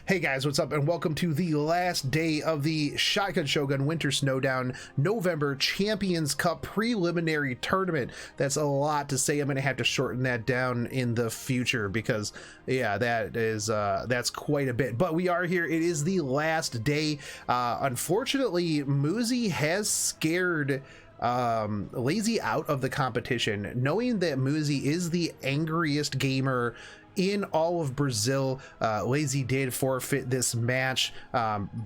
Hey guys, what's up, and welcome to the last day of the Shotgun Shogun Winter Snowdown November Champions Cup preliminary tournament. That's a lot to say. I'm gonna have to shorten that down in the future because yeah, that's quite a bit, but we are here. It is the last day. Unfortunately, Muzi has scared Lazy out of the competition, knowing that Muzi is the angriest gamer in all of Brazil. Lazy did forfeit this match,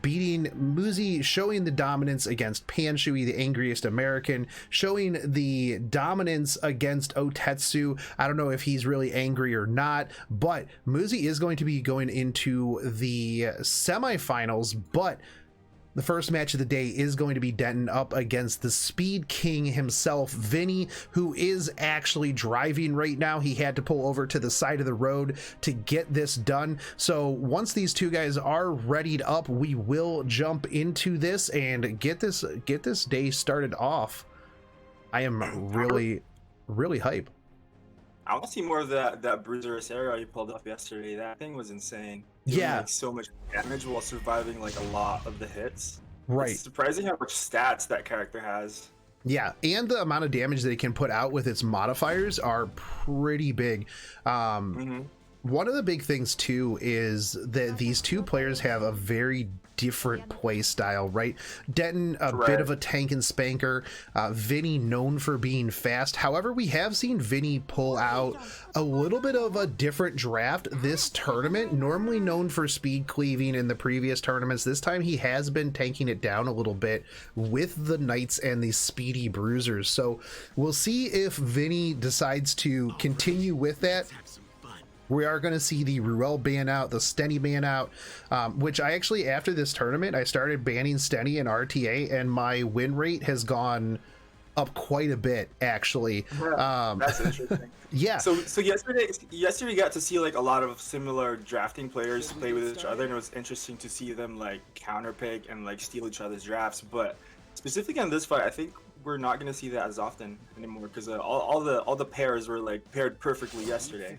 beating Muzi, showing the dominance against Panshui, the angriest American, showing the dominance against Otetsu. I don't know if he's really angry or not, but Muzi is going to be going into the semifinals, but the first match of the day is going to be Denton up against the Speed King himself, Vinny, who is actually driving right now. He had to pull over to the side of the road to get this done. So once these two guys are readied up, we will jump into this and get this day started off. I am really hype. I want to see more of that Bruiser area you pulled up yesterday. That thing was insane. Yeah, like so much damage while surviving like a lot of the hits. Right. It's surprising how much stats that character has. Yeah, and the amount of damage that it can put out with its modifiers are pretty big. One of the big things too is that these two players have a very different play style, right? Denton, a bit of a tank and spanker, Vinny known for being fast. However, we have seen Vinny pull out a little bit of a different draft this tournament, normally known for speed cleaving in the previous tournaments. This time he has been tanking it down a little bit with the Knights and the speedy Bruisers. So we'll see if Vinny decides to continue with that. We are going to see the Ruel ban out, the Steny ban out, which I actually, after this tournament, I started banning Steny and RTA, and my win rate has gone up quite a bit, actually. That's interesting. Yeah. So yesterday you got to see like a lot of similar drafting players play with each other, and it was interesting to see them like counterpick and like steal each other's drafts. But specifically on this fight, I think we're not going to see that as often anymore because all the pairs were like paired perfectly yesterday.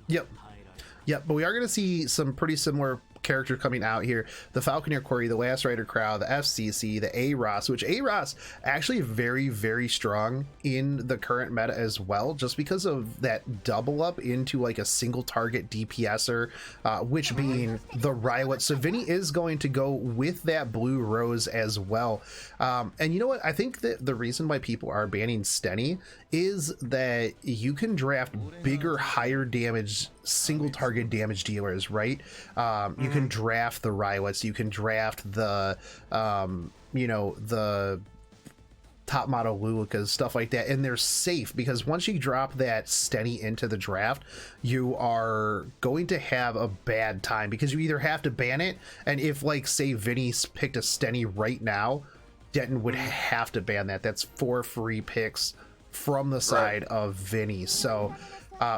Yep, but we are going to see some pretty similar character coming out here. The Falconeer Quarry, the Last Rider Crowd, the FCC, the A-Ross, which A-Ross actually very strong in the current meta as well, just because of that double up into like a single target DPSer, which being the Rylet. So Vinny is going to go with that Blue Rose as well. And you know what? I think that the reason why people are banning Steny is that you can draft bigger, higher damage single target damage dealers, right? You can draft the Rylets, you can draft the the top model Lulukas, stuff like that, and they're safe because once you drop that Steny into the draft, you are going to have a bad time because you either have to ban it, and if like say Vinny picked a Steny right now, Denton would have to ban that. That's 4 free picks from the side of Vinny. So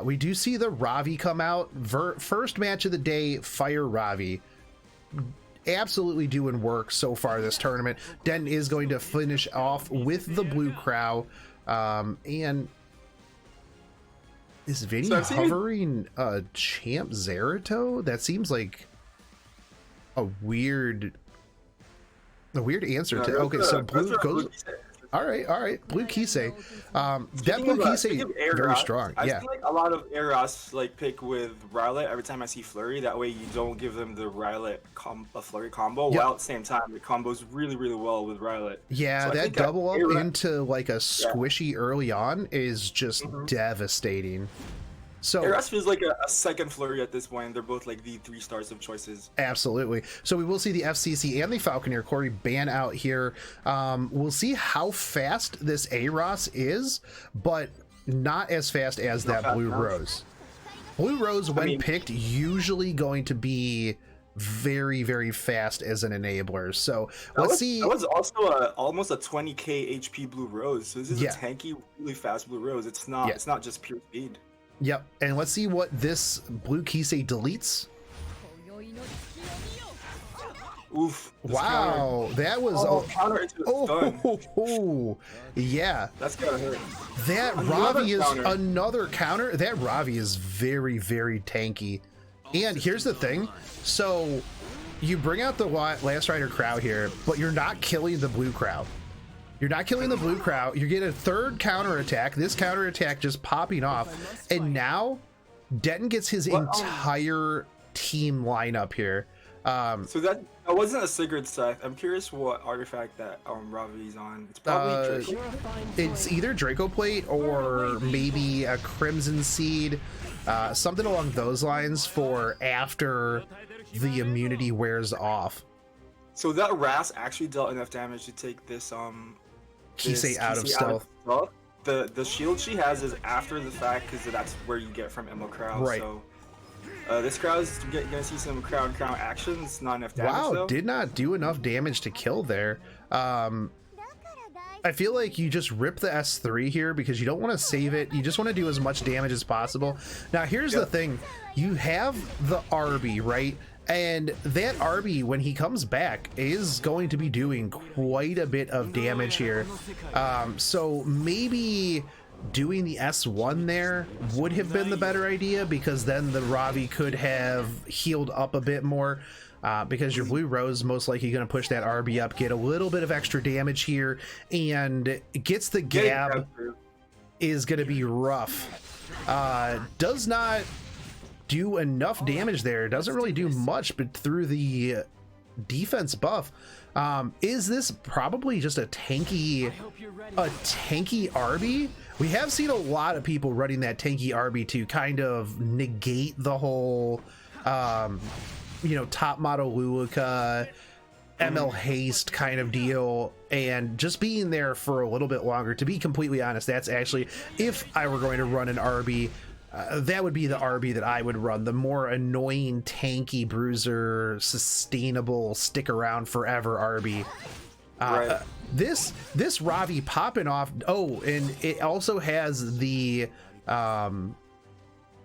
we do see the Ravi come out. First match of the day, Fire Ravi. Absolutely doing work so far this tournament. Denton is going to finish off with the Blue Crow. And is Vinny hovering Champ Zerato? That seems like a weird answer to. Okay, so Blue goes. All right. Blue Kisei. That Blue Kisei very strong. I see like a lot of Eros like pick with Rylet every time I see Flurry. That way you don't give them the Rylet Flurry combo. While at the same time it combos really well with Rylet. Yeah, so that double up into like a squishy early on is just devastating. So Eros feels like a second Flurry at this point. They're both like the 3 stars of choices. Absolutely. So we will see the FCC and the Falconeer Quarry ban out here. We'll see how fast this A-Ross is, but not as fast as that Blue Rose. Blue Rose, when picked, usually going to be very fast as an enabler. So let's see. That was also almost a 20k HP Blue Rose. So this is a tanky, really fast Blue Rose. It's not just pure speed. Yep, and let's see what this Blue Kisei deletes. Oof. Wow, that was counter into yeah. That's gotta hurt. That Ravi is another counter. That Ravi is very tanky. And here's the thing. So you bring out the Last Rider Crow here, but you're not killing the blue Crow. You're not killing the blue Crow. You're getting a third counter attack. This counter attack just popping off, and now Denton gets his entire team lineup here. So that wasn't a Sigurd Scythe. I'm curious what artifact that Ravi's on. It's probably Draco. It's either Draco Plate or maybe a Crimson Seed, something along those lines for after the immunity wears off. So that Ras actually dealt enough damage to take this Kisei out of stealth. The shield she has is after the fact because that's where you get from Emma Crow. Right. So this Crow is gonna see some crown action. It's not enough damage. Wow, though. did not do enough damage to kill there. I feel like you just rip the S3 here because you don't want to save it. You just want to do as much damage as possible. Now, here's the thing. You have the Arby, right? And that Arby, when he comes back, is going to be doing quite a bit of damage here. So maybe doing the S1 there would have been the better idea, because then the Ravi could have healed up a bit more. Because your Blue Rose most likely going to push that RB up, get a little bit of extra damage here, and gets the Gab is going to be rough. Does not do enough damage there. Doesn't really do much, but through the defense buff, is this probably just a tanky RB? We have seen a lot of people running that tanky RB to kind of negate the whole top model Luluka, ML Haste kind of deal, and just being there for a little bit longer. To be completely honest, that's actually, if I were going to run an RB, that would be the RB that I would run, the more annoying, tanky, bruiser, sustainable, stick around forever RB. Right. This Ravi popping off. Oh, and it also has the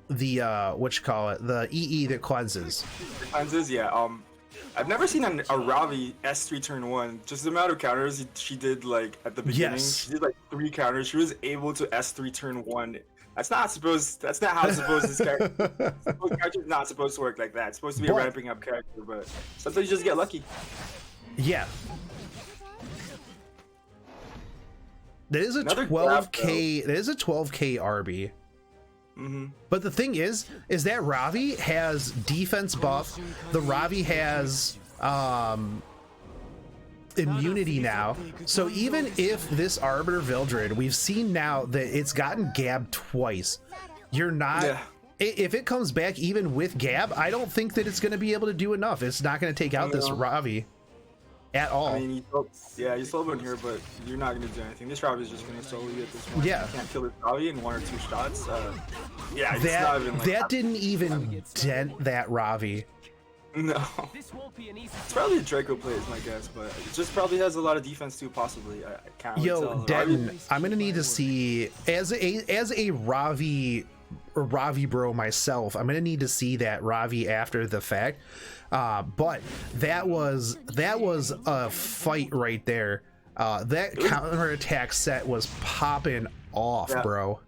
what you call it, the EE that cleanses. Cleanses, yeah. I've never seen a Ravi S3 turn 1. Just the amount of counters she did, like at the beginning. Yes. She did like 3 counters. She was able to S3 turn 1. That's not how it's supposed. This character's not supposed to work like that. It's supposed to be a ramping up character, but sometimes you just get lucky. Yeah. That is a 12k. That is a 12k RB. But the thing is that Ravi has defense buff. The Ravi has immunity now. So even if this Arbiter Vildred, we've seen now that it's gotten Gab twice. You're not. Yeah. If it comes back even with Gab, I don't think that it's going to be able to do enough. It's not going to take out this Ravi at all. I mean, you solo in here, but you're not going to do anything. This Ravi is just going to solo you at this point. Yeah. You can't kill this Ravi in 1 or 2 shots. Yeah, it's that, not even like that didn't even dent that Ravi. No. It's probably a Draco play is my guess, but it just probably has a lot of defense too, possibly. I can't really tell. Denton, I'm going to need to see, as a Ravi bro myself, I'm going to need to see that Ravi after the fact. But that was a fight right there. That counterattack set was popping off, bro.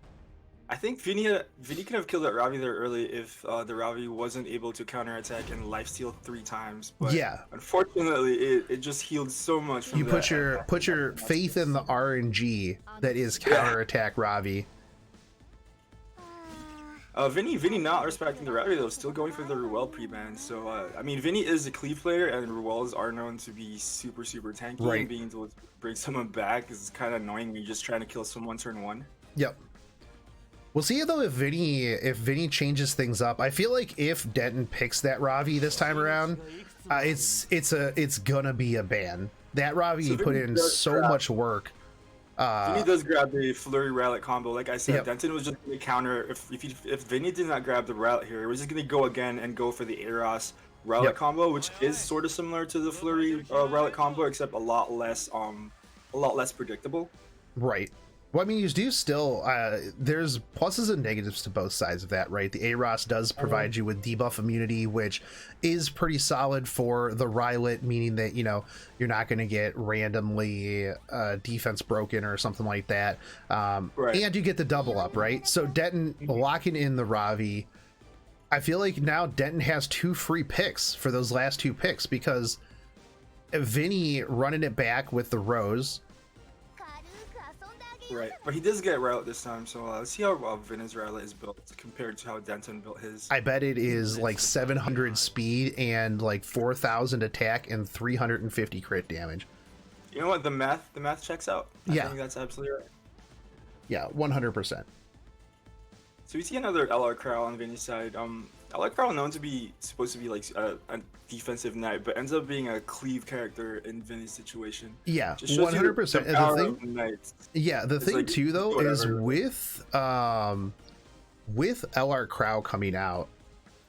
I think Vinny could have killed that Ravi there early if the Ravi wasn't able to counterattack and lifesteal 3 times. But unfortunately, it just healed so much from that. You put your faith in the RNG that is counterattack Ravi. Vinny not respecting the Ravi though, still going for the Ruel pre-ban. So I mean, Vinny is a cleave player, and Ruels are known to be super tanky. Right. And being able to bring someone back is kind of annoying when you're just trying to kill someone turn 1. Yep. We'll see though if Vinny changes things up. I feel like if Denton picks that Ravi this time around, it's gonna be a ban. That Ravi put in so much work. Vinny does grab the Flurry Rallet combo. Like I said, Denton was just going to counter. If Vinny did not grab the Rallet here, it was just going to go again and go for the Eros Rallet combo, which is sort of similar to the Flurry Rallet combo, except a lot less predictable. Right. Well, I mean, you do still, there's pluses and negatives to both sides of that, right? The Eros does provide you with debuff immunity, which is pretty solid for the Rylot, meaning that, you're not going to get randomly defense broken or something like that. And you get the double up, right? So Denton locking in the Ravi I feel like now Denton has 2 free picks for those last 2 picks because Vinny running it back with the Rose. Right, but he does get Rowlet this time, so let's see how Vinny's Rowlet is built compared to how Denton built his. I bet it is like 700 speed and like 4,000 attack and 350 crit damage. You know what? The math checks out. I think that's absolutely right. Yeah, 100%. So we see another LR Crow on Vinny's side. LR Crow known to be supposed to be like a defensive knight, but ends up being a cleave character in Vinny's situation. Yeah, 100%. The thing like, too though is with LR Crow coming out,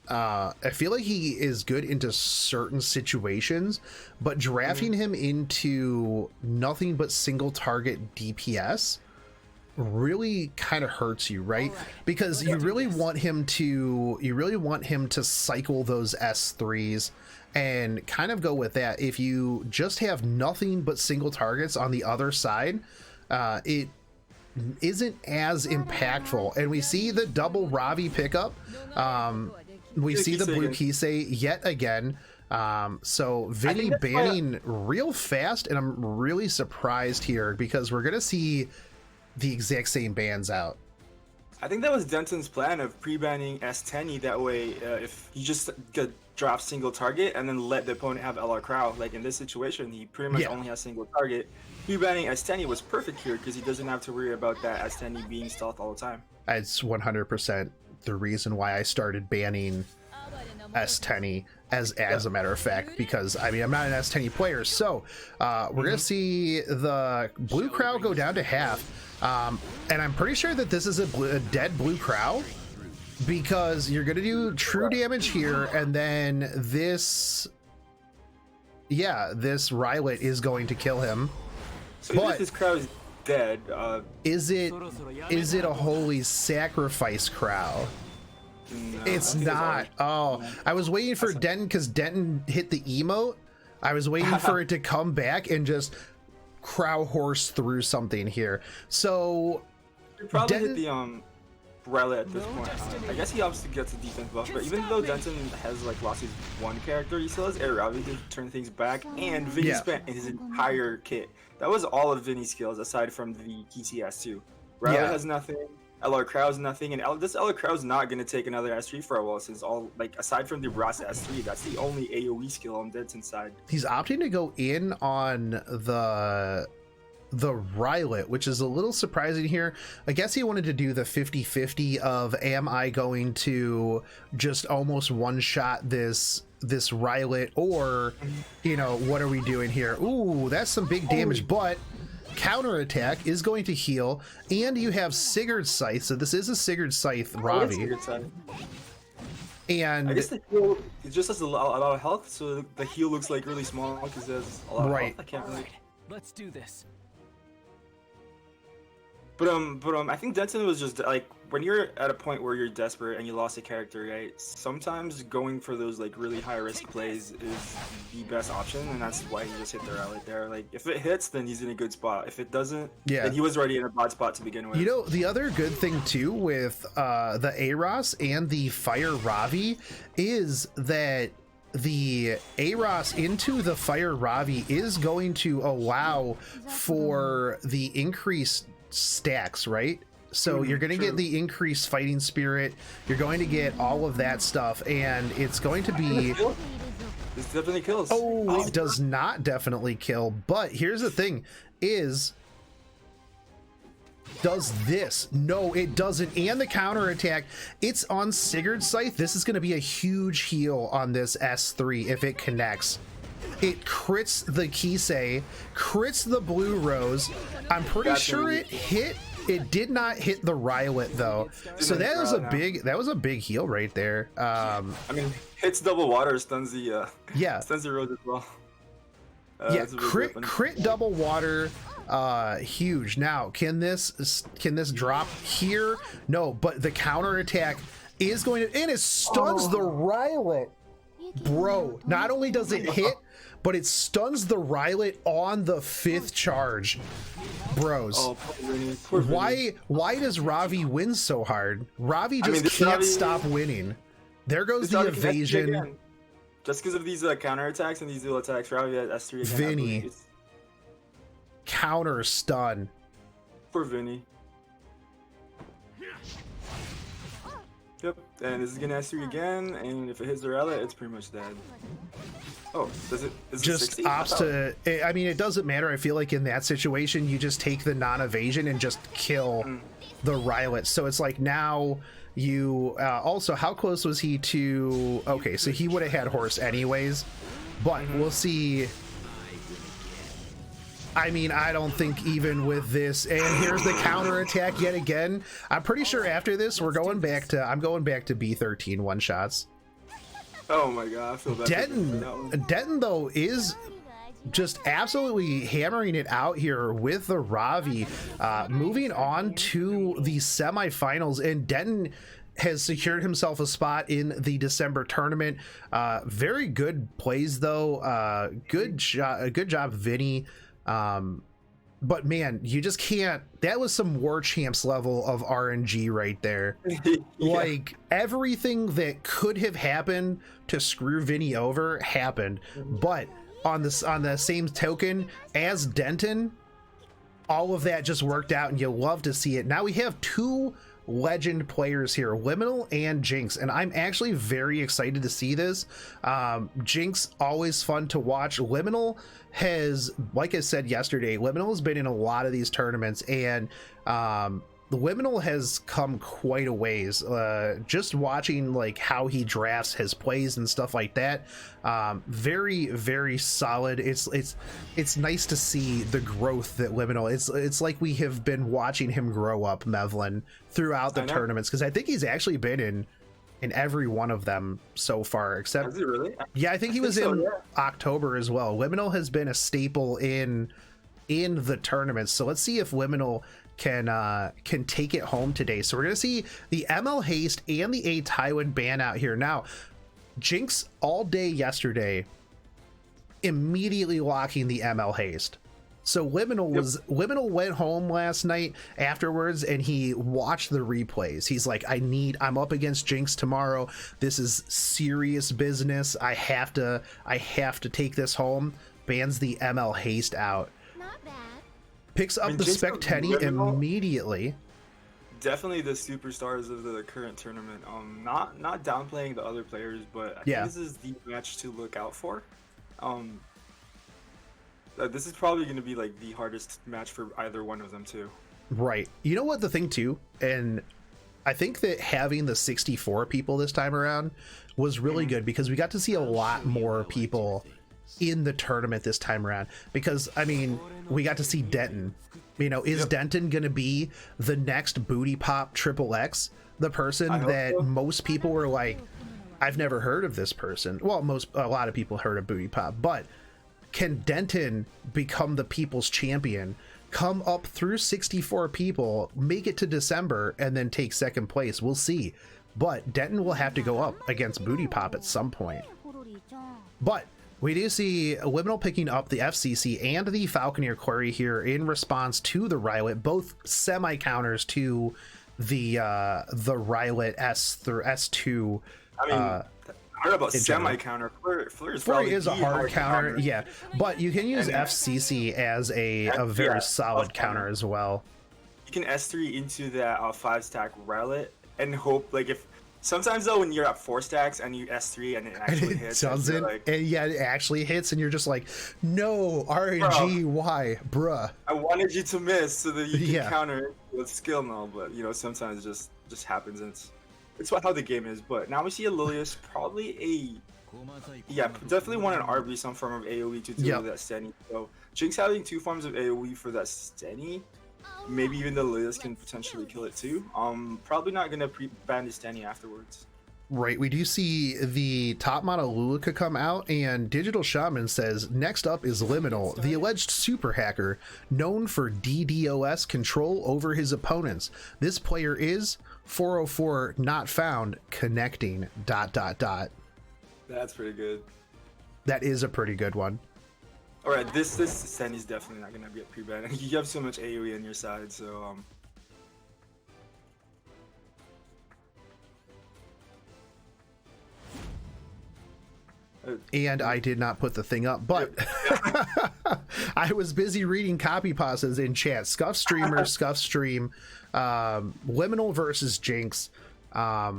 I feel like he is good into certain situations, but drafting him into nothing but single target DPS really kind of hurts you, right? Because you really want him to cycle those S3s and kind of go with that. If you just have nothing but single targets on the other side, it isn't as impactful. And we see the double Ravi pickup. We see the blue Kisei yet again. So Vinny banning real fast, and I'm really surprised here because we're gonna see the exact same bans out. I think that was Denton's plan of pre-banning S10. That way, if you just drop single target and then let the opponent have LR Crow, like in this situation, he pretty much only has single target. Pre-banning S10 was perfect here because he doesn't have to worry about that S10 being stealth all the time. It's 100% the reason why I started banning S10 as a matter of fact, because I mean I'm not an S10 player, so we're gonna see the blue Crow go down to half, and I'm pretty sure that this is a dead blue Crow because you're gonna do true damage here, and then this Rylot is going to kill him. So but this Crow is dead. Is it a holy sacrifice Crow? No, it's not. I was waiting for Denton because Denton hit the emote. I was waiting for it to come back and just Crow horse through something here. So you probably hit the Rylot at this point. I guess he obviously gets a defense buff, but even though Denton has like lost his one character, he still has Ravi to turn things back, and Vinny spent his entire kit. That was all of Vinny's skills aside from the TCS2. Rylot has nothing. LR Crow's nothing, and this LR Crow's not going to take another S3 for a while, since all, like, aside from the Rasa S3, that's the only AoE skill on Denton's side. He's opting to go in on the Rylot, which is a little surprising here. I guess he wanted to do the 50-50 of, am I going to just almost one-shot this Rylot, or, you know, what are we doing here? Ooh, that's some big damage, but counterattack is going to heal, and you have Sigurd's Scythe, so this is a Sigurd's Scythe Ravi. And I guess the heal, it just has a lot of health, so the heal looks like really small because it has a lot of health. I can't really. Let's do this. But I think Denton was just like, when you're at a point where you're desperate and you lost a character, right? Sometimes going for those like really high risk plays is the best option, and that's why he just hit the Rylot there. Like, if it hits, then he's in a good spot. If it doesn't, then he was already in a bad spot to begin with. You know, the other good thing too with the Aros and the Fire Ravi is that the Aros into the Fire Ravi is going to allow for the increased stacks, right? So you're going to get the increased fighting spirit, you're going to get all of that stuff, and it's going to be... This definitely kills. Oh, it does not definitely kill, but here's the thing, is... Does this? No, it doesn't. And the counterattack, it's on Sigurd's Scythe. This is going to be a huge heal on this S3 if it connects. It crits the Kisei, crits the blue Rose. I'm pretty sure it hit. It did not hit the Rylot though, so that was a big heal right there. I mean, hits double water, stuns the stuns the Rose as well. Crit double water, huge. Now, can this drop here? No, but the counter attack is going to, and it stuns the Rylot. Bro, not only does it hit, but it stuns the Rylot on the 5th charge. Bros, poor Vinny. Why does Ravi win so hard? Ravi just can't stop winning. There goes the evasion. Just because of these counter attacks and these dual attacks, Ravi at S3 again. Vinny. Counter stun. For Vinny. Yep, and this is gonna S3 again, and if it hits the rally, it's pretty much dead. Oh, does it? Is just it opts to. I mean, it doesn't matter. I feel like in that situation, you just take the non-evasion and just kill the Rylet. So it's like now you. Also, how close was he to? Okay, so he would have had horse anyways, but we'll see. I mean, I don't think even with this, and here's the counter attack yet again. I'm pretty sure after this, we're going back to. I'm going back to B13 one shots. Oh my god, I feel bad. Denton though is just absolutely hammering it out here with the Ravi, moving on to the semifinals, and Denton has secured himself a spot in the December tournament. Very good plays though. Good job, Vinny. But man, you just can't. That was some War Champs level of RNG right there. Yeah. Like everything that could have happened to screw Vinny over happened. But on the same token, as Denton, all of that just worked out, and you love to see it. Now we have two legend players here, Liminal and Jinx, and I'm actually very excited to see this. Jinx, always fun to watch. Liminal has, like I said yesterday, Liminal has been in a lot of these tournaments, and Liminal has come quite a ways. Just watching like how he drafts his plays and stuff like that, very, very solid. It's nice to see the growth that Liminal. It's like we have been watching him grow up, Mevlin, throughout the tournaments, because I think he's actually been in every one of them so far, except. Is he really? Yeah, I think he was in October as well. Liminal has been a staple in the tournaments, so let's see if Liminal can take it home today. So we're gonna see the ML Haste and the A Tywin ban out here. Now Jinx all day yesterday immediately locking the ML Haste. So Liminal went home last night afterwards and he watched the replays. He's like, I'm up against Jinx tomorrow. This is serious business. I have to take this home. Bans the ML Haste out. Picks up the Spectenny immediately. Definitely the superstars of the current tournament. Not downplaying the other players, but I think this is the match to look out for. This is probably going to be like the hardest match for either one of them too. Right. You know what the thing too, and I think that having the 64 people this time around was really good, because we got to see a lot more people in the tournament this time around, because I mean, we got to see Denton. You know, is Denton gonna be the next booty pop triple X, the person that most people were like, I've never heard of this person? Well, a lot of people heard of booty pop, but can Denton become the people's champion, come up through 64 people, make it to December, and then take second place? We'll see. But Denton will have to go up against booty pop at some point. But we do see Liminal picking up the FCC and the Falconeer Quarry here in response to the Rylet, both semi counters to the Rylet S2. I mean, I don't know about semi counter. Flurry is a hard counter, yeah, but you can use FCC as a very solid counter as well. You can S3 into that 5 stack Rylet and hope, like, if sometimes though, when you're at 4 stacks and you S3 and it actually hits, doesn't, like, and yeah, it actually hits, and you're just like, no, RNG, why, bruh? I wanted you to miss so that you can counter it with skill and all, but you know, sometimes it just happens, and it's how the game is. But now we see a Lilius, probably definitely want an RB, some form of AoE to deal with that Stenny. So Jinx having 2 forms of AoE for that Stenny. Maybe even the Lilius can potentially kill it too. Probably not gonna ban the Stenny afterwards. Right, we do see the top model Lulika come out, and Digital Shaman says, next up is Liminal, the alleged super hacker known for DDoS control over his opponents. This player is 404 not found connecting ... That's pretty good. That is a pretty good one. All right, this Stenny is definitely not gonna be a pre-ban. You have so much AoE on your side, so And I did not put the thing up, but I was busy reading copy pastas in chat. Scuff Streamer, Scuff Stream, Liminal versus Jinx. I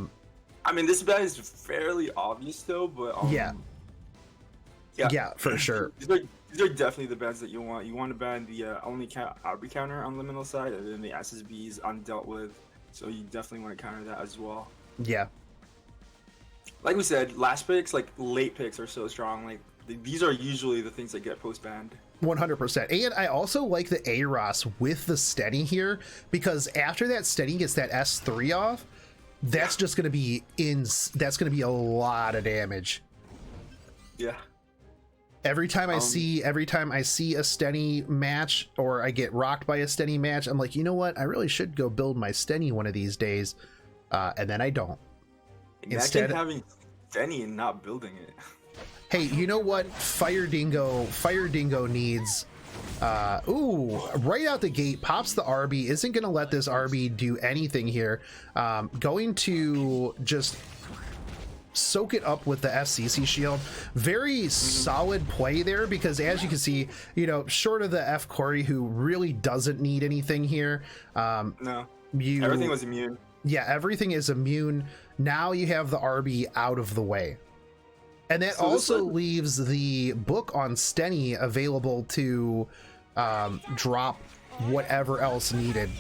mean, this ban is fairly obvious though, but yeah, for sure. These are definitely the bans that you want. You want to ban the only Aubrey counter on Liminal side, and then the SSB is undealt with. So you definitely want to counter that as well. Yeah. Like we said, last picks, like late picks, are so strong. Like these are usually the things that get post banned. 100%. And I also like the AROS with the Steady here, because after that Steady gets that S3 off, that's just going to be that's going to be a lot of damage. Yeah. Every time I see a Steady match, or I get rocked by a Steady match, I'm like, you know what? I really should go build my Steady one of these days, and then I don't. Instead of having Steady and not building it. Hey, you know what? Fire Dingo needs. Ooh, right out the gate, pops the RB. Isn't gonna let this RB do anything here. Going to just soak it up with the FCC shield. Very solid play there, because as you can see, you know, short of the F Corey, who really doesn't need anything here. No, everything was immune. Yeah, everything is immune. Now you have the RB out of the way. And that also leaves the book on Stenny available to drop whatever else needed.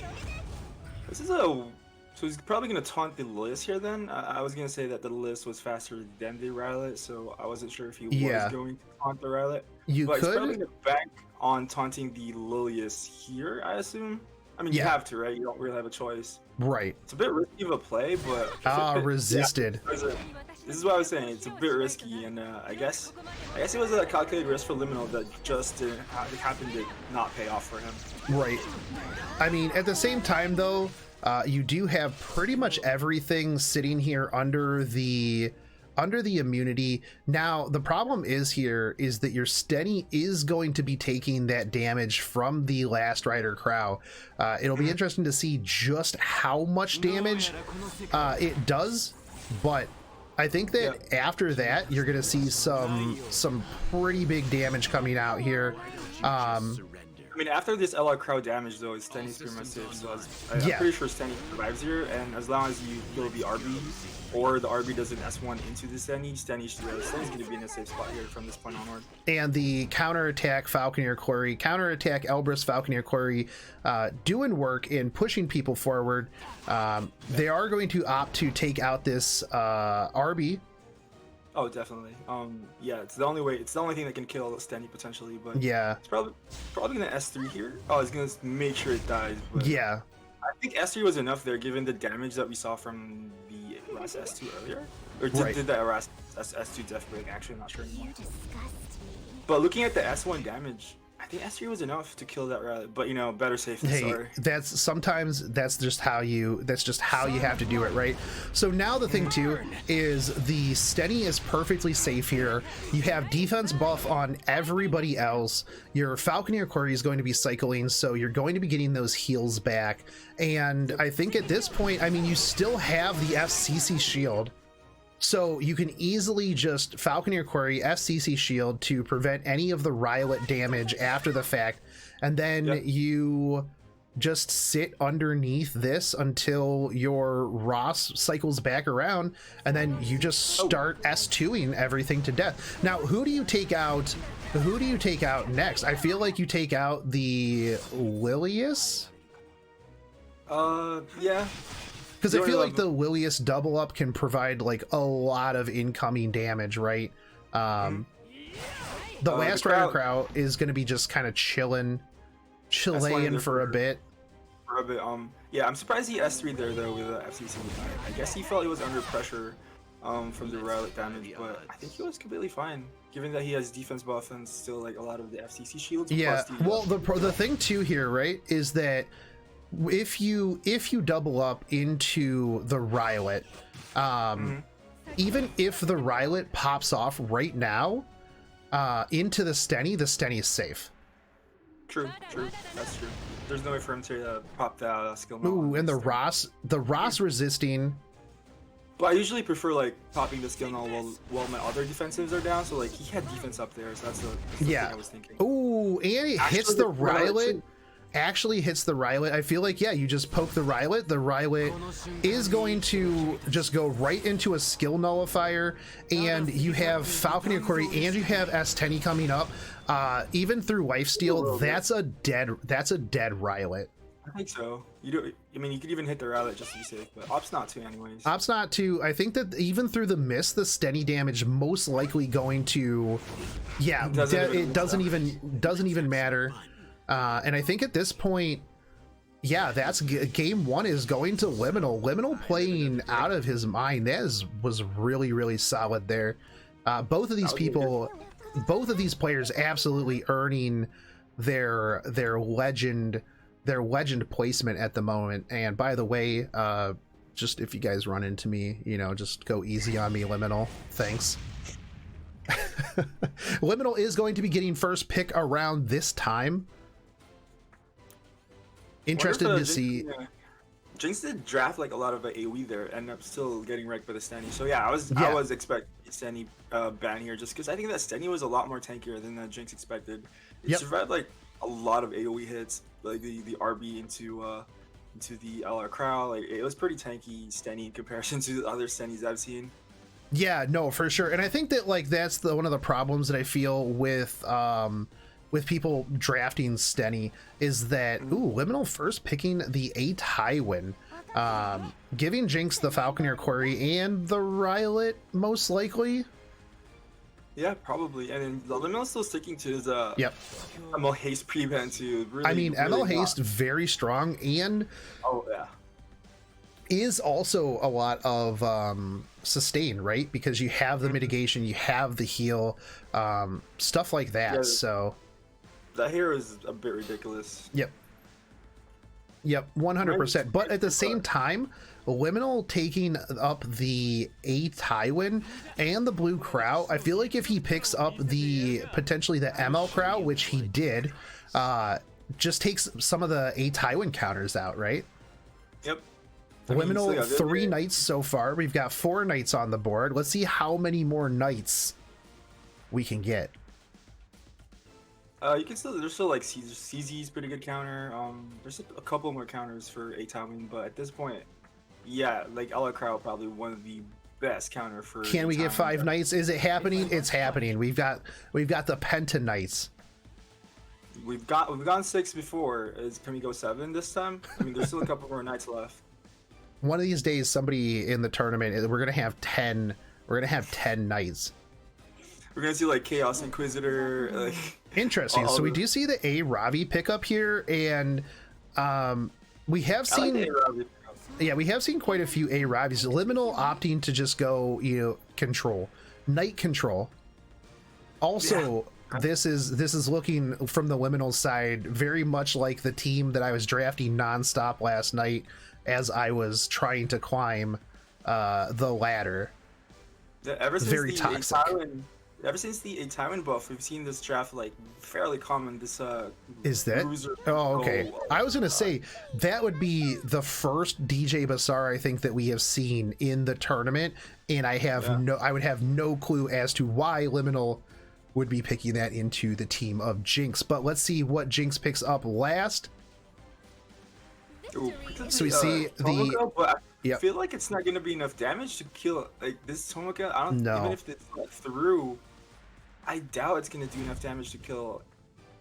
So he's probably going to taunt the list here then. I was going to say that the list was faster than the Rylet, so I wasn't sure if he was going to taunt the Rylet. But he's probably going to bank on taunting the Lilius here, I assume. I mean, you have to, right? You don't really have a choice. Right. It's a bit risky of a play, but... resisted. Yeah, this is what I was saying. It's a bit risky, and I guess it was a calculated risk for Liminal that just happened to not pay off for him. Right. I mean, at the same time, though, you do have pretty much everything sitting here under the immunity. Now, the problem is that your Steady is going to be taking that damage from the Last Rider Crow. It'll be interesting to see just how much damage it does, but I think that after that, you're going to see some pretty big damage coming out here. I mean, after this LR Crow damage, though, Stenny's pretty much safe. So I'm pretty sure Stenny survives here, and as long as you kill the RB, or the RB does an S1 into the Stenny's going to be in a safe spot here from this point onward. And the counterattack Falconeer Quarry, counterattack Elbrus Falconeer Quarry, doing work in pushing people forward. They are going to opt to take out this RB. Oh, definitely. Yeah, it's the only way. It's the only thing that can kill Stenny potentially. But yeah, it's probably gonna S3 here. Oh, it's gonna make sure it dies. But yeah, I think S3 was enough there, given the damage that we saw from the Ras S2 earlier. Or did that Ras S2 death break? Actually, I'm not sure anymore. But looking at the S1 damage, I think S3 was enough to kill that Rally, but you know, better safe than sorry. That's just how you have to do it, right? So now the thing too is the Steady is perfectly safe here. You have defense buff on everybody else. Your Falconeer Quarry is going to be cycling, so you're going to be getting those heals back. And I think at this point, I mean, you still have the FCC shield. So you can easily just Falconeer Quarry, FCC shield to prevent any of the Rylet damage after the fact, and then you just sit underneath this until your Ross cycles back around, and then you just start S2ing everything to death. Now, who do you take out? Who do you take out next? I feel like you take out the Lilius. Yeah. Because I feel like the Lilius double up can provide like a lot of incoming damage, right? The Last Rider Crow is going to be just kind of chilling for a bit. Yeah, I'm surprised he S3 there though with the FCC. I guess he felt he was under pressure from the Rylet damage, but I think he was completely fine, given that he has defense buff and still like a lot of the FCC shields. Yeah, well, the thing too here, right, is that if you double up into the Rylet, even if the Rylet pops off right now into the Stenny is safe. True, that's true. There's no way for him to pop that skill. Ooh, and the Ross resisting. But I usually prefer like popping the skill null while my other defensives are down. So like he had defense up there, so that's the thing I was thinking. Ooh, and it hits the Rylet. Actually hits the Rylet. I feel like, yeah, you just poke the Rylet. The Rylet is going to just go right into a skill nullifier, and you have Falconeer Quarry and you have S10 coming up. Even through lifesteal, that's a dead Rylet. I think so. You do. I mean, you could even hit the Rylet just to be safe, but Op's not to anyways. Op's not to. I think that even through the miss, the Stenny damage most likely going to, yeah, it doesn't even matter. And I think at this point, yeah, that's game one is going to Liminal. Liminal playing out of his mind. That was really solid there. Both of these people, both of these players, absolutely earning their legend placement at the moment. And by the way, just if you guys run into me, you know, just go easy on me, Liminal. Thanks. Liminal is going to be getting first pick around this time. Interested to see. Jinx did draft like a lot of AoE there, and I'm still getting wrecked by the Stenny. So yeah, I was expecting Stenny ban here just because I think that Stenny was a lot more tankier than that Jinx expected. It survived like a lot of AoE hits, like the RB into the LR Crow. Like it was pretty tanky Stenny in comparison to the other Stennys I've seen. Yeah, no, for sure. And I think that like that's one of the problems that I feel with people drafting Stenny is that Liminal first picking the 8 Highwind, giving Jinx the Falconeer Quarry and the Rylet most likely. Yeah, probably. And then Liminal's still sticking to his ML Haste prevent to really. I mean, ML Haste very strong, and is also a lot of sustain, right? Because you have the mitigation, you have the heal, stuff like that. Yeah, so that hero is a bit ridiculous. Yep, 100%. But at the same time, Liminal taking up the 8 Highwind and the blue Crow, I feel like if he picks up potentially the ML Crow, which he did, just takes some of the 8 Highwind counters out, right? Yep. Liminal 3 knights so far. We've got 4 knights on the board. Let's see how many more knights we can get. You can still, there's still like CZ's pretty good counter. There's a couple more counters for 8 Highwind, but at this point, yeah, like LR Crow probably one of the best counter for. Can we get 5 knights? Is it happening? It's happening. We've got the Penta knights. We've gone 6 before. Can we go 7 this time? I mean, there's still a couple more knights left. One of these days, somebody in the tournament, we're gonna have 10. We're gonna have 10 knights. We're gonna see like Chaos Inquisitor. Like, interesting. So we do see the A Ravi pickup here, and we have seen. Yeah, we have seen quite a few A Ravis. Liminal opting to just go, control, knight control. Also, this is looking from the Liminal side very much like the team that I was drafting nonstop last night as I was trying to climb the ladder. Yeah, ever since the 8 Highwind buff, we've seen this draft like fairly common. This is that? Oh, okay. I was gonna say that would be the first DJ Basar I think that we have seen in the tournament, and I would have no clue as to why Liminal would be picking that into the team of Jinx. But let's see what Jinx picks up last. Ooh, so we see the. I feel like it's not going to be enough damage to kill like this Tomoka. I don't know. Even if it's like, through, I doubt it's going to do enough damage to kill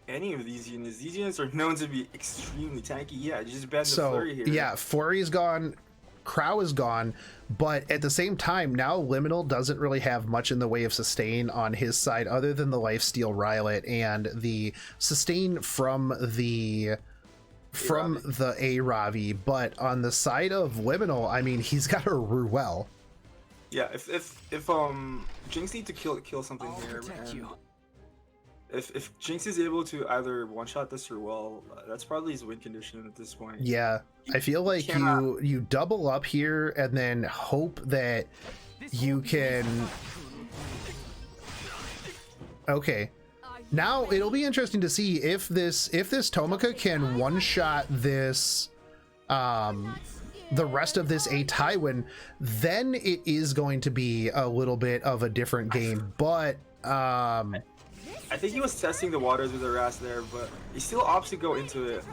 any of these units. These units are known to be extremely tanky. Yeah, just ban the Flurry here. Yeah, Flurry is gone, Crow is gone, but at the same time, now Liminal doesn't really have much in the way of sustain on his side other than the Lifesteal Rylet and the sustain from the A Ravi, but on the side of Liminal, I mean, he's got a Ruel. Yeah, if Jinx need to kill something here, and if Jinx is able to either one shot this Ruel, that's probably his win condition at this point. Yeah, I feel like you double up here and then hope that you can. Okay. Now it'll be interesting to see if this Tomoka can one-shot this the rest of this a Tywin, then it is going to be a little bit of a different game. But I think he was testing the waters with the Ras there, but he still opts to go into it.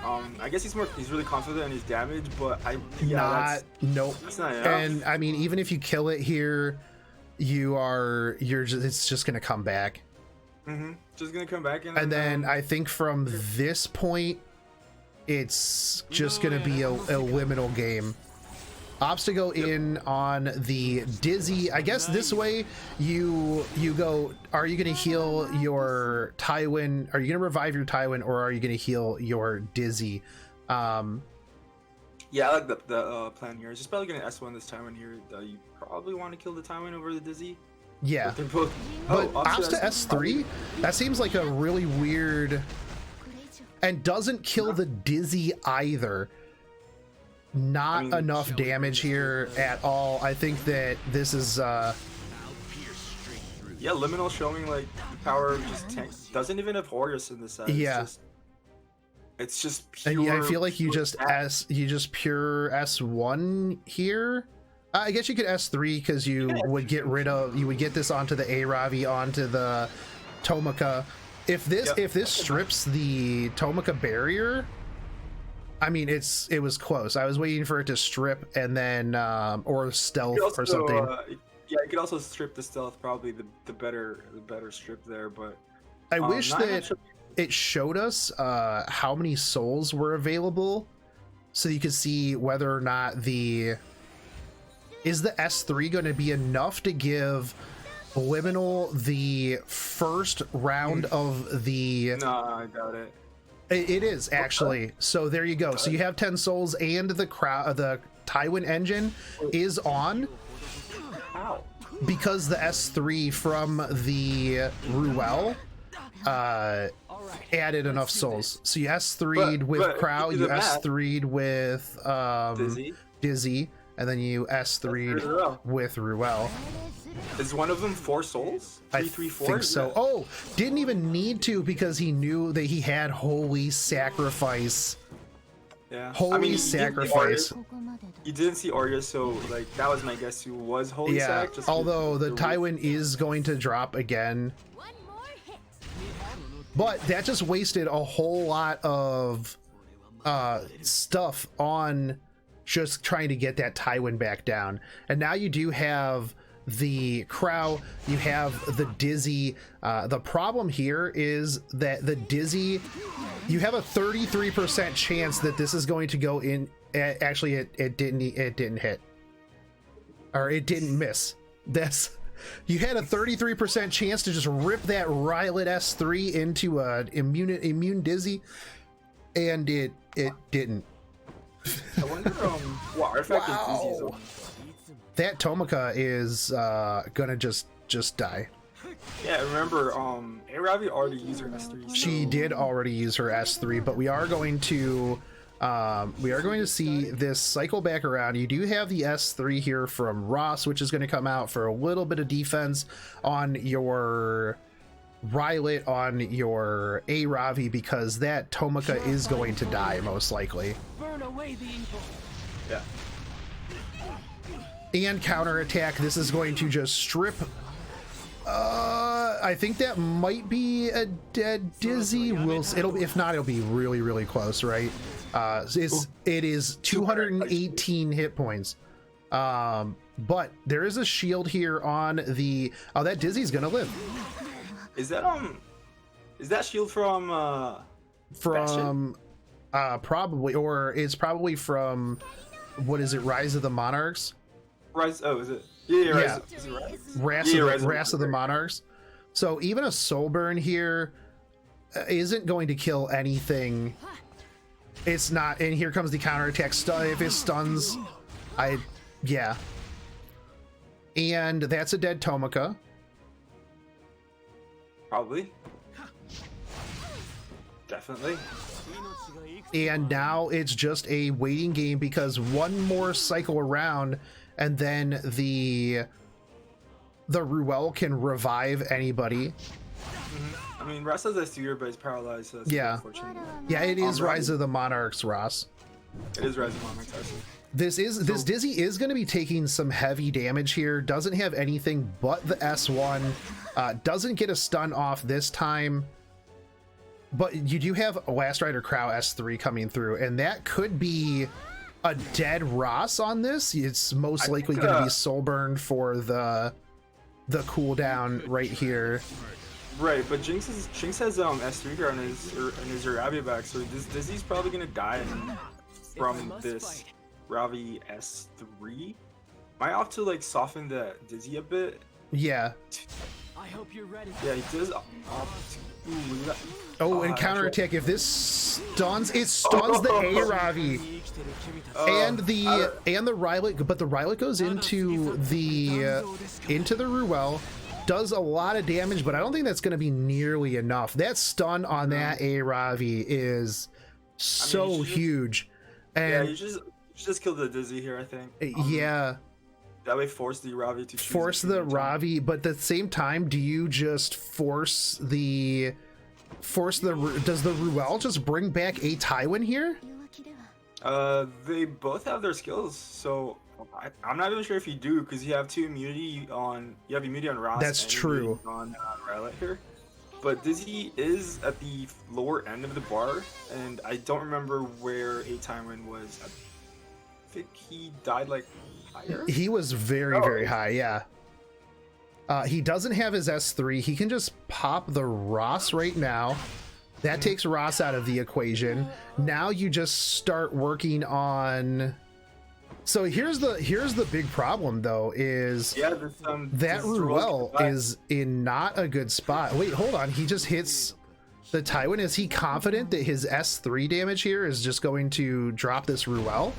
I guess he's really confident in his damage, but nope. That's not enough. And I mean, even if you kill it here, it's just gonna come back. Just gonna come back, and then I think from this point, it's just gonna be a liminal game. Opts to go in on the Dizzy. I guess this way you go. Are you gonna heal your Tywin? Are you gonna revive your Tywin, or are you gonna heal your Dizzy? Yeah, I like the plan here. It's just probably gonna S1 this Tywin here. You probably want to kill the Tywin over the Dizzy. Yeah, but opts to S3. That seems like a really weird, and doesn't kill the Dizzy either. Not enough damage here at all. I think that this is yeah, Liminal showing like the power of just tank. Doesn't even have Horus in this side. Yeah, it's just pure. And yeah, I feel like you just pure S1 here. I guess you could S3 because you would get this onto the Aravi, onto the Tomoka. If this strips the Tomoka barrier, I mean, it was close. I was waiting for it to strip and then or stealth or something. Yeah, you could also strip the stealth, probably the better strip there. But I wish that it showed us how many souls were available, so you could see whether or not is the S3 going to be enough to give Liminal the first round of the. No, I doubt it. It is actually. So there you go. So you have 10 souls, and the Tywin engine is on. How? Because the S3 from the Ruel added enough souls. So you S3'd with Crow, you S3'd with Dizzy, and then you S3'd with Ruel. Is one of them 4 souls? 3, 3, 4? I think so. Oh, didn't even need to because he knew that he had Holy Sacrifice. Yeah. Holy Sacrifice. You didn't see Arya, so like that was my guess who was Holy Sac. Yeah, although the Tywin is going to drop again. But that just wasted a whole lot of stuff on just trying to get that Tywin back down. And now you do have the Crow, you have the Dizzy. The problem here is that the Dizzy, you have a 33% chance that this is going to go in. Actually, it didn't hit, or it didn't miss. You had a 33% chance to just rip that Rylet S3 into a immune Dizzy, and it didn't. I wonder what artifact is Dizzy's on. That Tomoka is gonna just die. Yeah, remember, Aravi already used her S3. So... She did already use her S3, but we are going to see this cycle back around. You do have the S3 here from Ross, which is going to come out for a little bit of defense on your Rylet, on your Aravi, because that Tomoka is going to die most likely. Burn away the evil. Yeah. And counterattack. This is going to just strip. I think that might be a dead Dizzy. If not, it'll be really, really close, right? It is 218 hit points. But there is a shield here on the. Oh, that Dizzy's gonna live. Is that shield from probably, or it's probably from, what is it, Rise of the Monarchs? Is it? Yeah. Rise of the Monarchs. So even a soul burn here isn't going to kill anything. It's not, and here comes the counterattack. If it stuns, yeah. And that's a dead Tomoka. Probably. Definitely. And now it's just a waiting game, because one more cycle around, and then the Ruel can revive anybody. I mean, Ross has a steer, but he's paralyzed. So that's unfortunate. Yeah, it is Rise of the Monarchs, Ross. It is rising on Mike Tyson. This Dizzy is going to be taking some heavy damage here. Doesn't have anything but the S1. Doesn't get a stun off this time. But you do have a Last Rider Crow S3 coming through, and that could be a dead Ross on this. It's most likely going to be soul burned for the cooldown right here. Right, but Jinx has S3 here on his Ravi back, so Dizzy's probably gonna die from this Ravi S3. Am I off to like soften the Dizzy a bit? Yeah. I hope you're ready. Yeah, he does. Oh, and counterattack. If this stuns, it stuns the A-Ravi and the Rylot, but the Rylot goes into the Ruel, does a lot of damage, but I don't think that's going to be nearly enough. That stun on that A-Ravi is so huge. And yeah, you just kill the Dizzy here, I think. Yeah. That way, force the Ravi to force the Ravi, but at the same time, do you just force the does the Ruel just bring back a Tywin here? They both have their skills, so I'm not even sure if you do, because you have immunity on Ross. That's true. On Rylot here, but Dizzy is at the lower end of the bar, and I don't remember where a Tywin was. I think he died like higher. He was very high, yeah. He doesn't have his S3. He can just pop the Ross right now. That takes Ross out of the equation. Now you just start working on. So here's the big problem though, is that Ruel is in not a good spot. Wait, hold on. He just hits the Tywin. Is he confident that his S3 damage here is just going to drop this Ruel?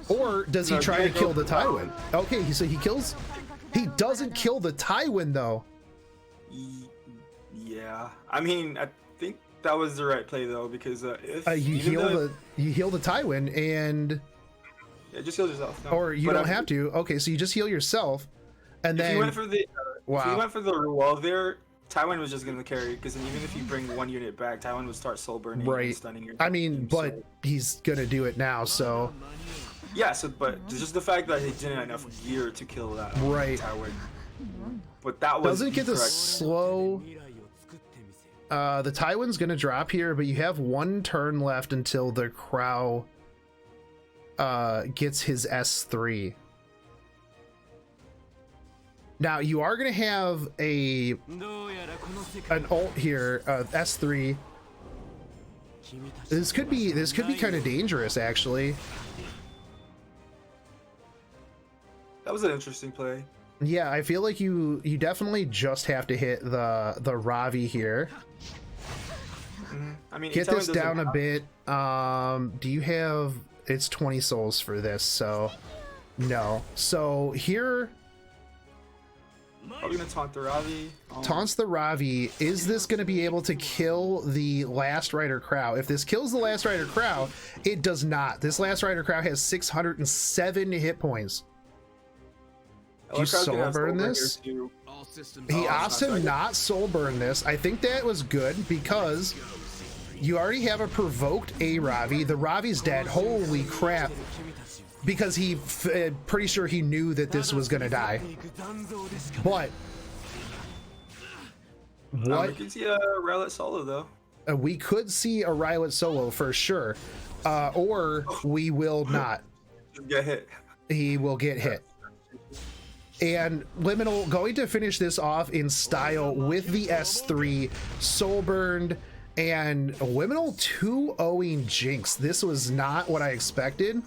Or does he try to kill the Tywin? Okay, so he kills. He doesn't kill the Tywin though. Yeah, I mean, I think that was the right play though, because if you heal the Tywin and just heal yourself. No. Or you don't have to. Okay, so you just heal yourself, and then if you went for the if you went for the Ruel there, Tywin was just gonna carry, because even if you bring one unit back, Tywin would start soul burning and stunning your team, but he's gonna do it now, so. Yeah, but just the fact that he didn't have enough gear to kill that Tywin. But that was doesn't get the slow. The Tywin's gonna drop here, but you have one turn left until the Crow gets his S3. Now you are gonna have an ult here, S3. This could be kind of dangerous, actually. That was an interesting play. Yeah, I feel like you definitely just have to hit the Ravi here. I mean, get this down a bit. Do you have? It's 20 souls for this, so no. So here, probably gonna taunt the Ravi. Taunts the Ravi. Is this gonna be able to kill the Last Rider Crow? If this kills the Last Rider Crow, it does not. This Last Rider Crow has 607 hit points. Do you soul burn this? He opts him not soul burn this. I think that was good because you already have a provoked A-Ravi. The Ravi's dead. Holy crap. Because he pretty sure he knew that this was gonna die. But what? We could see a Rylot solo though. We could see a Rylot solo for sure. Or we will not. Get hit. He will get hit. And Liminal going to finish this off in style with the S3, soul burned, and Liminal 2-0ing Jinx. This was not what I expected,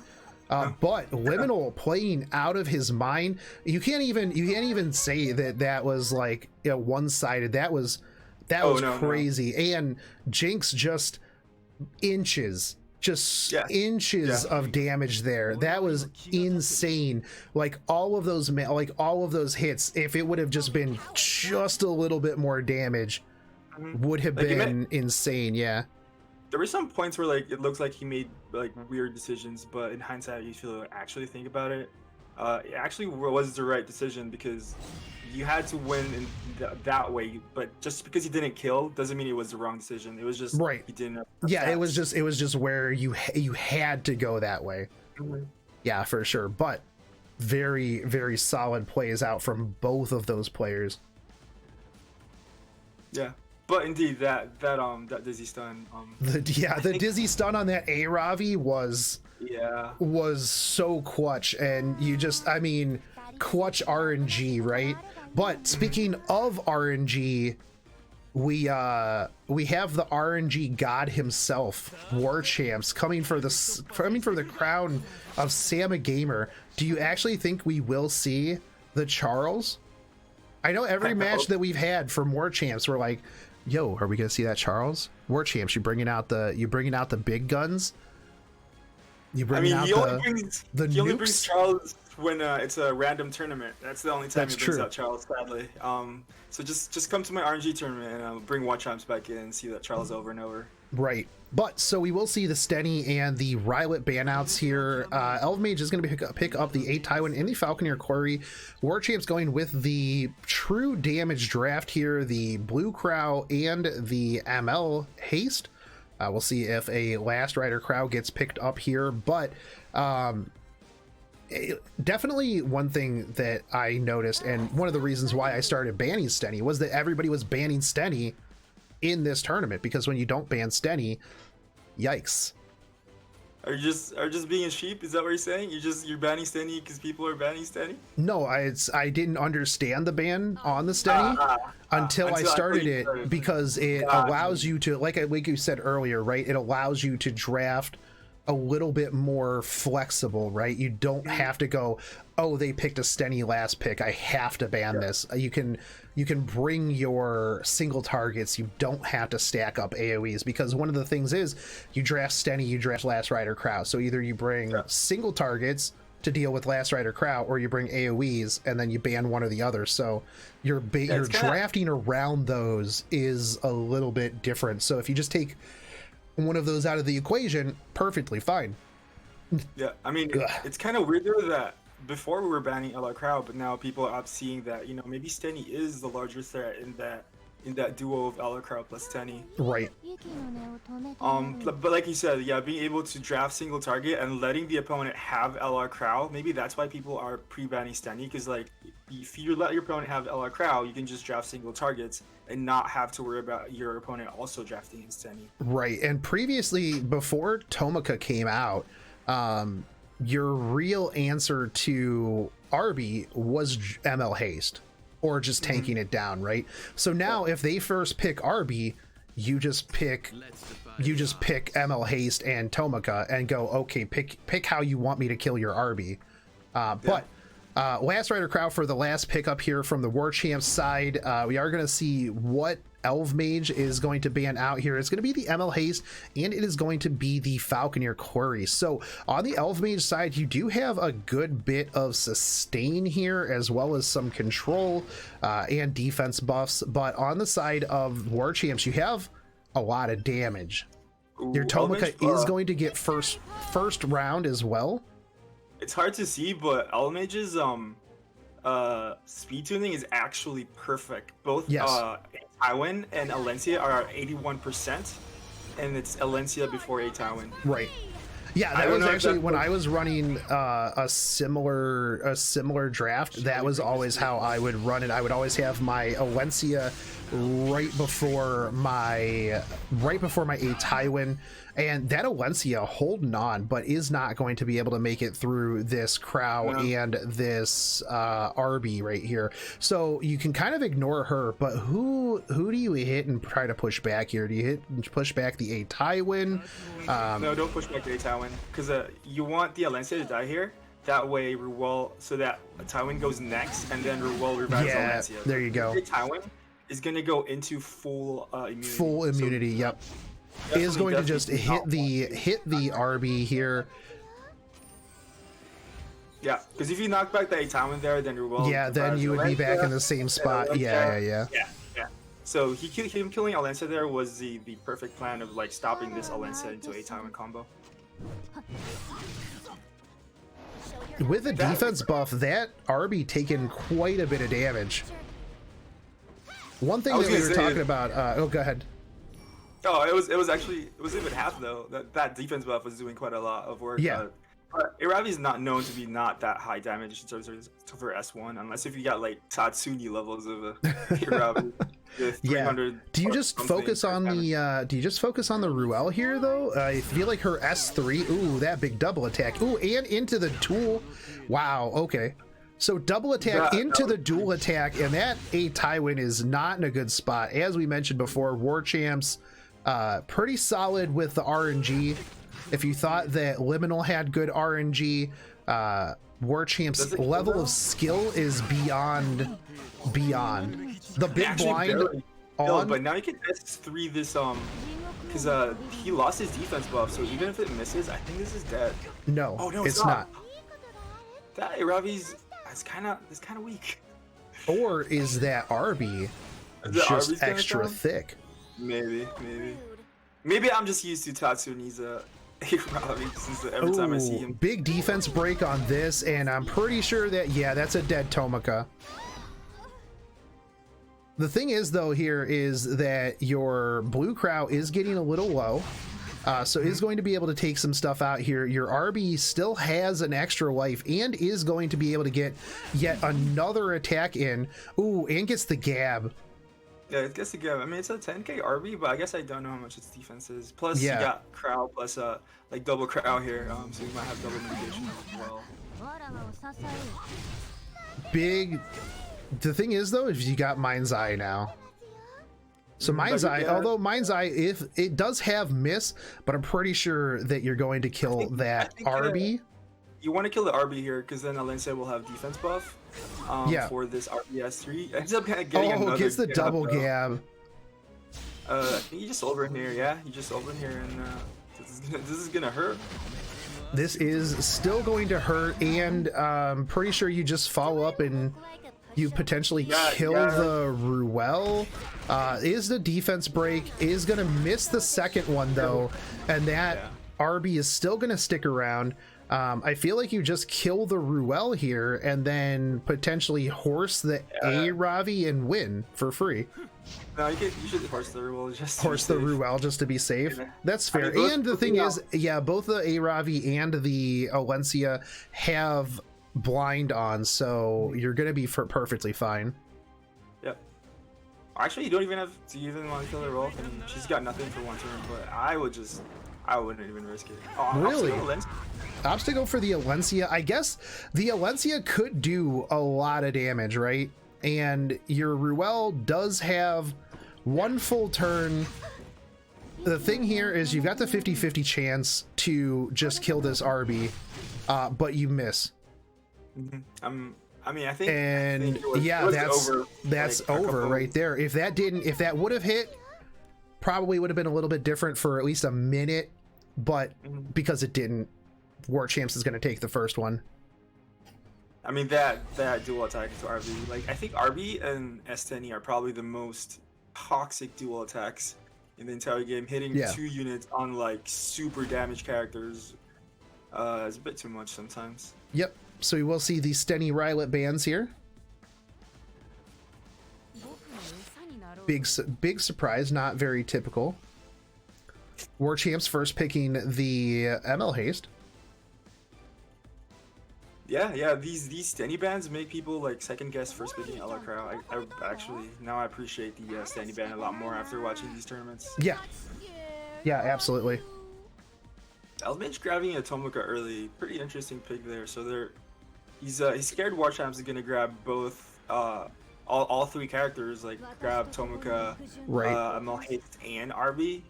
but Liminal playing out of his mind. You can't even say that was like one-sided. That was crazy. No. And Jinx just inches of damage there. That was insane. Like all of those hits, if it would have just been just a little bit more damage, would have been insane. Yeah, there were some points where like it looks like he made like weird decisions, but in hindsight you feel actually think about it, it actually was the right decision because you had to win in that way. But just because he didn't kill doesn't mean it was the wrong decision. It was just Right. he didn't. Have Yeah, it stats. was just where you had to go that way. Mhm. Yeah, for sure. But very, very solid plays out from both of those players. Yeah, but indeed that dizzy stun. The I think- dizzy stun on that A Ravi was Yeah. so clutch, and you just, I mean, clutch RNG, right? But speaking of RNG, we have the RNG god himself, War Champs, coming for the crown of Sama Gamer. Do you actually think we will see the Charles? I know every match that we've had from War Champs, we're like, yo, are we gonna see that Charles? War Champs, you bringing out the big guns? You I bringing mean, out he only nukes? brings Charles when it's a random tournament. That's the only time That's he brings true. out Charles, sadly. So just come to my RNG tournament and I'll bring War Champs back in and see that Charles over and over. Right. But so we will see the Stenny and the Rylet banouts here. Elvmage is going to pick up the 8 Tywin in the Falconeer Quarry. War Champ's going with the true damage draft here, the Blue Crow and the ML Haste. We'll see if a Last Rider Crow gets picked up here, but definitely one thing that I noticed, and one of the reasons why I started banning Stenny, was that everybody was banning Stenny in this tournament, because when you don't ban Stenny, yikes. Are you just being a sheep? Is that what you're saying? You're banning Stenny because people are banning Stenny? No, I didn't understand the ban on the Stenny until I started it, because it allows you to, like you said earlier, right? It allows you to draft a little bit more flexible, right? You don't have to go, oh, they picked a Stenny last pick, I have to ban this. You can bring your single targets. You don't have to stack up AoEs, because one of the things is you draft Stenny, you draft Last Rider Crow. So either you bring single targets to deal with Last Rider Crow, or you bring AoEs and then you ban one or the other. So your drafting around those is a little bit different. So if you just take one of those out of the equation, perfectly fine. Yeah, I mean, it's kind of weird though that before we were banning LR Crow, but now people are seeing that, maybe Stenny is the larger threat in that duo of LR Crow plus Stenny. Right. But like you said, yeah, being able to draft single target and letting the opponent have LR Crow, maybe that's why people are pre-banning Stenny, because like if you let your opponent have LR Crow, you can just draft single targets and not have to worry about your opponent also drafting in Stenny. Right. And previously, before Tomoka came out, your real answer to Arby was ML Haste, or just tanking it down, right? So now if they first pick Arby, you just pick ML Haste and Tomoka and go, okay, pick how you want me to kill your Arby. But Last Rider Crow for the last pickup here from the War Champs side. We are going to see what Elvmage is going to ban out here. It's going to be the ML Haste, and it is going to be the Falconeer Quarry. So on the Elvmage side, you do have a good bit of sustain here, as well as some control and defense buffs. But on the side of War Champs, you have a lot of damage. Your Tomoka is going to get first round as well. It's hard to see, but Elmage's speed tuning is actually perfect. Both Tywin and Alencia are 81%, and it's Alencia before Tywin. Right. Yeah, that was actually when I was running a similar draft. That was always how I would run it. I would always have my Alencia right before my A Tywin, and that Alencia holding on, but is not going to be able to make it through this Crow and this Arby right here. So you can kind of ignore her, but who do you hit and try to push back here? Do you hit and push back the A Tywin? No, don't push back the A Tywin, because you want the Alencia to die here. That way, Ruel, so that Tywin goes next, and then Ruel revives Alencia. There you go. A Tywin is going to go into full immunity. Full immunity, so, yep. Is going to just hit the RB here. Yeah, because if you knock back the A Tywin there, then Ruel. Yeah, then you would be back in the same spot. Yeah. So him killing Alencia there was the perfect plan of like stopping this Alencia into A Tywin combo. With a defense buff, that Arby taking quite a bit of damage. One thing that we were talking about. Oh, go ahead. Oh, it was even half though. That defense buff was doing quite a lot of work. Yeah. But Iravi is not known to be not that high damage in terms of for S1, unless if you got like Tatsuni levels of Iravi. Yeah. Do you just focus on the Ruel here though? I feel like her S3. Ooh, that big double attack. Ooh, and into the dual. Wow. Okay. So double attack into the dual attack, and that A Tywin is not in a good spot. As we mentioned before, War Champs pretty solid with the RNG. If you thought that Liminal had good RNG, War Champ's level of skill is beyond. The big blind on, but now you can S3 this because he lost his defense buff, so even if it misses, I think this is dead. No, oh no, it's not. That Iravi's it's kind of weak. Or is that Arby just extra thick? Maybe I'm just used to Tatsuni's Iravi since every time I see him. Big defense break on this, and I'm pretty sure that that's a dead Tomika. The thing is though here is that your blue crow is getting a little low. So is going to be able to take some stuff out here. Your RB still has an extra life and is going to be able to get yet another attack in. Ooh, and gets the gab. Yeah, it gets the gab. I mean, it's a 10k RB, but I guess I don't know how much its defense is. Plus, you got crow plus like double crow here, so you might have double mitigation as well. Big. The thing is though, is you got Mind's Eye now. So Mind's Eye, although Mind's Eye, if it does have miss, but I'm pretty sure that you're going to kill that RB. You want to kill the RB here because then Alencia will have defense buff. For this RBS3, ends up getting another. Gets the double gab. I think you just over in here, yeah. You just over in here, and this is gonna hurt. This is still going to hurt, and I'm pretty sure you just follow up and you potentially kill the Ruel. Is the defense break, is gonna miss the second one though, and that RB is still gonna stick around. I feel like you just kill the Ruel here and then potentially horse the A Ravi and win for free. No, you should horse the Ruel just to be safe. That's fair. I mean, and the thing is, both the A Ravi and the Alencia have blind on, so you're gonna be perfectly fine. Yep. Actually, you don't even have to want to kill her roll. I mean, she's got nothing for one turn, but I wouldn't even risk it. Really? Opts to go for the Alencia. I guess the Alencia could do a lot of damage, right? And your Ruel does have one full turn. The thing here is you've got the 50-50 chance to just kill this RB, but you miss. I mean, I think, and that's over right there. If that would have hit, probably would have been a little bit different for at least a minute, but because it didn't, War Champs is going to take the first one. I mean, that dual attack into RB, like I think RB and S10 are probably the most toxic dual attacks in the entire game. Hitting 2 units on like super damaged characters is a bit too much sometimes. Yep. So we will see the Stenny Rylet bands here. Big surprise, not very typical. War Champs first picking the ML Haste. Yeah, these Stenny bands make people like second guess first picking LR Crow. I actually now I appreciate the Stenny band a lot more after watching these tournaments. Yeah, absolutely. Elbench grabbing a Tomika early, pretty interesting pick there. So he's scared War Champs is gonna grab both all 3 characters, like grab Tomika, ML Haste, and RB.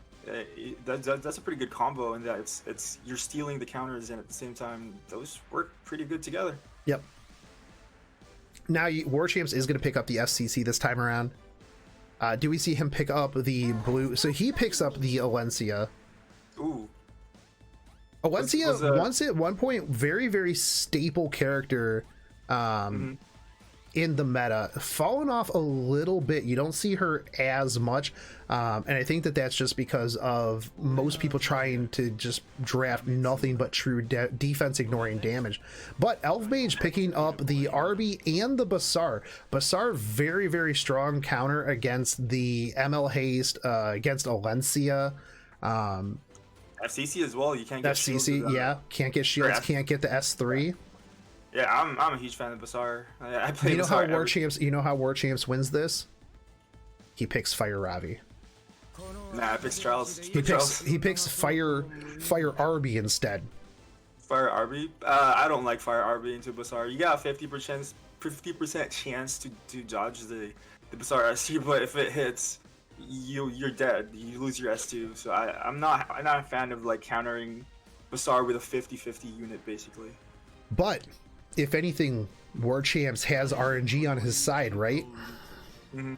That's a pretty good combo, and that it's you're stealing the counters, and at the same time those work pretty good together. Yep. Now War Champs is going to pick up the FCC this time around. Do we see him pick up the blue? So he picks up the Alencia. Ooh. Alencia once at one point very staple character in the meta, fallen off a little bit. You don't see her as much, and I think that that's just because of most people trying to just draft nothing but true defense ignoring damage. But Elf Mage picking up the RB and the Basar. Basar very, very strong counter against the ML Haste, against Alencia. FCC as well. You can't get FCC, yeah, can't get shields, can't get the S3. Yeah, I'm a huge fan of Basar. I play. You know Basar how War Champs? You know how War Champs wins this? He picks Fire Ravi. Nah, I picks Charles. He picks Fire RB instead. Fire RB. I don't like Fire RB into Basar. You got a 50% chance to dodge the Basar S2, but if it hits, you're dead. You lose your S2. So I'm not a fan of like countering Basar with a 50-50 unit basically. But if anything, War Champs has RNG on his side, right? Mm-hmm.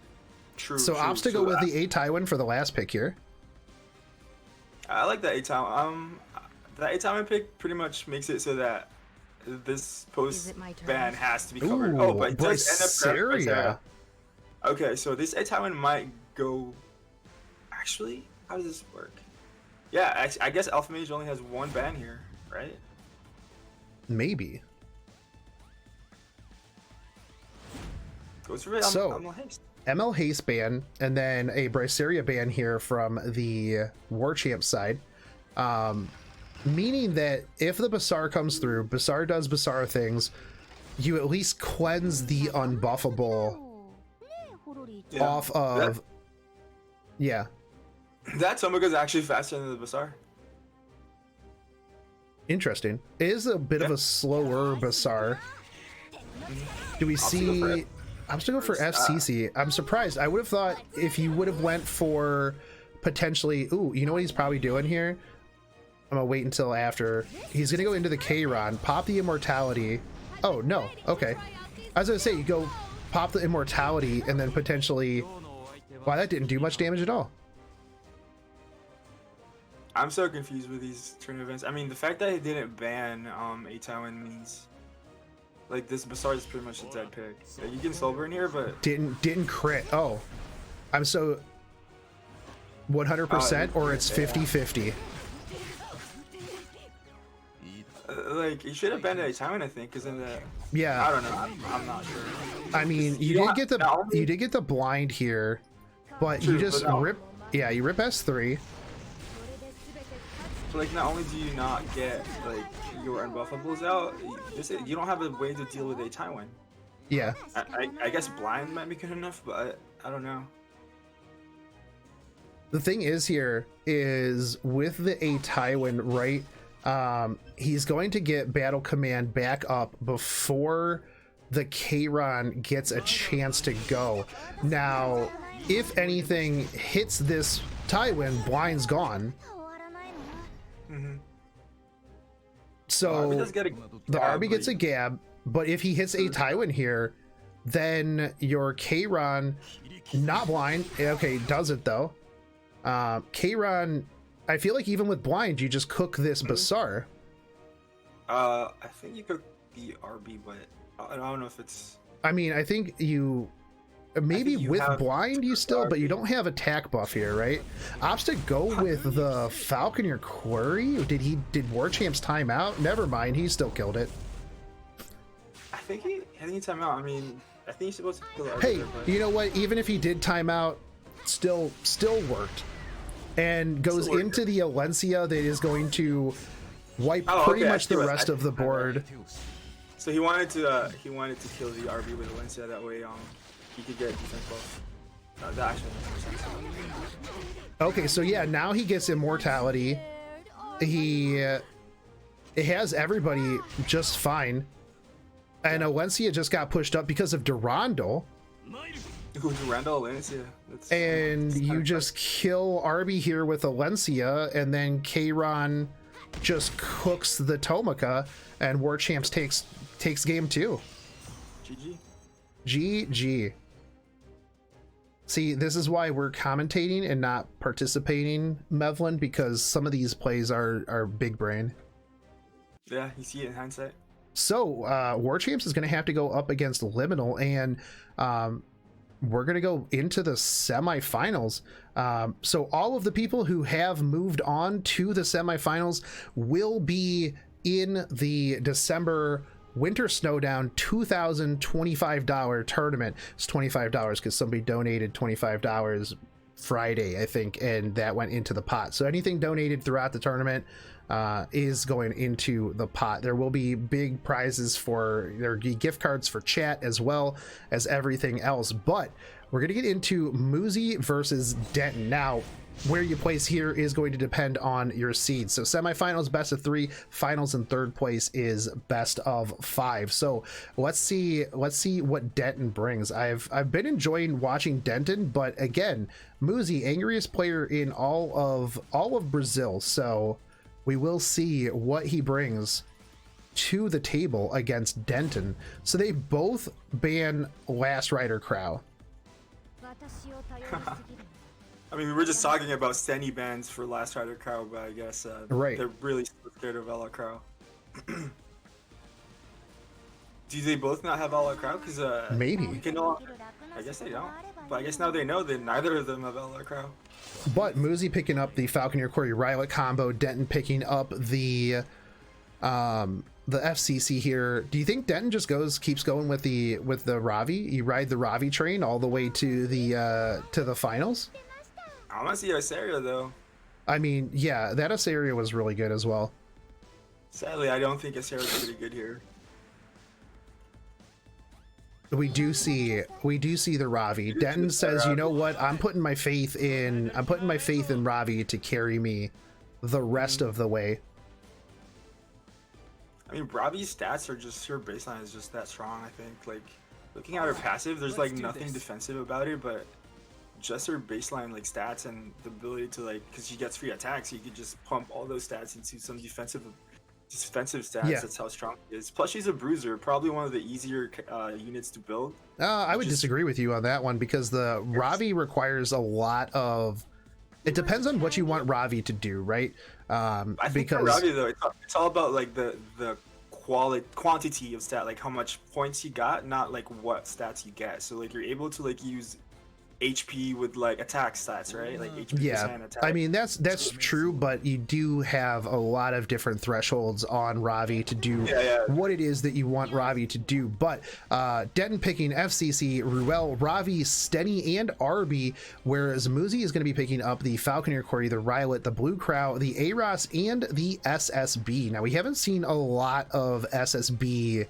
True. So opts to go with the A Tywin for the last pick here. I like that A Tywin. The A Tywin pick pretty much makes it so that this post ban has to be covered. Ooh, oh, but it does Braceria. Okay, so this A Tywin might go. Actually, how does this work? Yeah, I guess Alpha Mage only has one ban here, right? Maybe. Goes for it. So, ML Haste ban, and then a Braceria ban here from the War Champ side. Meaning that if the Basar comes through, Basar does Basar things, you at least cleanse the unbuffable off of... Yeah. That Tomoka is actually faster than the Basar. Interesting. It is a bit of a slower Basar. Do we see... I'm still going for FCC. I'm surprised. I would have thought if you would have went for potentially... Ooh, you know what he's probably doing here? I'm going to wait until after. He's going to go into the K-Ron, pop the Immortality. Oh, no. Okay. I was going to say, you go pop the Immortality and then potentially... Wow, that didn't do much damage at all. I'm so confused with these turn events. I mean, the fact that he didn't ban A Tywin means... Like, this Basar is pretty much a dead pick. Like, you can soul burn here, but... Didn't crit. Oh. I'm so... 100% or it's 50-50? Like, you should have banned A Tywin, I think, because in the... Yeah. I don't know. I'm not sure. I mean, you did get the blind here, but True, you just but no. rip... Yeah, you rip S3. So, like, not only do you not get, like, your unbuffables out, you don't have a way to deal with A Tywin. Yeah. I guess blind might be good enough, but I don't know. The thing is here is with the A Tywin, right? He's going to get battle command back up before the K-Ron gets a chance to go. Now, if anything hits this Tywin, blind's gone. Mm-hmm. So the RB gets a but... gab, but if he hits A Tywin here, then your K-Ron, not blind, okay, does it though. K-Ron, I feel like even with blind, you just cook this Basar. I think you cook the RB, but I don't know if it's... I mean, I think you... Maybe with blind you still, but you don't have attack buff here, right? Opts to go with the Falconer Quarry? Did War Champs time out? Never mind, he still killed it. I think he time out. I mean, I think he's supposed to kill the Hey, there, but... you know what? Even if he did time out, still worked. And goes into the Alencia that is going to wipe pretty much the rest of the board. So he wanted to kill the RB with Alencia, that way he could get defense buff. That actually makes more sense. Okay, so yeah, now he gets immortality. It has everybody just fine. And Alencia just got pushed up because of Durandal. Ooh, Durandal, Alencia. And you just kill RB here with Alencia, and then K-Ron just cooks the Tomoka, and War Champs takes game 2. GG. GG. See, this is why we're commentating and not participating, Mevlin, because some of these plays are big brain. Yeah, you see it in hindsight. So War Champs is going to have to go up against Liminal, and we're going to go into the semifinals. So all of the people who have moved on to the semifinals will be in the December Winter Snowdown $2,025 tournament. It's $25 because somebody donated $25 Friday, I think, and that went into the pot. So anything donated throughout the tournament is going into the pot. There will be big prizes for their gift cards for chat as well as everything else. But we're going to get into Muzi versus Denton. Now, where you place here is going to depend on your seeds. So semifinals, best of 3, finals and third place is best of 5. So let's see what Denton brings. I've been enjoying watching Denton, but again, Muzi, angriest player in all of Brazil. So we will see what he brings to the table against Denton. So they both ban Last Rider Crow. I mean, we were just talking about Steny bans for Last Rider Crow, but I guess right. They're really scared of Ella Crow. Do they both not have Ella Crow? Because maybe. I guess they don't. But I guess now they know that neither of them have Ella Crow. But Muzi picking up the Falconeer Quarry Rylet combo, Denton picking up the FCC here. Do you think Denton just keeps going with the Ravi? You ride the Ravi train all the way to the finals? I want to see Asaria though. I mean, yeah, that Asaria was really good as well. Sadly, I don't think Asaria's pretty good here. We do see the Ravi. Denton says, "You know what? I'm putting my faith in Ravi to carry me the rest of the way." I mean, Ravi's stats are just, her baseline is just that strong. I think, like, looking at her passive, there's like nothing defensive about it, but just her baseline like stats and the ability to, like, because she gets free attacks, you could just pump all those stats into some defensive stats. Yeah. That's how strong she is. Plus, she's a bruiser, probably one of the easier units to build. I would disagree with you on that one, because the Ravi requires a lot of. It depends on what you want Ravi to do, right? I think for Ravi though, it's all about like the quantity of stat, like how much points you got, not like what stats you get. So like you're able to like use HP with like attack stats, right? Like HP yeah, attack. I mean that's true, but you do have a lot of different thresholds on Ravi to do what it is that you want Ravi to do. But Denton picking FCC, Ruel, Ravi, Steny, and Arby, whereas Muzi is going to be picking up the Falconeer Quarry, the Rylet, the Blue Crow, the Aros, and the SSB. Now we haven't seen a lot of SSB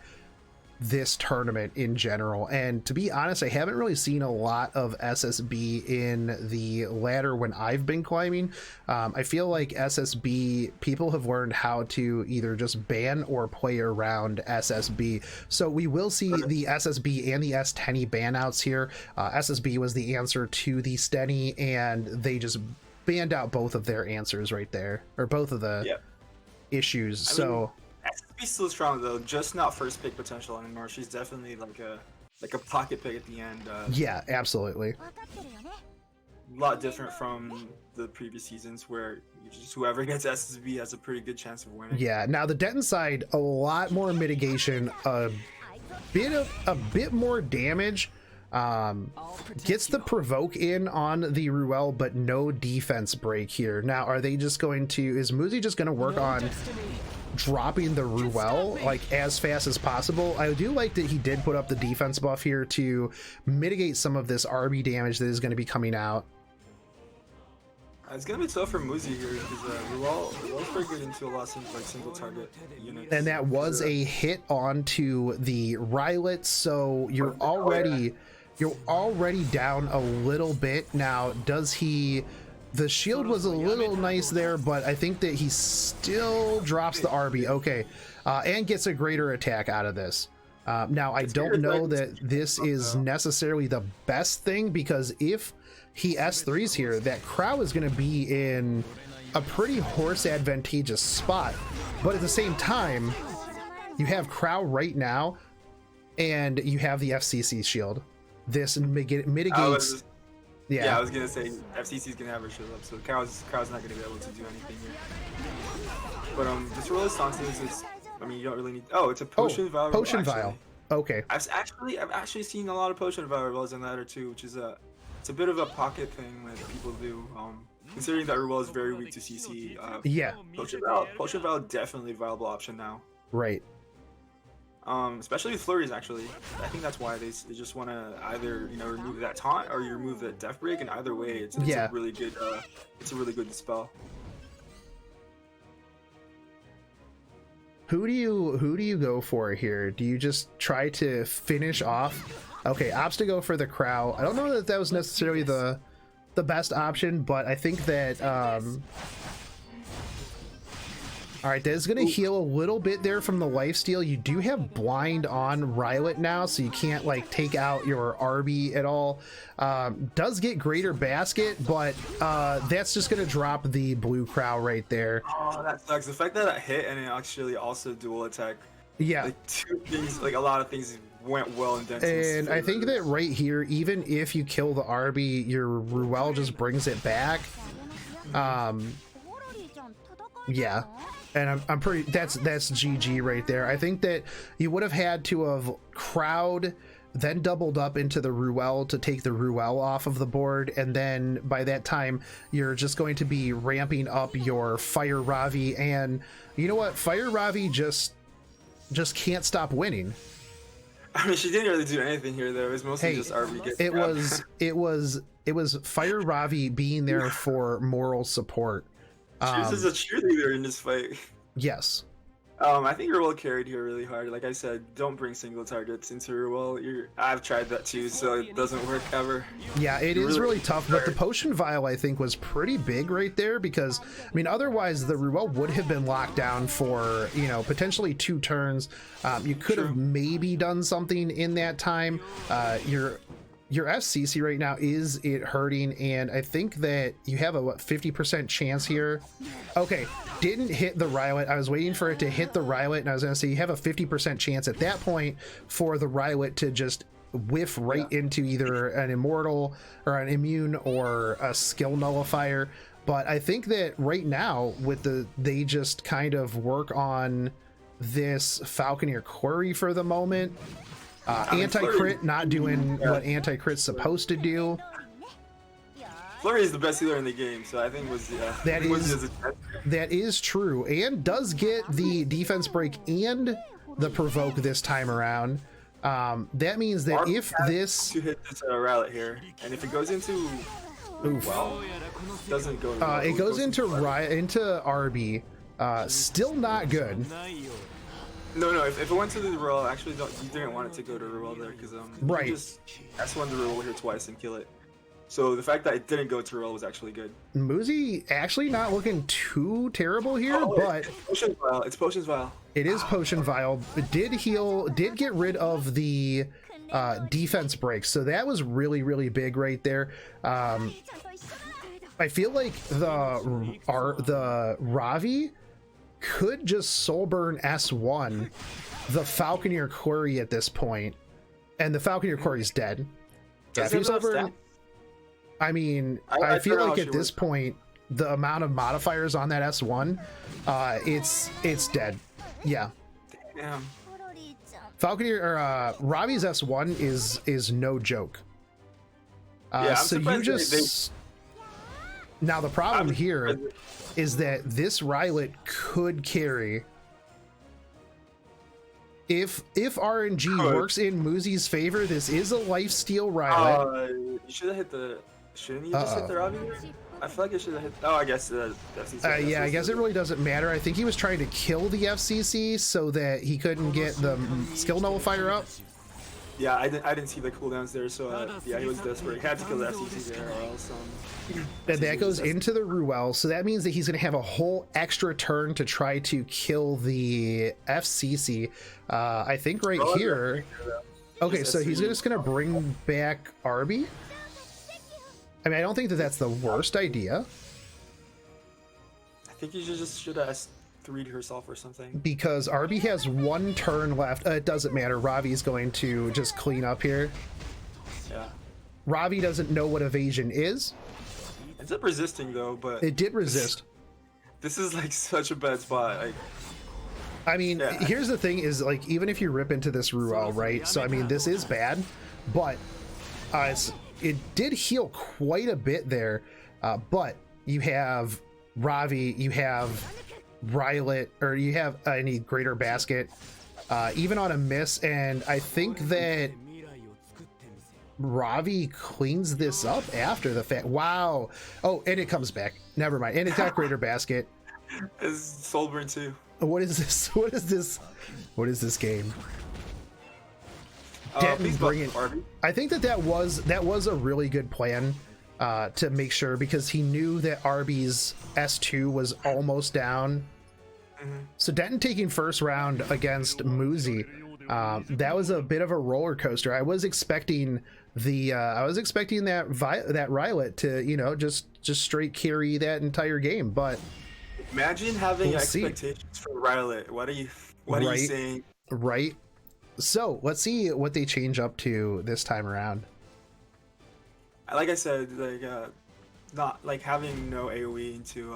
this tournament in general, and to be honest, I haven't really seen a lot of SSB in the ladder when I've been climbing. I feel like SSB people have learned how to either just ban or play around SSB, so we will see the SSB and the S10 banouts here. SSB was the answer to the Steny, and they just banned out both of their answers right there, or both of the issues. SSB's still strong though, just not first pick potential anymore. She's definitely like a pocket pick at the end. Yeah, absolutely. A lot different from the previous seasons where just whoever gets SSB has a pretty good chance of winning. Yeah, now the Denton side, a lot more mitigation, a bit more damage. Gets the provoke in on the Ruel, but no defense break here. Now, are they just going to, is Muzi just going to work on dropping the Ruel like as fast as possible? I do like that he did put up the defense buff here to mitigate some of this RB damage that is going to be coming out. It's gonna be tough for Muzi here because Ruel's pretty good into a lot of like single target units. And that was a hit onto the Rylet, so you're already down a little bit. Now, does he? The shield was a little nice there, but I think that he still drops the RB. Okay, and gets a greater attack out of this. Now, I don't know that this is necessarily the best thing, because if he S3s here, that Crow is going to be in a pretty horse advantageous spot. But at the same time, you have Crow right now, and you have the FCC shield. This mitigates. Yeah, I was gonna say FCC's gonna have her shield up, so Crow's not gonna be able to do anything here. But this Rollis Thompson is I mean, you don't really need. Oh, it's a potion vial. Potion actually. vial. Okay. I've actually seen a lot of potion vial revolves in that or too, which is it's a bit of a pocket thing that people do. Considering that Revel is very weak to CC. Yeah. Potion vial definitely a viable option now. Right. Especially with flurries, actually. I think that's why they just want to either remove that taunt or you remove the death break, and either way, it's a really good spell. Who do you go for here? Do you just try to finish off? Okay, opts to go for the Crow. I don't know that that was necessarily the best option, but I think that all right, that's gonna heal a little bit there from the lifesteal. You do have blind on Rylet now, so you can't like take out your RB at all. Does get greater basket, but that's just gonna drop the blue Crow right there. Oh, that sucks. The fact that it hit and it actually also dual attack. Yeah, like two things, like a lot of things went well in Denton's and I think that right here, even if you kill the RB, your Ruel just brings it back. Yeah. And I'm pretty, that's GG right there. I think that you would have had to have crowd, then doubled up into the Ruel to take the Ruel off of the board, and then by that time you're just going to be ramping up your Fire Ravi, and you know what? Fire Ravi just can't stop winning. I mean, she didn't really do anything here though. It was mostly just RB getting grabbed. It was Fire Ravi being there for moral support. She was just a cheerleader in this fight. Yes. I think Ruel carried here really hard. Like I said, don't bring single targets into Ruel. I've tried that too, so it doesn't work ever. Yeah, it is really tough, but the potion vial I think was pretty big right there, because I mean otherwise the Ruel would have been locked down for, potentially 2 turns. You could have maybe done something in that time. Your FCC right now is it hurting, and I think that you have a 50% chance here. Okay, didn't hit the Rylet. I was waiting for it to hit the Rylet, and I was gonna say you have a 50% chance at that point for the Rylet to just whiff right into either an immortal or an immune or a skill nullifier. But I think that right now they just kind of work on this Falconeer Quarry for the moment. Anti-crit not doing what anti-crit's supposed to do. Flurry is the best healer in the game, so I think that is true, and does get the defense break and the provoke this time around. That means that if this to hit this Rylet here, and if it goes into doesn't go. It goes into RB. Still not good. No. If it went to the Ruel, actually, you didn't want it to go to Ruel there because right. That's when the Ruel here twice and kill it. So the fact that it didn't go to Ruel was actually good. Muzi actually not looking too terrible here, but it's Potion Vial. It's Potion's Vial. It is Potion Vial. It did heal. Did get rid of the defense break, so that was really, really big right there. I feel like the Ravi could just Soulburn S1 the Falconeer Quarry at this point, and the Falconeer Quarry is dead. Yeah, if he's over, I mean, I feel like at this point the amount of modifiers on that S1, it's dead. Yeah. Damn. Falconeer or Robbie's S1 is no joke. Yeah, so you just now the problem here is that this Rylet could carry. If RNG works in Muzi's favor, this is a lifesteal Rylet. You should have hit the. Shouldn't you just hit the Robbie? I feel like it should have hit. Oh, I guess the FCC. Yeah, I guess it really doesn't matter. I think he was trying to kill the FCC so that he couldn't get the skill nullifier up. Yeah, I didn't see the cooldowns there, so yeah, he was desperate. He had to kill the FCC there, or else. And that goes into the Ruel, so that means that he's going to have a whole extra turn to try to kill the FCC. I think right here. Okay, so he's just going to bring back Arby. I mean, I don't think that that's the worst idea. I think you should have S3'd herself or something. Because Arby has 1 turn left. It doesn't matter. Ravi's going to just clean up here. Yeah. Ravi doesn't know what evasion is. Ends up resisting though, but it did resist. This is like such a bad spot. Like, I mean, Yeah. here's the thing: is like even if you rip into this Ruel, right? So I mean, this is bad, but it did heal quite a bit there. But you have Ravi, you have Rylet, or you have any greater basket, even on a miss, and I think that Ravi cleans this up after the fact. Wow. Oh, and it comes back. Never mind. And it got greater basket. It's Soulburn too. What is this? What is this? What is this game? Please bring it. Barbie. I think that was a really good plan to make sure, because he knew that Arby's S2 was almost down. So Denton taking first round against Muzi, that was a bit of a roller coaster. I was expecting that Rylet to, you know, just straight carry that entire game, but Imagine having We'll expectations for Rylet. What are you Right. saying? right. So let's see what they change up to this time around. Like I said, like not like having no AoE into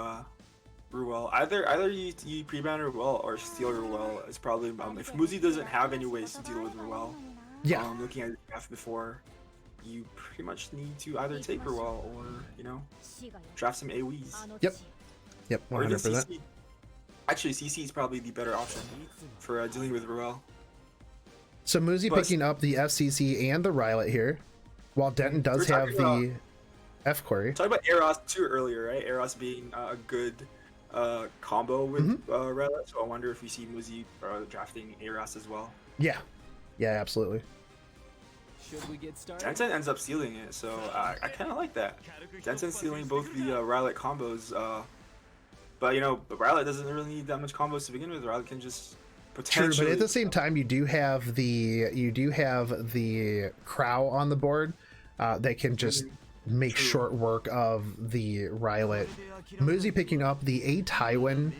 Ruel. Either you pre-ban Ruel or steal Ruel is probably if Muzi doesn't have any ways to deal with Ruel. Yeah. Looking at the graph before, you pretty much need to either take Ruel or, you know, draft some AoEs. Yep. Or even 100%. CC. Actually, CC is probably the better option for dealing with Ruel. So Muzi But- picking up the FCC and the Rylet here, while Denton does We're have talking the F query. Talk about Eros too earlier, right? Eros being a good combo with Rylet, so I wonder if we see Muzi drafting Eros as well. Yeah. Yeah, absolutely. Should we get started? Denton ends up stealing it, so I kind of like that. Denton stealing both the Rylet combos, but you know, Rylet doesn't really need that much combos to begin with. Rylet can just True, potentially. but at the same time, you do have the Crow on the board that can just make True. short work of the Rylet. Muzi picking up the A Tywin.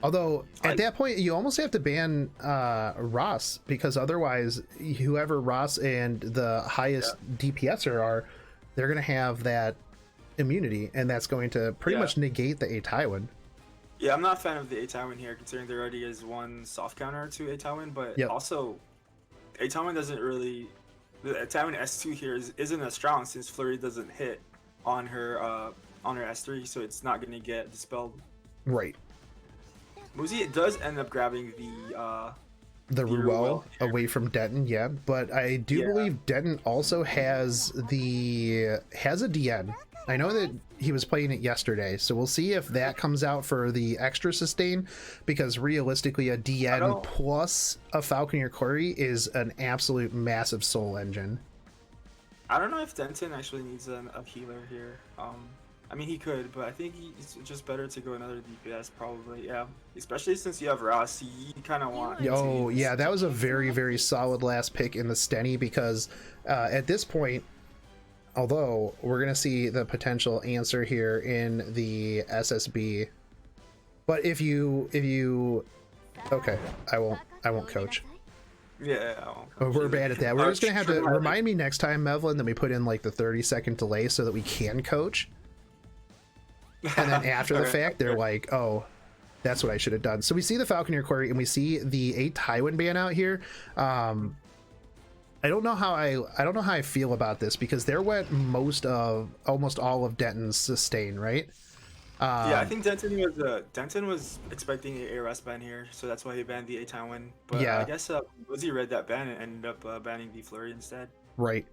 Although at that point you almost have to ban Ross, because otherwise whoever Ross and the highest DPSer are, they're gonna have that immunity, and that's going to pretty much negate the A Tywin. Yeah, I'm not a fan of the A Tywin here, considering there already is one soft counter to A Tywin, but Yep. also A Tywin doesn't really. The A Tywin S2 here isn't as strong, since Flurry doesn't hit on her S3, so it's not going to get dispelled. Right. Muzi does end up grabbing The Ruel Ruel here. away from Denton, yeah, but I do believe Denton also has a DN. I know that he was playing it yesterday, so we'll see if that comes out for the extra sustain, because realistically a DN plus a Falconeer Quarry is an absolute massive soul engine. I don't know if Denton actually needs a healer here. I mean, he could, but I think it's just better to go another DPS probably. Yeah, especially since you have Ross, you kind of want. Oh yeah, that was a very, very solid last pick in the Stenny, because at this point, although we're gonna see the potential answer here in the SSB, but if you okay, I won't coach. Yeah, We're bad at that. We're just gonna have to remind me next time, Mevlin, that we put in like the 30-second delay so that we can coach. And then after the fact, they're like, oh, that's what I should have done. So we see the Falconeer Quarry and we see the 8 Tywin ban out here. I don't know how I feel about this, because there went almost all of Denton's sustain, right? Yeah, I think Denton was expecting a ARS ban here, so that's why he banned the A Tywin. But Yeah. I guess Muzi read that ban and ended up banning the Flurry instead. Right.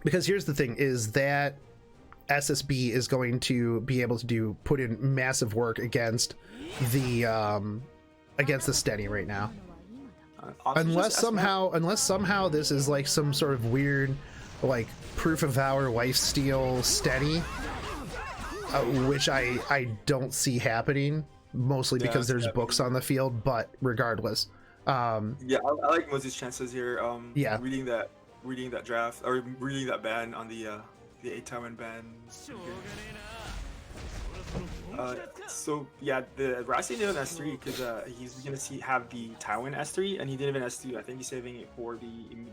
Because here's the thing: is that SSB is going to be able to put in massive work against the Stenny right now. Unless somehow this is like some sort of weird, like, proof of valor lifesteal Stenny, which I don't see happening, mostly because there's books on the field. But regardless, Yeah, I like Muzi's chances here. Yeah. reading that draft, or reading that ban on the 8 Tywin ban. So yeah, the Rossi did an S3 because he's gonna have the Tywin S3, and he did an S2. I think he's saving it for the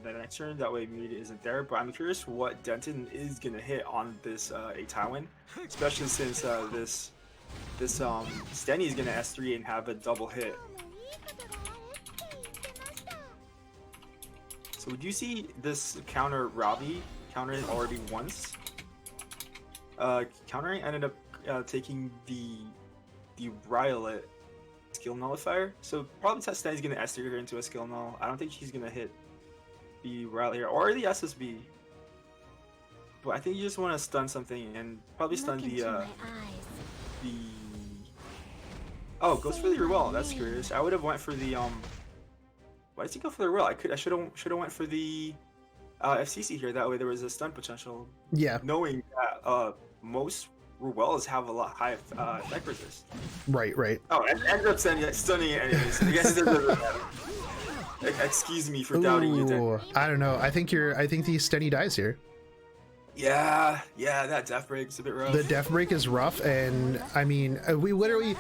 next turn. That way immunity isn't there. But I'm curious what Denton is gonna hit on this 8 Tywin, especially since this this Stenny is gonna S3 and have a double hit. So would you see this counter Ravi countering already once? Countering ended up taking the Riolet skill nullifier. So probably Stenny's gonna S3 her into a skill null. I don't think she's gonna hit the Riolet here or the SSB. But I think you just want to stun something and probably stun the oh, goes for the Ruel. That's curious. I would have went for the why did he go for the Ruel? I should have went for the FCC here. That way there was a stun potential. Yeah. Knowing that most Ruels have a lot high effect resist. Right. Oh, and ended up stunning it anyways. I guess it doesn't matter. Excuse me for doubting you. Ooh, I don't know. I think the Stenny dies here. Yeah, that death break's a bit rough. The death break is rough, and I mean, we literally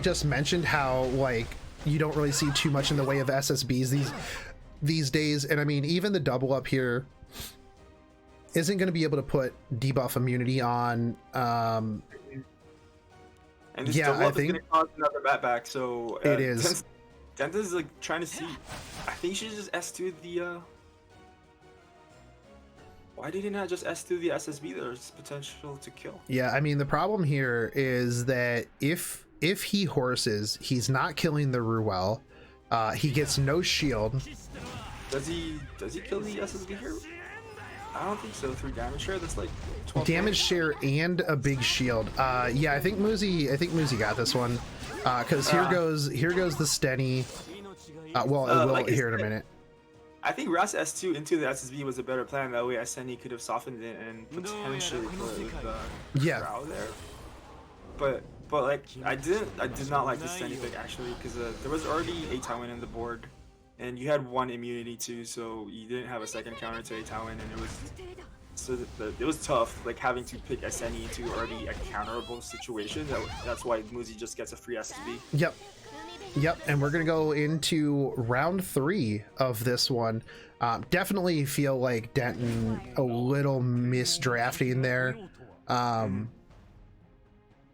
just mentioned how like you don't really see too much in the way of SSBs these days, and I mean even the double up here isn't going to be able to put debuff immunity on. And this yeah, double I up think is going to cause another back, so it is. Denta's like trying to see. I think she should just S2 the. Why did he not just S2 the SSB? There's potential to kill. Yeah, I mean the problem here is that if he horses, he's not killing the Ruel. He gets no shield. Does he kill the SSB here? I don't think so. 3 damage share. That's like 12 damage share and a big shield. Yeah, I think Muzi got this one. Because here goes the Stenny. Well, it will like here in a minute. I think Ras S2 into the SSB was a better plan. That way, Stenny could have softened it and potentially put it with yeah. Drow there. But like I did not like the Stenny pick actually because there was already a Tywin in the board, and you had 1 immunity too, so you didn't have a second counter to a Tywin, and it was tough like having to pick Stenny into already a counterable situation. That's why Muzi just gets a free SSB. Yep, and we're gonna go into round 3 of this one. Definitely feel like Denton a little misdrafting there,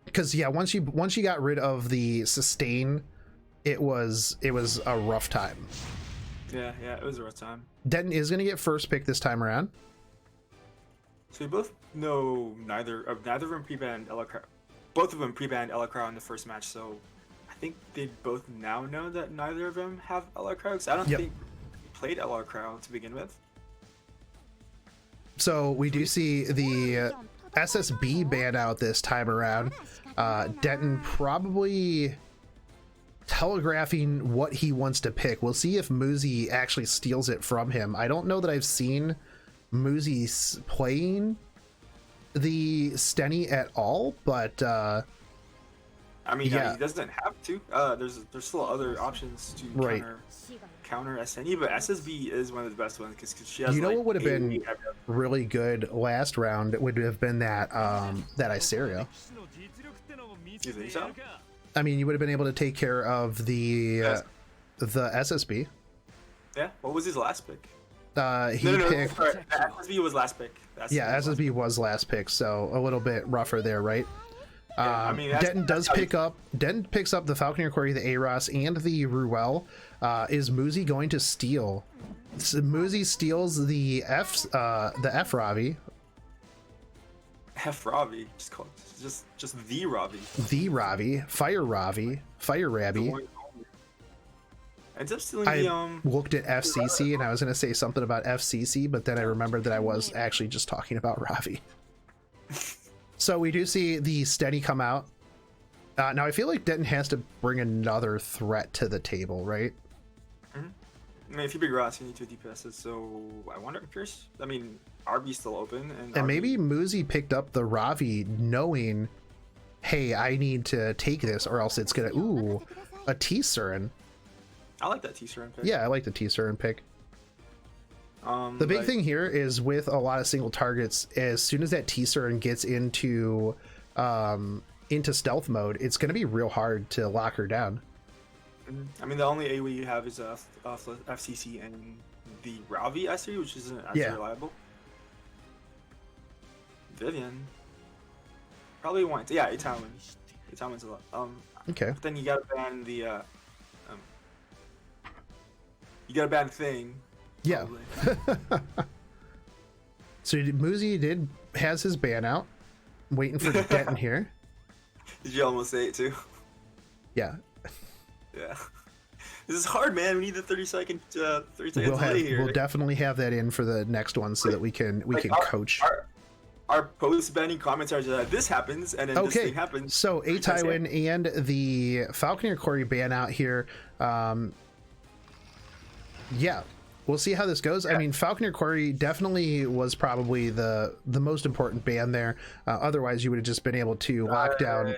because yeah, once you got rid of the sustain, it was a rough time. Yeah, it was a rough time. Denton is gonna get first pick this time around. So we both know neither of them pre-banned Elecrow. Both of them pre-banned Elecrow in the first match, so I think they both now know that neither of them have Elecrow, because I don't think they played Elecrow to begin with. So we do see the SSB ban out this time around. Denton probably telegraphing what he wants to pick. We'll see if Muzi actually steals it from him. I don't know that I've seen Muzi playing the Stenny at all, but I mean, yeah, he doesn't have to. There's still other options to counter SNE, but SSB is one of the best ones because she has. You know like, what would have been really good last round? It would have been that Iseria. You think so? I mean, you would have been able to take care of the SSB. Yeah. What was his last pick? He picked. Sorry, SSB was last pick. SSB was last pick, so a little bit rougher there, right? Yeah, I mean, Denton picks up the Falconeer Quarry, the Aros, and the Ruel. Is Muzi going to steal? So Muzi steals the F Ravi. F Ravi, just the Ravi. The Ravi, Fire Ravi, Fire Rabby. Ends up stealing I looked at FCC and I was going to say something about FCC, but then I remembered that I was actually just talking about Ravi. So we do see the Stenny come out. Now I feel like Denton has to bring another threat to the table, right? Mm-hmm. I mean, if you big Ross, you need 2 DPSs, so I wonder, I'm curious. I mean, RB's still open. And maybe Muzi picked up the Ravi knowing, hey, I need to take this or else it's going to... Ooh, a T-Surin. I like that T-Surin pick. Yeah, I like the T-Surin pick. The big thing here is with a lot of single targets, as soon as that T-Surin gets into stealth mode, it's going to be real hard to lock her down. I mean, the only AoE you have is FCC and the Ravi SE, which isn't as reliable. Vivian. Probably one. Yeah, Italian. Italian's a lot. Okay. But then you gotta ban the you gotta ban Thing. Yeah. So Muzi has his ban out. I'm waiting for Denton here. Did you almost say it too? Yeah. Yeah. This is hard, man. We need the 30 second delay here. We'll definitely have that in for the next one so that we can coach. Our post-banning comments are just this happens and then this thing happens. So Tywin and the Falconeer Corey ban out here. Yeah, we'll see how this goes. Yeah. I mean, Falconeer Corey definitely was probably the most important ban there. Otherwise, you would have just been able to lock down.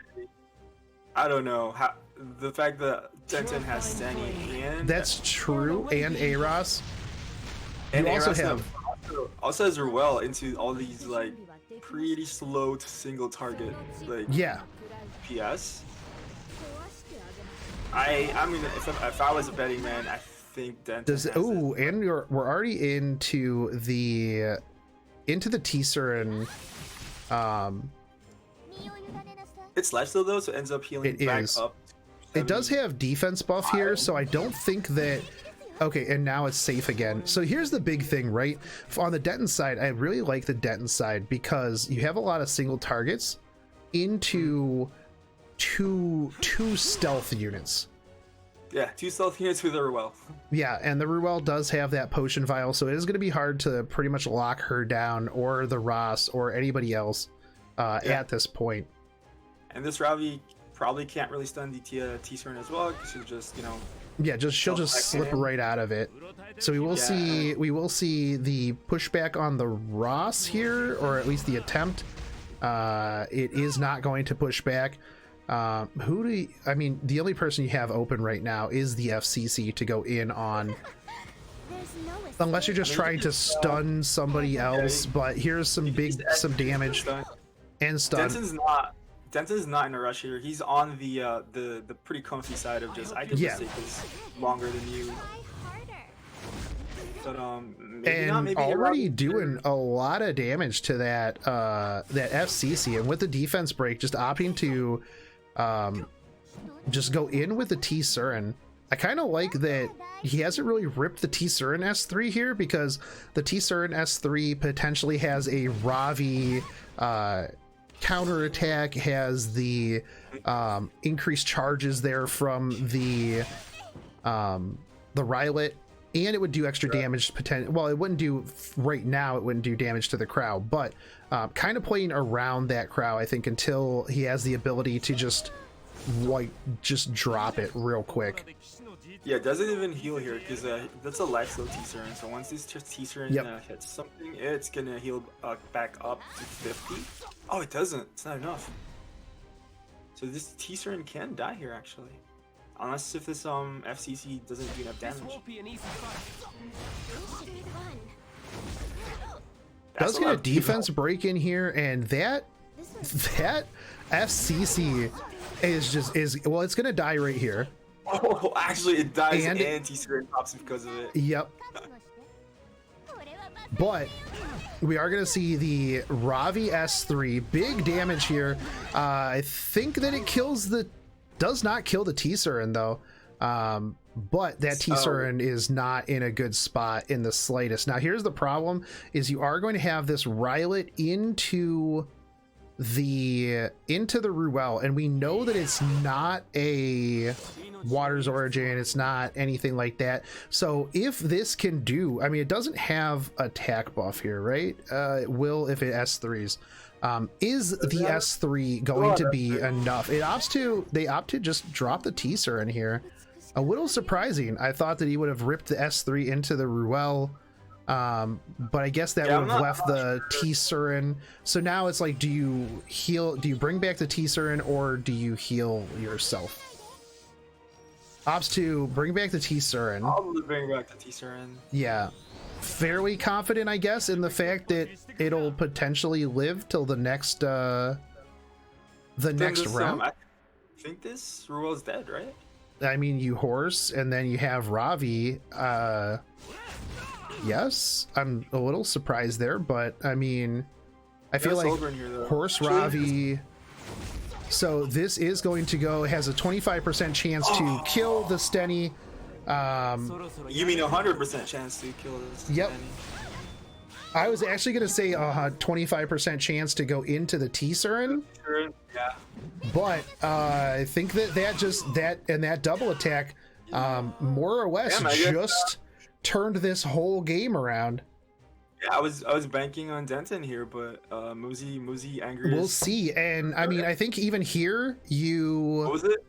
I don't know how the fact that Denton has Stanny and that's true, and Aros. And you also has Ruel into all these like pretty slow to single target like PS. I mean, if I was a betting man, I think Denton. And we're already into the T-Surin. It's lifesteal though, so it ends up healing back up. It does have defense buff here, so I don't think that. Okay, and now it's safe again. So here's the big thing, right? On the Denton side, I really like the Denton side because you have a lot of single targets into two stealth units. Yeah, 2 stealth units with the Ruel. Yeah, and the Ruel does have that potion vial, so it is going to be hard to pretty much lock her down, or the Ross, or anybody else at this point. And this Ravi probably can't really stun the T-Surin as well, because she'll just, she'll just slip right out of it. So we will see the pushback on the Ross here, or at least the attempt. It is not going to push back. I mean, the only person you have open right now is the FCC to go in on, unless you're just trying to stun somebody else. But here's some damage and stun. Denton's not in a rush here. He's on the pretty comfy side of just I can just take this longer than you. But maybe already doing a lot of damage to that FCC, and with the defense break, just opting to just go in with the T-Surin. I kind of like that he hasn't really ripped the T-Surin S3 here, because the T-Surin S3 potentially has a Ravi counterattack, has the increased charges there from the Rylet, and it would do extra damage well, it wouldn't do right now, it wouldn't do damage to the Crow, but kind of playing around that Crow, I think, until he has the ability to just drop it real quick. Yeah, it doesn't even heal here because that's a lifesteal T-Surin. So once this T-Surin hits something, it's gonna heal back up to 50. Oh, it doesn't. It's not enough. So this T-Surin can die here actually, unless if this FCC doesn't do enough damage. Does get a defense break in here, and that FCC is well, it's gonna die right here. Oh, actually, it dies and T-Surin pops because of it. Yep. But we are going to see the Ravi S3. Big damage here. I think that it does not kill the T-Surin, though. But that T-Surin is not in a good spot in the slightest. Now, here's the problem, is you are going to have this Rylet into the Ruel, and we know that it's not a Water's Origin, it's not anything like that. So if this can do, I mean, it doesn't have attack buff here, right? It will if it S3s. Is the S3 going to be enough? They opt to just drop the T-Surin here. A little surprising. I thought that he would have ripped the S3 into the Ruel, but I guess that would have left the T-Surin. So now it's like, do you bring back the T-Surin, or do you heal yourself? Opts to bring back the T-Surin. Probably bring back the T-Surin. Yeah. Fairly confident, I guess, in the fact that it'll potentially live till the next round. I think this Ruel's dead, right? I mean, you horse, and then you have Ravi. Yes, I'm a little surprised there, but I mean, I feel like here, horse Ravi. So this is going to go, has a 25% chance to kill the Stenny. You mean 100% chance to kill this? Yep. Danny? I was actually going to say a 25% chance to go into the T-Surin. Yeah. But I think that double attack more or less just turned this whole game around. Yeah, I was banking on Denton here, but Muzi Angriest. We'll see. And I mean, I think even here What was it?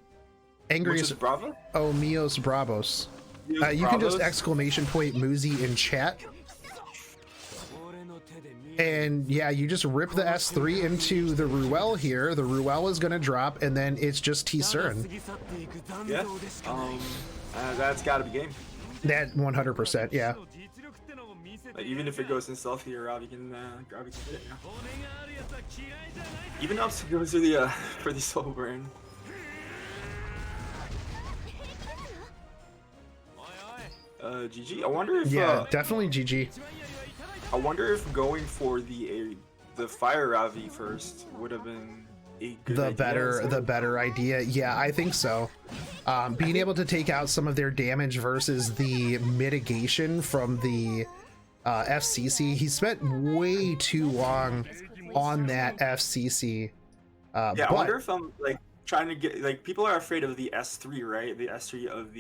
Angriest Bravo? Oh, Mios Bravos. Mios You can just Bravos? exclamation point Muzi in chat. And yeah, you just rip the S3 into the Ruel here. The Ruel is going to drop, and then it's just T-Surin. Yeah. That's got to be game. That 100%, yeah. Like, even if it goes in stealthy, Robbie can get it now. Even up to go to the for the soul burn. GG. I wonder if Yeah, definitely GG. I wonder if going for the fire Ravi first would have been a good idea. The better idea. Yeah, I think so. Being able to take out some of their damage versus the mitigation from the FCC. He spent way too long on that FCC. Yeah, I wonder if I'm like trying to get like people are afraid of the S3, right? The S3 of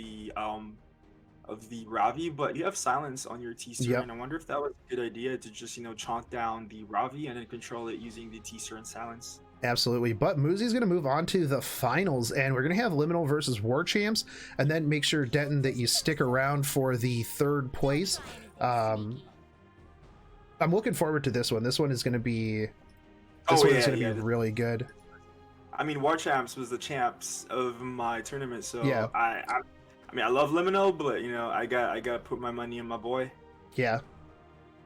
the Ravi, but you have silence on your T-Surin. Yep. And I wonder if that was a good idea to just, chonk down the Ravi and then control it using the T-Surin silence. Absolutely. But Muzi's going to move on to the finals, and we're going to have Liminal versus War Champs, and then make sure, Denton, that you stick around for the third place. I'm looking forward to this one. This one is going to be be really good. I mean, War Champs was the champs of my tournament, so yeah. I mean, I love Liminal, but I got to put my money in my boy. Yeah,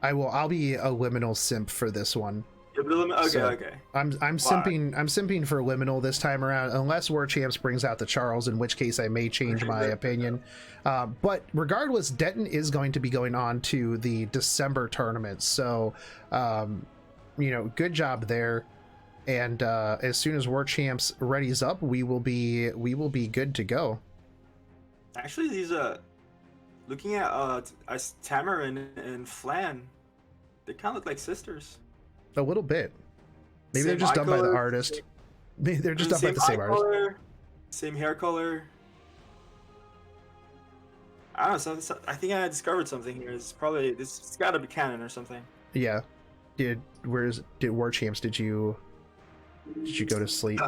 I'll be a Liminal simp for this one. Okay, so okay. I'm simping for Liminal this time around, unless War Champs brings out the Charles, in which case I may change my opinion. But regardless, Denton is going to be going on to the December tournament, so good job there. And as soon as War Champs readies up, we will be good to go. Actually, these looking at Tamarin and Flan, they kind of look like sisters. A little bit. Maybe Same they're just done by the color, artist. Maybe they're just done by the same artist. Color, same hair color. I don't know. I think I discovered something here. It's got to be canon or something. Yeah. Did War Champs? Did you go to sleep?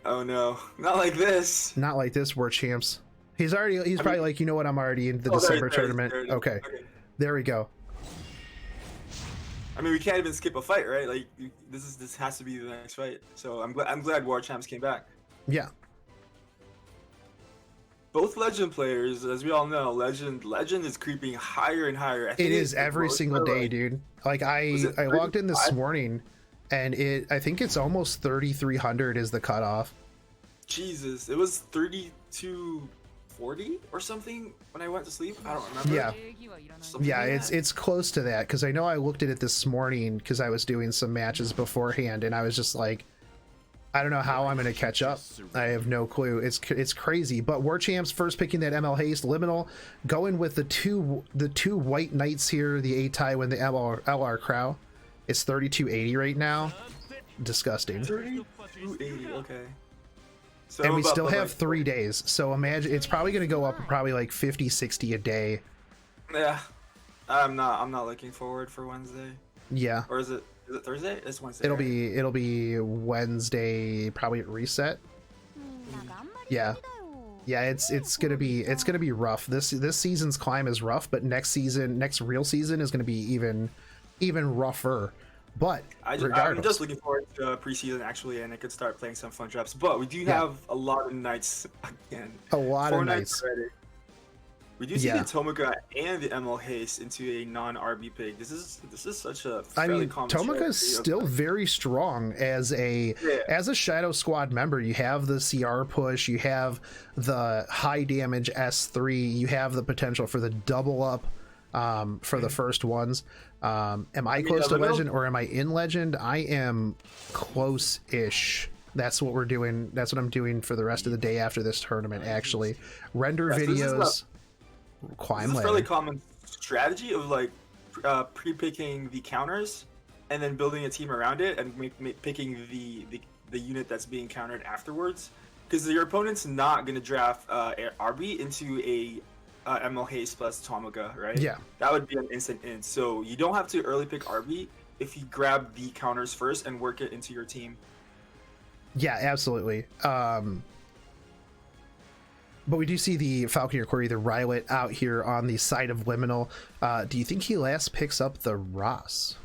Oh no, not like this. Not like this, War Champs. He's probably like, you know what? I'm already in the December tournament. Okay, there we go. I mean, we can't even skip a fight, right? Like this has to be the next fight. So I'm glad War Champs came back. Yeah. Both Legend players, as we all know, Legend is creeping higher and higher. I think it is every single day, dude. Like I logged in this morning, and I think it's almost 3,300 is the cutoff. Jesus, it was 3,240 or something when I went to sleep. I don't remember. Yeah, it's close to that, because I know I looked at it this morning because I was doing some matches beforehand, and I was just like, I don't know how I'm going to catch up. I have no clue. It's crazy. But War Champs first picking that ML Haste. Liminal going with the two white knights here, the A-Tai and the LR Crow. It's 3280 right now. Disgusting. 3280, okay. So and we still have 3 days. So imagine, it's probably going to go up probably like 50, 60 a day. Yeah. I'm not looking forward for Wednesday. Yeah. Or is it Thursday? It's Wednesday. It'll be Wednesday, probably at reset. Yeah. Yeah, it's gonna be rough. This season's climb is rough, but next real season is gonna be even rougher. But I'm just looking forward to preseason actually, and I could start playing some fun drops. But we do have a lot of nights again. A lot of nights. We do see the Tomoka and the ML Haste into a non-RB pick. This is such a fairly common Tomoka is still very strong as a Shadow Squad member. You have the CR push, you have the high damage S3, you have the potential for the double up for the first ones. Am I mean, close to Liminal- legend or am I in legend? I am close-ish. That's what we're doing. That's what I'm doing for the rest of the day after this tournament, actually. Render Yeah, so this is videos, This climb is a ladder. fairly common strategy of like pre-picking the counters and then building a team around it and picking the unit that's being countered afterwards. Because your opponent's not going to draft RB into a ML Haste plus Tomica, right? Yeah. That would be an instant in. So you don't have to early pick RB if you grab the counters first and work it into your team. Yeah, absolutely. But we do see the Falconeer Quarry, the Rylet, out here on the side of Liminal. Do you think he last picks up the Ross?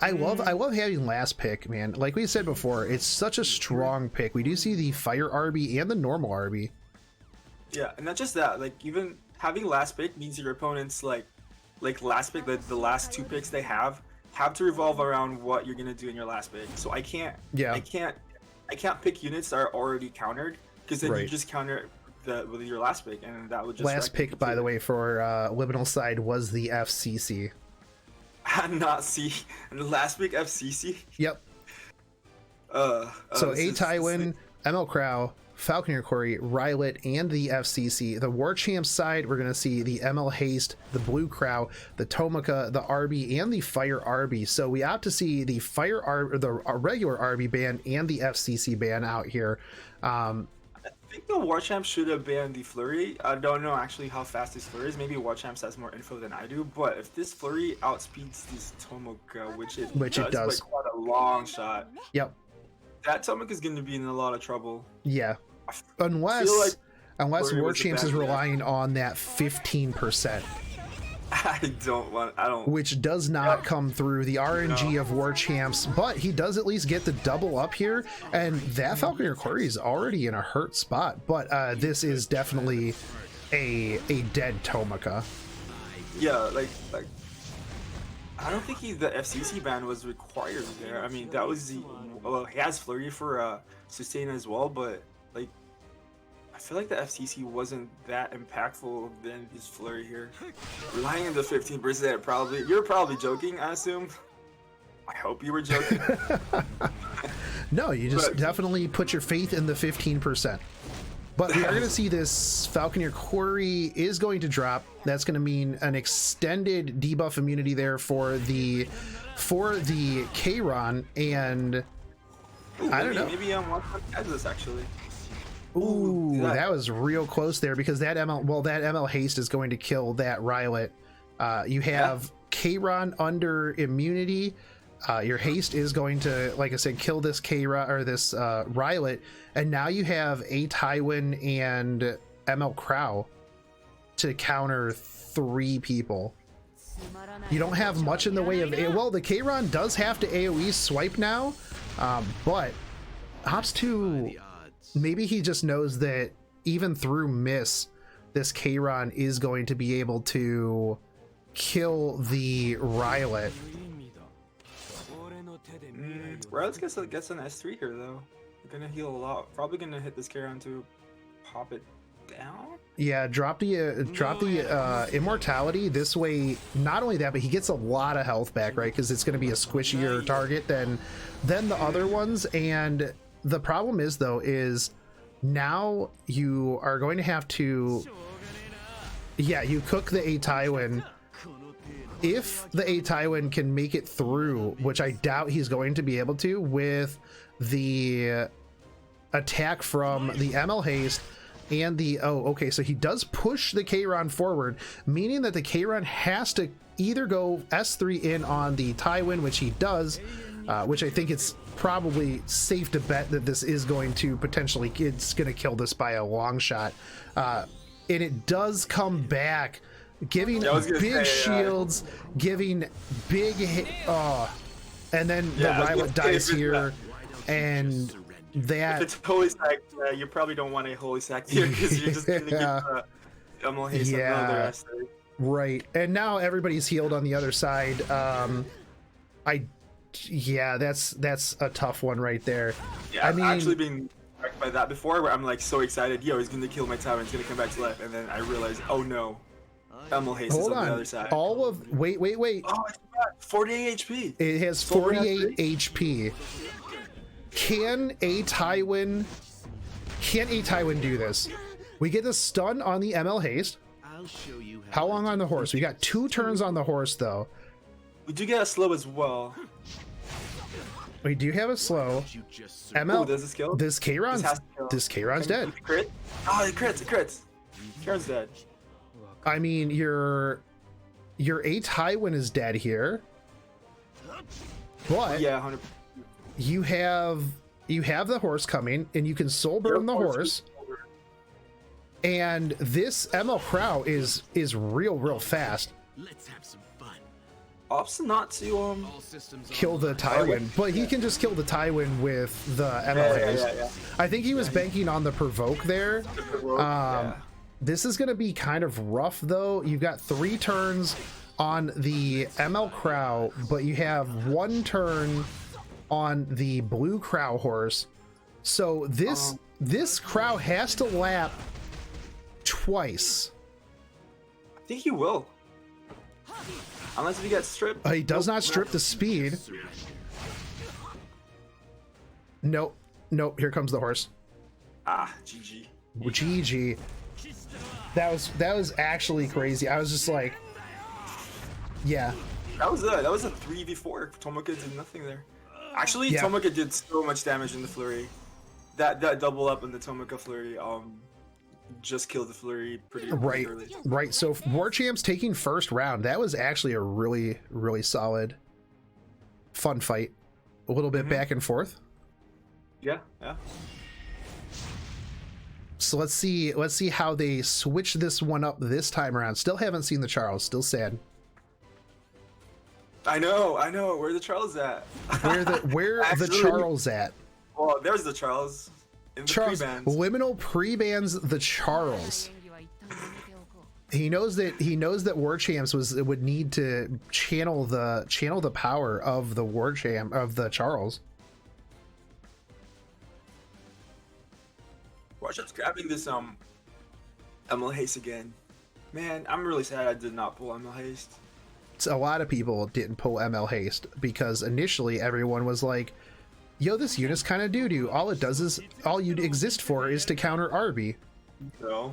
I love having last pick, man. Like we said before, it's such a strong pick. We do see the Fire RB and the normal RB. Yeah, and not just that. Like even having last pick means your opponent's like last pick, the last two picks they have to revolve around what you're gonna do in your last pick. So I can't pick units that are already countered because then you just counter with your last pick, and that would just last pick, by the way, for Liminal side was the FCC. Not see and the last pick FCC. Yep. So A Tywin, ML Crow, Falconeer Quarry, Rylet, and the FCC. The War Champs side, we're going to see the ML Haste, the Blue Crow, the Tomica, the RB, and the Fire RB. So we opt to see the Fire RB, the regular RB ban, and the FCC ban out here. I think the War Champs should have banned the Flurry. I don't know actually how fast this Flurry is. Maybe War Champs has more info than I do. But if this Flurry outspeeds this Tomica, which it does. By quite a long shot. Yep. That Tomica is going to be in a lot of trouble. Yeah. Unless War Champs is relying on that 15%. I don't. Which does not come through the RNG of War Champs, but he does at least get the double up here, and that Falconeer Quarry is already in a hurt spot. But this is definitely a dead Tomica. Yeah, like I don't think the FCC ban was required there. I mean, that was he has Flurry for sustain as well, but like I feel like the FCC wasn't that impactful than his Flurry here. Relying on the 15%, probably. You're probably joking, I assume. I hope you were joking. No, you just definitely put your faith in the 15%. But we are going to see this Falconeer Quarry is going to drop. That's going to mean an extended debuff immunity there for the Kayron, and I don't know. Maybe one has this actually. Ooh, that was real close there because that ML Haste is going to kill that Rylet. You have Kayron under immunity. Your Haste is going to, like I said, kill this Kayron or this Rylet, and now you have A Tywin and ML Crow to counter 3 people. You don't have much in the way of well, the Kayron does have to AoE swipe now, but opts to. Maybe he just knows that even through miss, this Kayron is going to be able to kill the Rylet. Rylet gets an S3 here though. Gonna heal a lot. Probably gonna hit this Kayron to pop it down. Yeah, drop the immortality. This way, not only that, but he gets a lot of health back, right? Because it's going to be a squishier target than the other ones. And the problem is, though, is now you are going to have to, you cook the A Tywin. If the A Tywin can make it through, which I doubt he's going to be able to, with the attack from the ML Haste and the so he does push the Kayron forward, meaning that the Kayron has to either go S3 in on the Tywin, which he does, which I think it's probably safe to bet that this is going to potentially, it's going to kill this by a long shot, and it does come back, giving big shields, giving big hit, and then the Rylet dies here, and that. If it's holy sack, you probably don't want a holy sack here because you're just going to get ML Haste another S3. Right, and now everybody's healed on the other side. That's a tough one right there. Yeah, I mean, I've actually been wrecked by that before, where I'm like so excited, he's gonna kill my tower, he's gonna come back to life, and then I realize, oh no, Emil Hayes is Hold on the on. other side. All of wait. Oh, it's got 48 HP. It has Silver has 48 HP. Can a Tywin do this? We get the stun on the ML haste. I'll show you How long on the horse? We got 2 turns on the horse though. We do get a slow as well. We do have a slow. you just Oh, ML. does this kill? This Kayron's has to kill. dead. Crit? Oh, it crits, it crits. Karen's dead. I mean, your A Tywin is dead here, but Yeah, 100. you have the horse coming, and you can soul burn the horse. And this ML Crow is real fast. Let's have some fun. Opts not to All systems Kill the Tywin, but he can just kill the Tywin with the ML haste. yeah. I think he was banking on the provoke there. This is going to be kind of rough though. You've got 3 turns on the ML Crow, but you have 1 turn on the blue Crow horse. So this Crow has to lap twice. I think he will. Unless he gets stripped. He does not strip the speed. Nope. Here comes the horse. Ah, GG. GG. That was actually crazy. I was just like, yeah. That was a 3v4. Tomoka did nothing there. Actually, Yeah. Tomoka did so much damage in the flurry. That double up in the Tomoka flurry just killed the flurry pretty early. Right. So War Champs taking first round. That was actually a really solid, fun fight. A little bit back and forth. Yeah. So let's see how they switch this one up this time around. Still haven't seen the Charles. Still sad. I know. Where the Charles at? Where the Actually- Charles at? Oh, there's the Charles. In the Charles pre-bans. Liminal pre-bans the Charles. He knows that War Champs would need to channel the power of the War Champ of the Charles. Watch us grabbing this Emil Haste again. Man, I'm really sad I did not pull Emil Haste. So a lot of people didn't pull ML haste because initially everyone was like, yo, this unit's kind of doo-doo. All you'd exist for is to counter Arby. So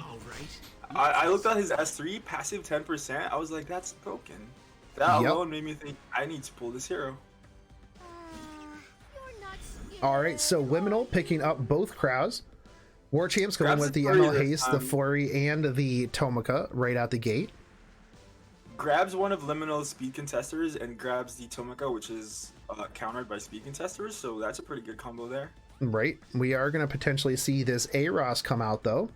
I looked at his S3 passive 10%. I was like, that's broken. That alone made me think I need to pull this hero. All right, so Liminal picking up both Crows. War Champs going Grabs with the the flurry ML this haste, the time. flurry, and the Tomoka right out the gate. Grabs one of Liminal's speed contesters and grabs the Tomoka, which is countered by speed contesters. So that's a pretty good combo there. Right. We are going to potentially see this A-Ross come out, though.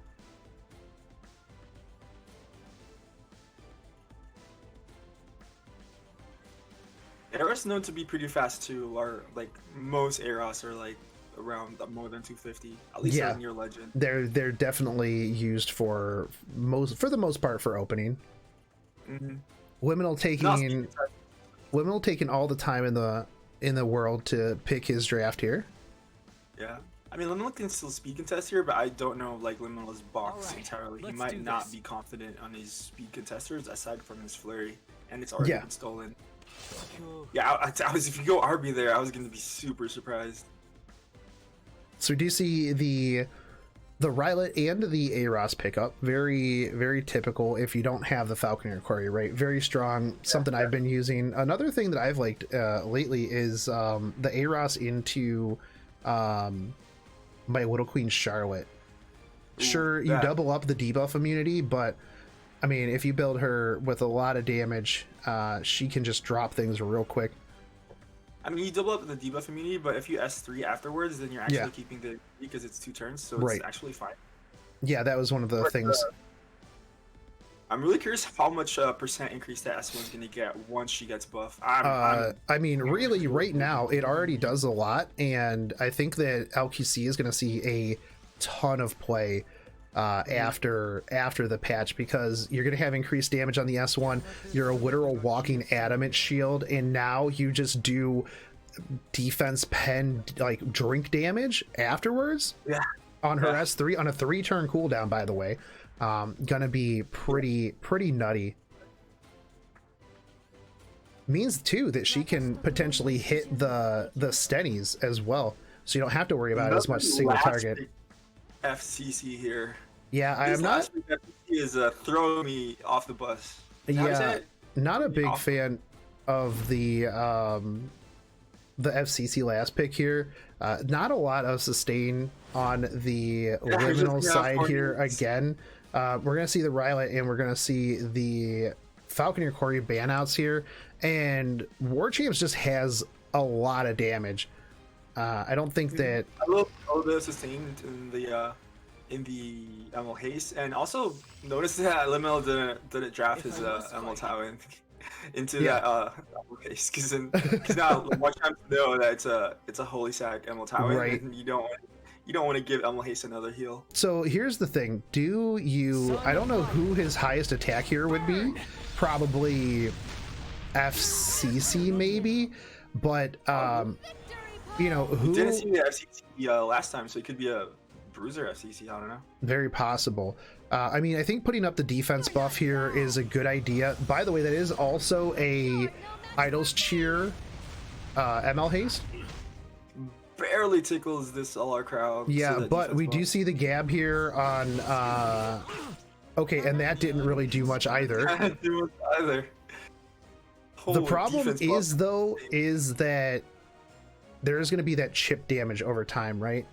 Eros known to be pretty fast too, or like most Eros are like around more than 250, at least Yeah. in your legend. They're definitely used for the most part for opening. Mm-hmm. Liminal taking all the time in the world to pick his draft here. Yeah, I mean Liminal can still speed contest here, but I don't know like Liminal's box Alright, entirely. He let's might do not this. be confident on his speed contesters aside from his flurry, and it's already Yeah. been stolen. Yeah, I was if you go RB there, I was gonna be super surprised. So we do see the Rylet and the A-Ross pickup. Very typical if you don't have the Falconer Quarry, right? Very strong. Something I've been using. Another thing that I've liked lately is the A-Ross into my Little Queen Charlotte. Sure, you that- double up the debuff immunity, but I mean, if you build her with a lot of damage, she can just drop things real quick. I mean, you double up the debuff immunity, but if you S3 afterwards, then you're actually keeping the because it's 2 turns, so Right. it's actually fine. Yeah, that was one of the things. I'm really curious how much percent increase that S1's gonna get once she gets buff. I mean, really, right now, it already does a lot, and I think that LQC is going to see a ton of play after the patch, because you're going to have increased damage on the S1. You're a literal walking adamant shield, and now you just do defense pen like drink damage afterwards. Yeah. On her S3 on a 3-turn cooldown, by the way. Gonna be pretty nutty. means too that she can potentially hit the stennies as well, so you don't have to worry about as much single target. FCC here. Yeah, I am not. FCC is throwing me off the bus. Yeah, not a big fan of the FCC last pick here. Not a lot of sustain on the liminal side here again. We're gonna see the Rylet and we're gonna see the Falconeer Corey banouts here, and War Champs just has a lot of damage. I don't think that I love all the sustain in the ML haste, and also notice that Limel didn't draft his ML Tau into that ML haste, because now War Champs know that it's a holy sack ML Tau, right? And you don't want to give ML haste another heal. So here's the thing: I don't know who his highest attack here would be. Probably FCC maybe, but you know who didn't see the FCC last time, so it could be a bruiser FCC. I don't know. Very possible. I mean, I think putting up the defense buff here is a good idea. By the way, that is also a Idol's Cheer ML haste. Barely tickles this LR crowd. Yeah, so but we do see the gab here on okay, and that didn't really do much either. Didn't do much either. The problem is though is that there's going to be that chip damage over time, right?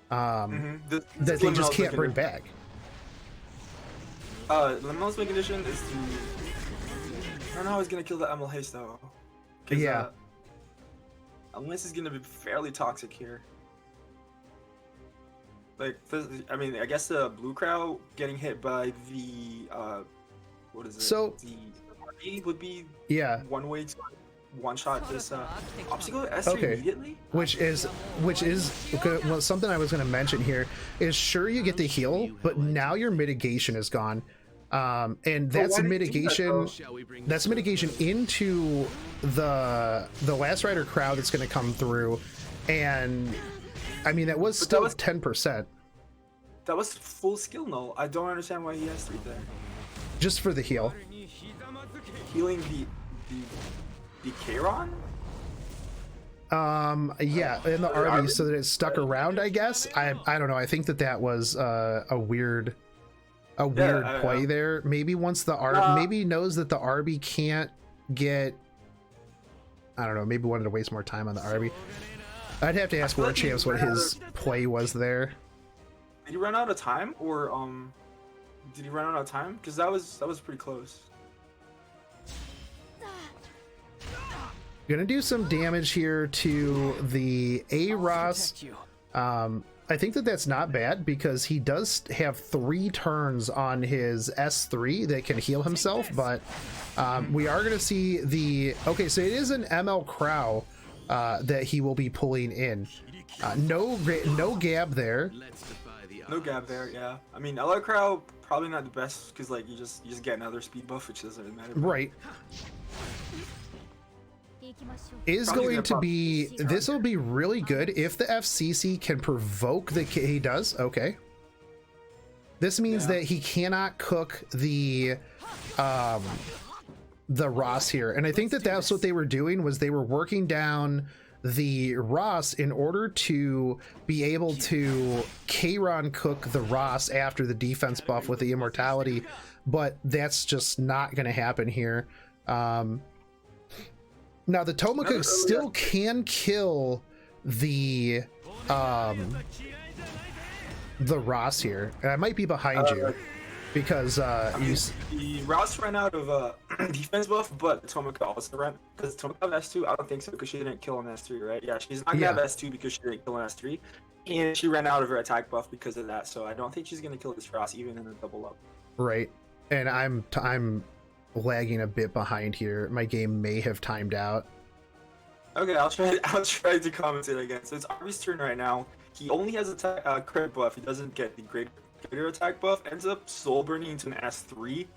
That they just can't bring back. Limel's main condition is to... I don't know how he's going to kill the ML haste though. Yeah. Unless he's going to be fairly toxic here. Like, I mean, I guess the blue crowd getting hit by the what is it? So the RP would be one way to one shot this obstacle S3 immediately. Which is well, something I was going to mention here is sure you get the heal, but now your mitigation is gone, and that's a mitigation. That's mitigation into the Last Rider crowd that's going to come through, and I mean that was still 10%. That was full skill null. I don't understand why he has 3 there. Just for the heal. Healing the Kairon? Yeah, in the RB so that it stuck around, I guess. I don't know. I think that was a weird play there. Maybe once the maybe knows that the RB can't get, I don't know, maybe wanted to waste more time on the RB. I'd have to ask War Champs what his play was there. Did he run out of time, or did he run out of time? Because that was pretty close. Gonna do some damage here to the A-Ross. I think that's not bad because he does have 3 turns on his S3 that can heal himself, but we are gonna see the... Okay, so it is an ML Crow that he will be pulling in. No gab there. No gab there, yeah. I mean, LR Crow probably not the best because like you just get another speed buff, which doesn't really matter. Right. Is going to be, this will be really good if the FCC can provoke the he does. Okay, this means that he cannot cook the Ross here, and I think that's what they were doing, was they were working down the Ross in order to be able to Kairon cook the Ross after the defense buff with the immortality, but that's just not going to happen here. Now the Tomika still can kill the Ross here, and I might be behind you because the Ross ran out of defense buff, but Tomika also ran because Tomika has S2. I don't think so because she didn't kill on S3, right? Yeah, she's not gonna have S2 because she didn't kill on S3, and she ran out of her attack buff because of that. So I don't think she's gonna kill this Ross even in a double up. Right, and I'm lagging a bit behind here. My game may have timed out. Okay, I'll try to commentate again. So it's Arby's turn right now. He only has a crit buff. He doesn't get the greater attack buff. Ends up soul burning into an S3.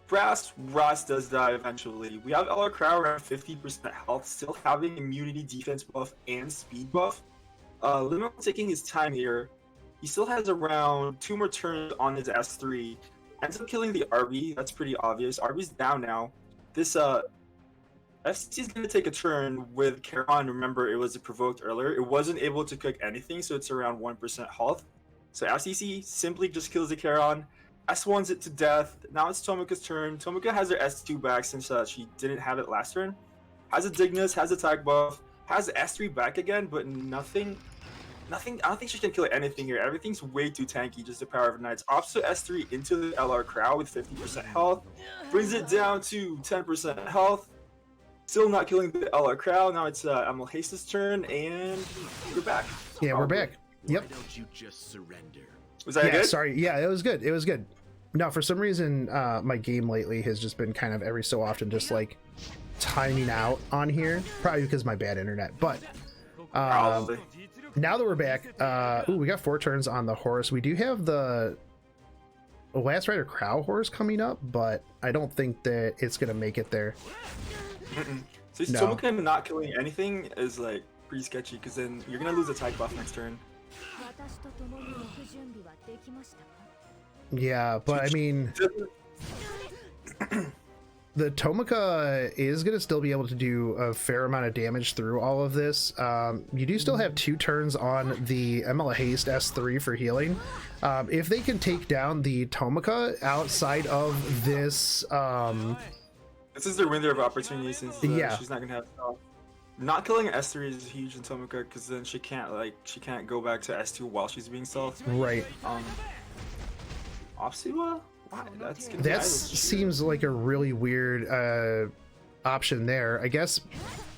Ross does die eventually. We have LR Crow around 50% health, still having immunity, defense buff, and speed buff. Limo taking his time here. He still has around 2 more turns on his S3. Ends up killing the RB. That's pretty obvious. RB's down now. This FCC is going to take a turn with Charon. Remember, it was provoked earlier. It wasn't able to cook anything, so it's around 1% health. So FCC simply just kills the Charon. S1s it to death. Now it's Tomoka's turn. Tomoka has her S2 back since she didn't have it last turn. Has a Dignus, has attack buff, has S3 back again, but nothing. I don't think she can kill anything here. Everything's way too tanky, just the power of Knights. Opts to S3 into the LR Crow with 50% health. Brings it down to 10% health. Still not killing the LR Crow. Now it's Emil Haste's turn, and we're back. Yeah, we're back. Yep. Why don't you just surrender? Was that Yeah, good? sorry. Yeah, it was good. It was good. No, for some reason, my game lately has just been kind of every so often just like timing out on here. Probably because of my bad internet. But Probably. now that we're back, we got 4 turns on the horse. We do have the Last Rider Crow horse coming up, but I don't think that it's gonna make it there. So No. Tomoka not killing anything is like pretty sketchy, because then you're gonna lose attack buff next turn. Yeah, but I mean, the Tomoka is going to still be able to do a fair amount of damage through all of this. You do still have 2 turns on the ML Haste S3 for healing. If they can take down the Tomoka outside of this... This is their window of opportunity, since Yeah. she's not gonna have stealth. Not killing S3 is huge in Tomoka, because then she can't go back to S2 while she's being stealth. Right. Opsiwa? Wow, that's gonna be That idle. seems like a really weird option there. I guess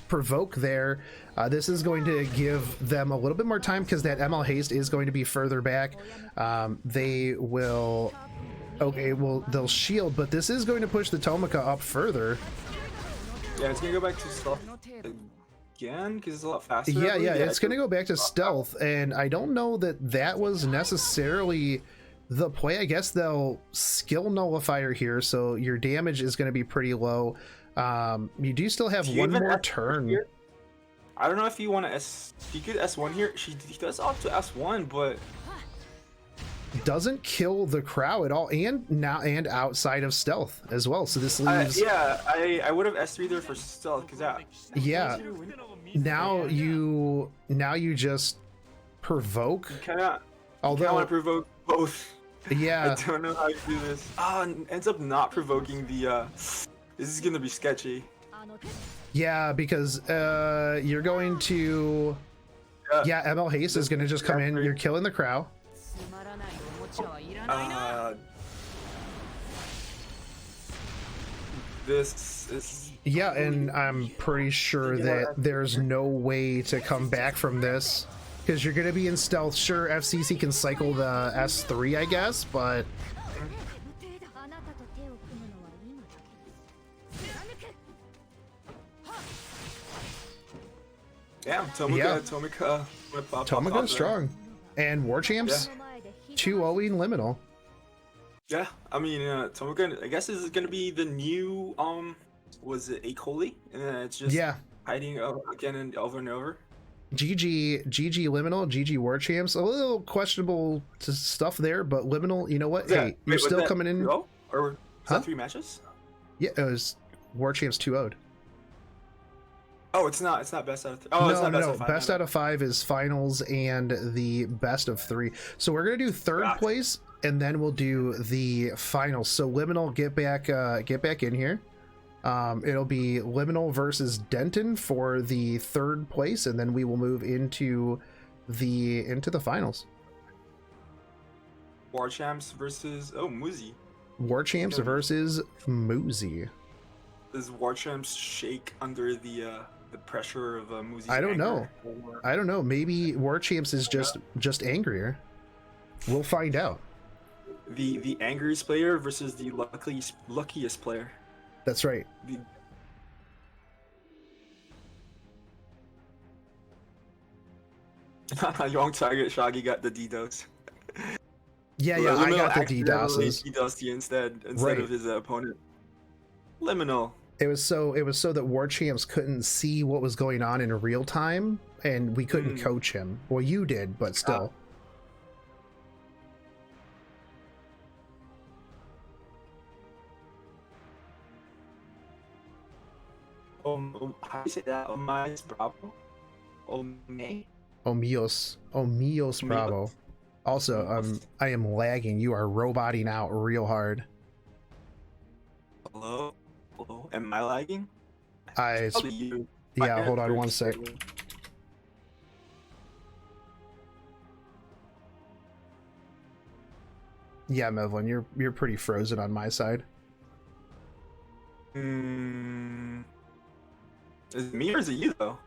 provoke there. This is going to give them a little bit more time because that ML Haste is going to be further back. They will... Okay, well, they'll shield, but this is going to push the Tomoka up further. Yeah, it's gonna go back to stealth again, because it's a lot faster. Yeah, I believe. it's going to go back to stealth, and I don't know that that was necessarily the play. I guess they'll skill nullifier here, so your damage is going to be pretty low. You do still have Do you one even more S1 turn. here? I don't know if you want to you could S1 here. She does opt to S1, but Doesn't kill the Crow at all, and outside of stealth as well. So this leaves yeah, I would have S3 there for stealth, because yeah. Now you just provoke. You cannot. I Although want to provoke both. yeah, I don't know how you do this. And ends up not provoking the. This is gonna be sketchy. yeah, because you're going to yeah, ML Haste is going to just come in. You're killing the Crow. This is. Yeah, and I'm pretty sure that there's no way to come back from this because you're going to be in stealth. Sure, FCC can cycle the S3, I guess, but Yeah, Tomoka. Yeah. Tomoka's strong. And War Champs 2-0ing Liminal. Yeah, I mean, Tomoka, I guess, is gonna be the new, was it Akoli? And then it's just hiding again and over and over. GG Liminal, GG War Champs. A little questionable stuff there, but Liminal, you know what? Hey, you're still coming in. 2-0? Or was that 3 matches? Yeah, it was War Champs 2-0'd. Oh, it's not best out of 3. Oh, it's not best out of 5. Best out of 5 is finals and the best of 3. So we're gonna do third place, and then we'll do the finals. So Liminal, get back in here. It'll be Liminal versus Denton for the third place, and then we will move into the finals. War Champs versus Muzi. War Champs versus Muzi. Does War Champs shake under the pressure of Muzi's I don't anger? know. I don't know. Maybe War Champs is just angrier. We'll find out. The angriest player versus the luckiest player. That's right. Young target Shaggy got the DDoS. Yeah, I got the DDoSes. DDoSes. DDoSed you instead Right. of his opponent. Liminal. It was so that War Champs couldn't see what was going on in real time, and we couldn't coach him. Well, you did, but still. how do you say that? Omi's Bravo? Ome? Omios Bravo. Also, I am lagging. You are roboting out real hard. Hello? Hello? Am I lagging? I Probably you. yeah. Hold on one sec. Yeah, Mevlin, you're pretty frozen on my side. Is it me or is it you though?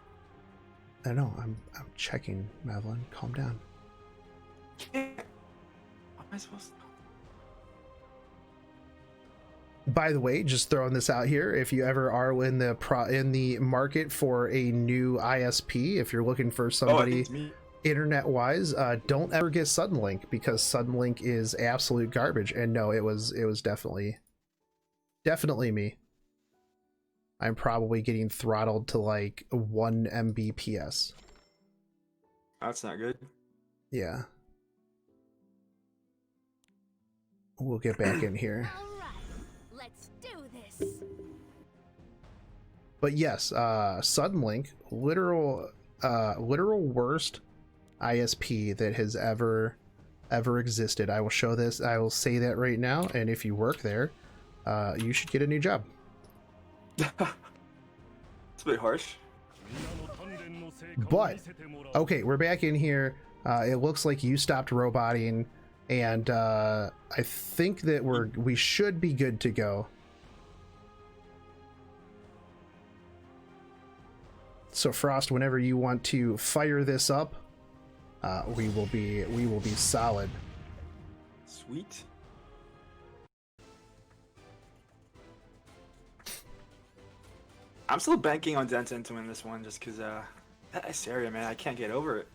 I don't know. I'm checking, Mevlin. Calm down. How am I supposed to? By the way, just throwing this out here, if you ever are in the market for a new ISP, if you're looking for somebody internet wise, don't ever get Suddenlink, because Suddenlink is absolute garbage. And no, it was definitely me. I'm probably getting throttled to like 1 Mbps. That's not good. Yeah. We'll get back in here. Let's do this. But yes, Suddenlink, literal worst ISP that has ever existed. I will show this. I will say that right now. And if you work there, you should get a new job. It's a bit harsh. But okay, we're back in here. It looks like you stopped roboting, and I think that we should be good to go. So Frost, whenever you want to fire this up, we will be solid. Sweet. I'm still banking on Denton to win this one just because that Isaria, man, I can't get over it.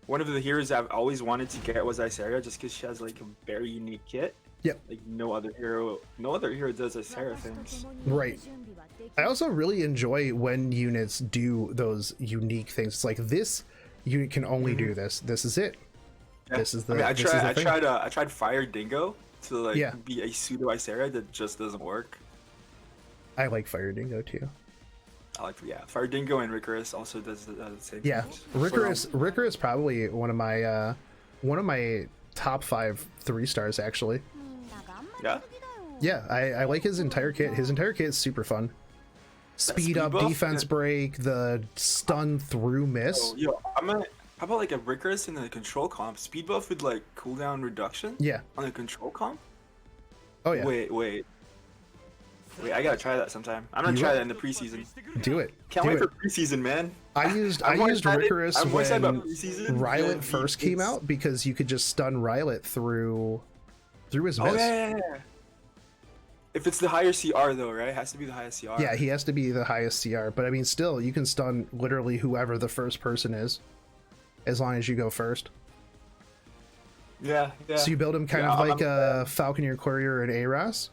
One of the heroes I've always wanted to get was Isaria just because she has like a very unique kit. Yep. Like no other hero does Isaria things. Right. I also really enjoy when units do those unique things. It's like, this unit can only do this. This is it. Yeah. This is the. I mean, I tried Fire Dingo to like be a pseudo Isaria that just doesn't work. I like Fire Dingo too. Fire Dingo and Ricarus also does the same. Yeah, thing. Ricarus is probably one of my top 5 3-stars actually. Yeah. Yeah, I like his entire kit. His entire kit is super fun. Speed up, buff, defense break, the stun through miss. Oh, yo, how about like a Ricarus in the control comp? Speed buff with like cooldown reduction? Yeah. On the control comp? Oh yeah. Wait, I gotta try that sometime. I'm gonna try that in the preseason. Do it. Can't wait for preseason, man. I used Ricarus when Rylot first came out, because you could just stun Rylot through his miss. Oh yeah. If it's the higher CR though, right? It has to be the highest CR. Yeah, he has to be the highest CR. But I mean, still, you can stun literally whoever the first person is, as long as you go first. Yeah. So you build him kind of like a Falconeer Courier and Aras,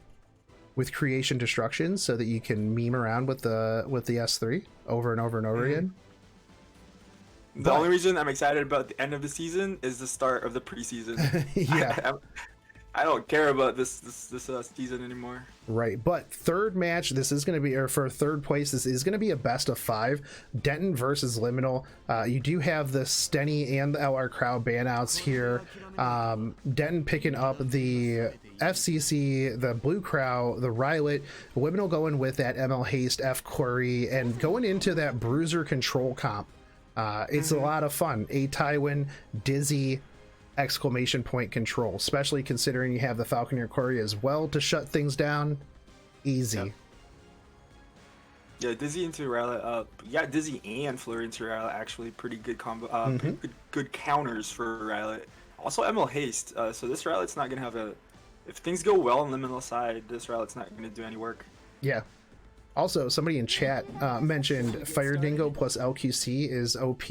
with creation destruction, so that you can meme around with the S3 over and over and over again. The only reason I'm excited about the end of the season is the start of the preseason. Yeah. I don't care about this season anymore. Right, but third match, this is going to be, or for third place, this is going to be a best of 5. Denton versus Liminal. You do have the Stenny and the LR Crowd banouts here. Denton picking up the FCC, the Blue Crow, the Rylot. Liminal going with that ML Haste, F Query, and going into that Bruiser control comp. It's a lot of fun. A Tywin, Dizzy, exclamation point control, especially considering you have the Falconeer Courier as well to shut things down. Easy. Yeah, Dizzy into Rylot. Dizzy and Flurry into Rylot, actually pretty good combo. Good counters for Rylot. Also ML Haste. So this Rylot's not gonna have a. If things go well on the Liminal side, this Rylot's not gonna do any work. Yeah. Also, somebody in chat mentioned Fire Dingo plus LQC is OP.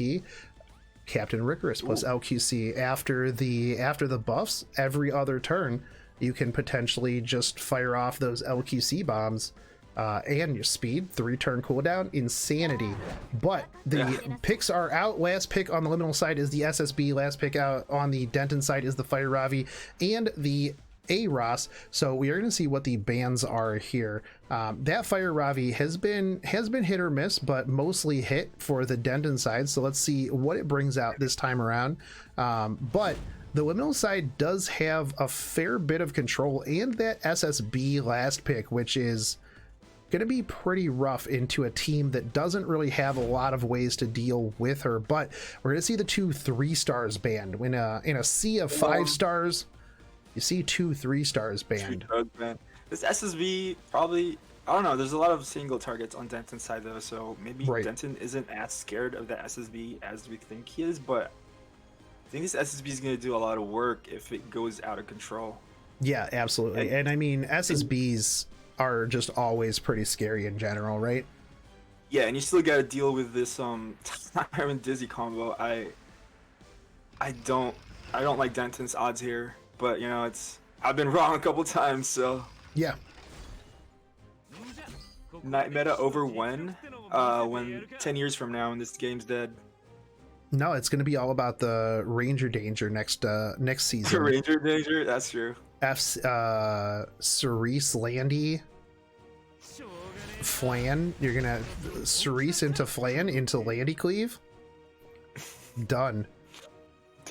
Captain Ricarus plus LQC after the buffs, every other turn you can potentially just fire off those LQC bombs, and your speed, 3-turn cooldown, insanity. But the picks are out. Last pick on the Liminal side is the SSB. Last pick out on the Denton side is the Fire Ravi, and the a Ross. So we are going to see what the bans are here. That Fire Ravi has been hit or miss, but mostly hit for the Denton side. So let's see what it brings out this time around. But the Liminal side does have a fair bit of control, and that SSB last pick, which is going to be pretty rough into a team that doesn't really have a lot of ways to deal with her. But we're going to see the 2 3-stars banned. When in a sea of 5 stars, you see 2 3-stars banned. This SSB probably, I don't know, there's a lot of single targets on Denton's side though, so maybe Denton isn't as scared of the SSB as we think he is, but I think this SSB is going to do a lot of work if it goes out of control. Yeah, absolutely. And I mean, SSBs are just always pretty scary in general, right? Yeah, and you still got to deal with this Tyron Dizzy combo. I don't like Denton's odds here, but you know, I've been wrong a couple times, so yeah. Night meta over when 10 years from now when this game's dead. No, it's going to be all about the Ranger Danger next season. Ranger Danger, that's true. Cerise Landy Flan. You're gonna Cerise into Flan into Landy Cleave. Done.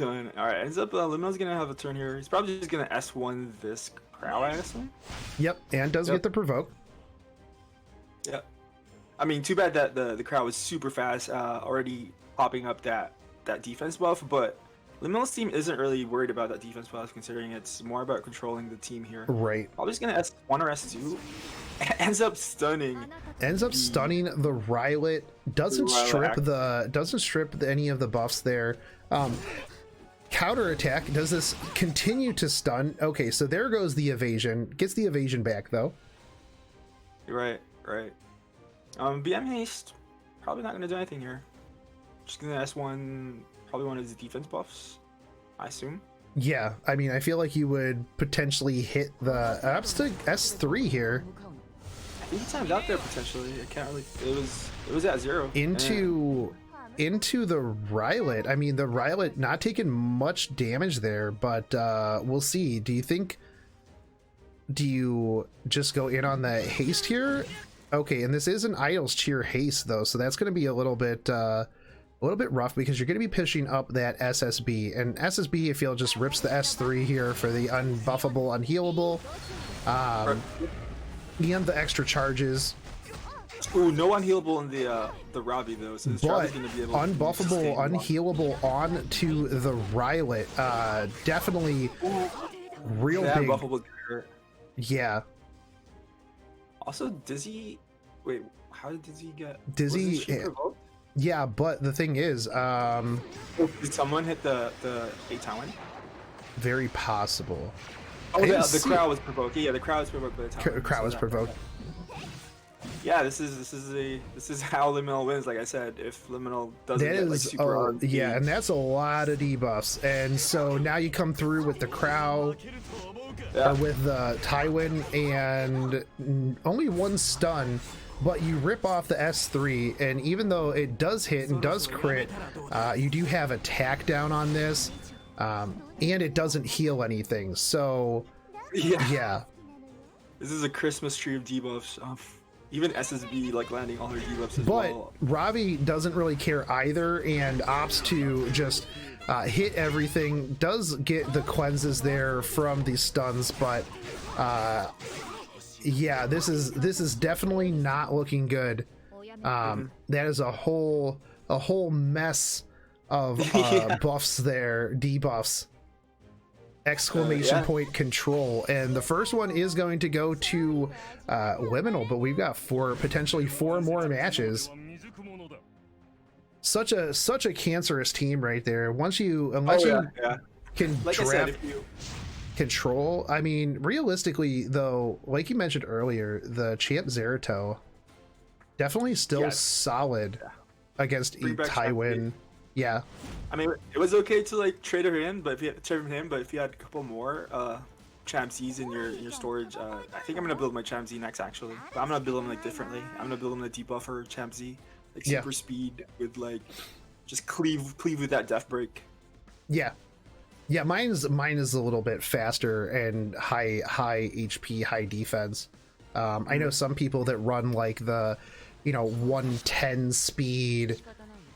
All right, ends up Liminal's gonna have a turn here. He's probably just gonna S1 this Crow, I assume. Yep, and does get the provoke. Yep. I mean, too bad that the Crow was super fast, already popping up that defense buff, but Liminal's team isn't really worried about that defense buff, considering it's more about controlling the team here. Right. Probably just gonna S1 or S2. Ends up stunning the Rylet. Doesn't strip any of the buffs there. Counter attack. Does this continue to stun? Okay, so there goes the evasion. Gets the evasion back though. Right. BM haste. Probably not gonna do anything here. Just gonna S1 probably one of his defense buffs, I assume. Yeah, I mean, I feel like you would potentially hit the ups to S3 here. I think he timed out there potentially. I can't really. It was at 0. Into the Rylet. I mean, the Rylet not taking much damage there, but we'll see. Do you just go in on the haste here? Okay, and this is an Idol's Cheer haste though, so that's going to be a little bit rough because you're going to be pushing up that SSB, and SSB, if you'll just rips the S3 here for the unbuffable, unhealable, and the extra charges. Ooh, no unhealable in the Robbie though, so this but going to be able unbuffable, unhealable on to the Rylet. Definitely real big. Unbuffable. Yeah. Also, Dizzy. Wait, how did Dizzy get? Dizzy. Yeah, but the thing is, did someone hit the 8-time win? Very possible. Oh, the crowd was provoked. Yeah, the crowd was provoked by the time. Crowd was provoked. Yeah, this is how Liminal wins. Like I said, if Liminal doesn't get like super yeah, and that's a lot of debuffs. And so now you come through with the crowd. Or with the Tywin, and only one stun, but you rip off the S3, and even though it does hit and does crit, you do have attack down on this, and it doesn't heal anything. So yeah. This is a Christmas tree of debuffs. Even SSB like landing all her debuffs as But well. Ravi doesn't really care either, and opts to just hit everything. Does get the cleanses there from the stuns, but yeah, this is definitely not looking good. That is a whole mess of buffs there, debuffs. Exclamation point control, and the first one is going to go to Liminal, but we've got potentially four more matches. Such a cancerous team right there. Unless you can like draft control. I mean, realistically though, like you mentioned earlier, the champ Zerato definitely still solid against Tywin. Yeah, I mean, it was okay to like trade her in, but if you had a couple more Champ Z's in your storage, I think I'm gonna build my Champ Z next actually. But I'm gonna build them like differently. I'm gonna build them the debuffer Champ Z, like super speed with like just cleave with that death break. Yeah, Yeah, mine is a little bit faster and high HP, high defense. I know some people that run like the, 110 speed,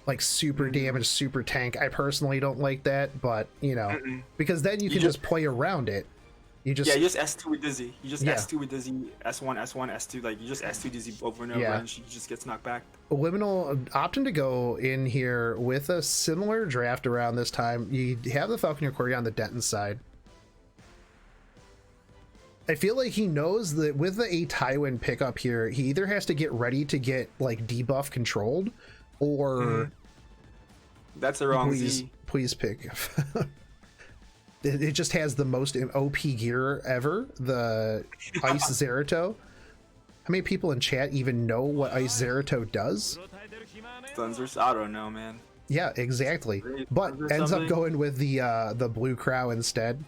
like super damage, super tank. I personally don't like that, but because then you can just play around it. You just S2 with Dizzy. You just S2 with Dizzy, S1, S2. Like you just S2 Dizzy over and over, and she just gets knocked back. Liminal opting to go in here with a similar draft around this time. You have the Falconeer Quarry on the Denton side. I feel like he knows that with the A Tywin pickup here, he either has to get ready to get like debuff controlled, or that's the wrong Z. Please pick. It just has the most OP gear ever, the Ice Zerato. How many people in chat even know what Ice Zerato does? I don't know, man. Yeah, exactly. But ends up going with the Blue Crow instead.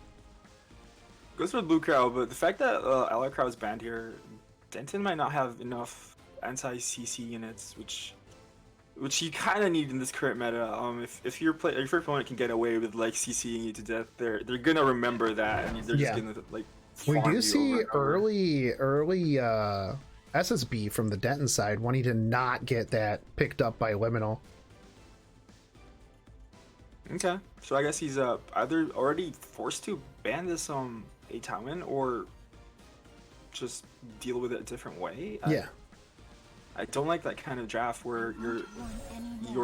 Goes for Blue Crow, but the fact that Ally Crow is banned here, Denton might not have enough anti-CC units, which you kind of need in this current meta. If your opponent can get away with like CCing you to death, they're gonna remember that, and they're just gonna like. We do see early SSB from the Denton side wanting to not get that picked up by Liminal. Okay, so I guess he's either already forced to ban this A Tywin or just deal with it a different way. Yeah. I don't like that kind of draft where you're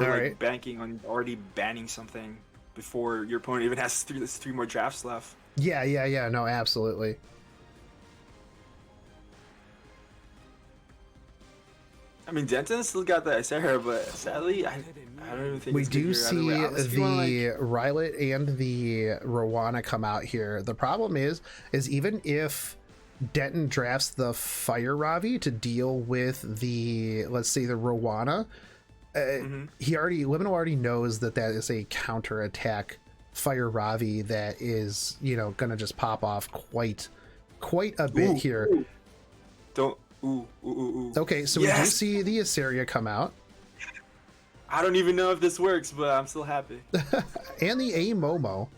like banking on already banning something before your opponent even has three more drafts left. Yeah. No, absolutely. I mean, Denton still got the Isera, but sadly, I don't even think we it's do see the like... Rylot and the Rowana come out here. The problem is even if Denton drafts the Fire Ravi to deal with the, let's say, the Rowana, Liminal already knows that is a counter attack Fire Ravi that is gonna just pop off quite a bit here. Okay, so we do see the Assyria come out. I don't even know if this works, but I'm still happy. And the A Momo.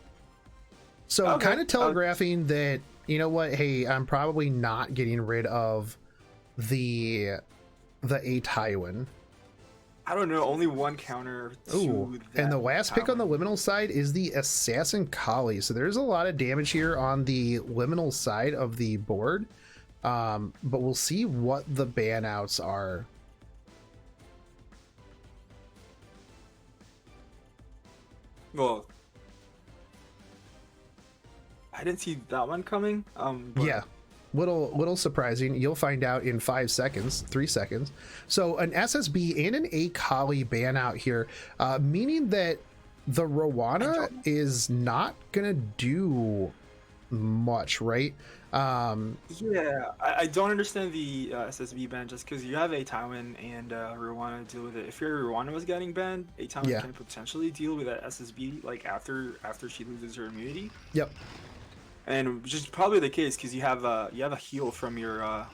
So kind of telegraphing that, you know what, hey, I'm probably not getting rid of the A Tywin. I don't know, only one counter to that. And the last pick on the Liminal side is the Assassin Kali. So there's a lot of damage here on the Liminal side of the board. But we'll see what the ban outs are. Well, I didn't see that one coming. Yeah, little surprising. You'll find out in 3 seconds. So an SSB and an A Kali ban out here, meaning that the Rowana is not gonna do much, right? Yeah, I don't understand the SSB ban just because you have A Tywin and Rowana to deal with it. If your Rowana was getting banned, A Tywin can potentially deal with that SSB like after she loses her immunity. Yep. And which is probably the case because you have a heal from your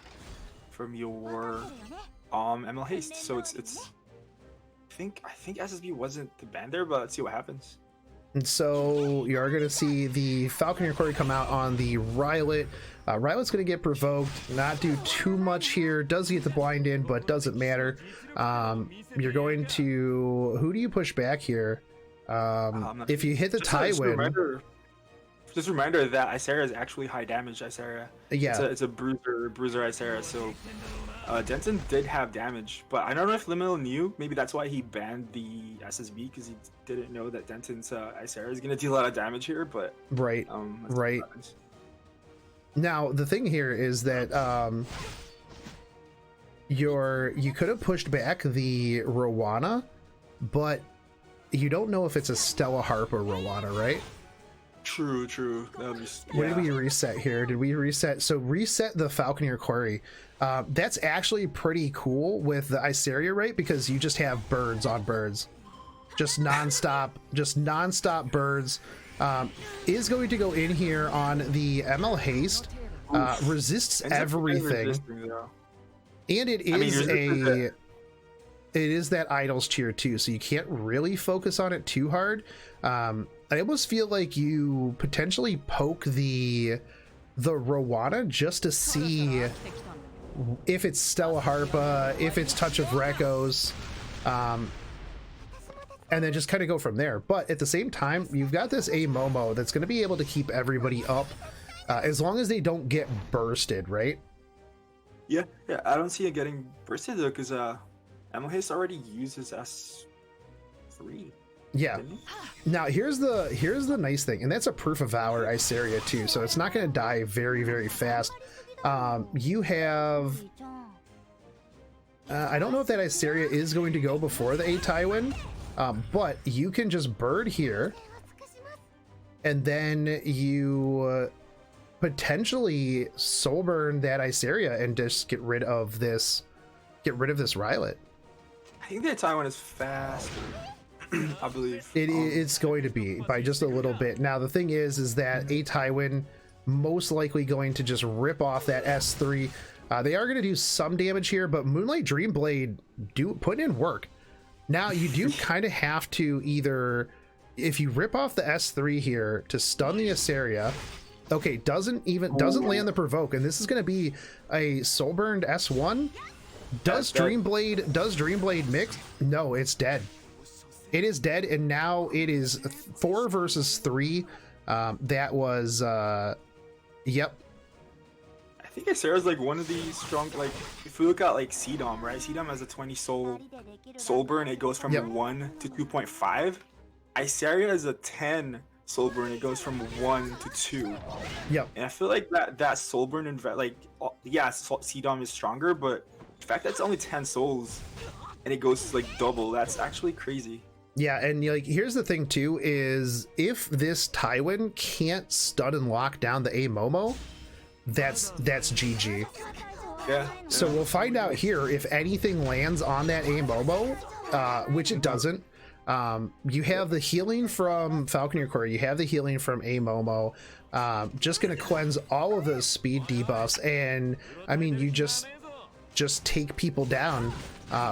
ML haste, so it's I think SSB wasn't the ban there, but let's see what happens. And so you are going to see the Falconeer Quarry come out on the Rylot. Rylot's going to get provoked, not do too much here. Does get the blind in, but doesn't matter. You're going to... Who do you push back here? If you hit the Tywin... Just a reminder that Isera is actually high damage Isera. Yeah. It's a bruiser Isera, so Denton did have damage, but I don't know if Liminal knew. Maybe that's why he banned the SSB, because he didn't know that Denton's Isera is going to deal a lot of damage here, but... Right. Now, the thing here is that you could have pushed back the Rowana, but you don't know if it's a Stella Harp or Rowana, right? True. What did we reset here? Did we reset? So reset the Falconeer Quarry. That's actually pretty cool with the Iseria, right? Because you just have birds on birds. Just nonstop birds. Is going to go in here on the ML haste. Resists everything. And it is that Idols tier too, so you can't really focus on it too hard. I almost feel like you potentially poke the Rowana just to see if it's Stella Harpa, if it's Touch of Rekos, and then just kind of go from there. But at the same time, you've got this A Momo that's going to be able to keep everybody up as long as they don't get bursted, right? Yeah, I don't see it getting bursted though, because Amohis already uses S3. Yeah. didn't he? Now here's the nice thing, and that's a proof of valor Iseria too, so it's not going to die very, very fast. You have I don't know if that Iseria is going to go before the A Tywin, but you can just bird here, and then you potentially soul burn that Iseria and just get rid of this Rylet. I think that Taiwan is faster. I believe It's going to be by just a little bit. Now the thing is that A Tywin most likely going to just rip off that S3. They are going to do some damage here, but Moonlight Dreamblade put in work. Now you do kind of have to either, if you rip off the S3 here to stun the Iseria, okay, doesn't land the provoke, and this is going to be a soul burned S1. Does Dreamblade mix? No, it's dead. It is dead, and now it is 4 versus 3. That was yep. I think Isera's like one of the strong, like if we look at like CDOM, right? CDOM has a 20 soul burn, it goes from 1 to 2.5. Iseria is a 10 soul burn, it goes from 1 to 2. Yep. And I feel like that soul burn and like CDOM is stronger, but the fact that it's only 10 souls and it goes like double, that's actually crazy. Yeah, and like here's the thing too, is if this Tywin can't stun and lock down the A Momo, that's GG. Yeah. So we'll find out here if anything lands on that A Momo, which it doesn't. You have the healing from Falconeer Core, you have the healing from A Momo, just gonna cleanse all of those speed debuffs, and I mean you just take people down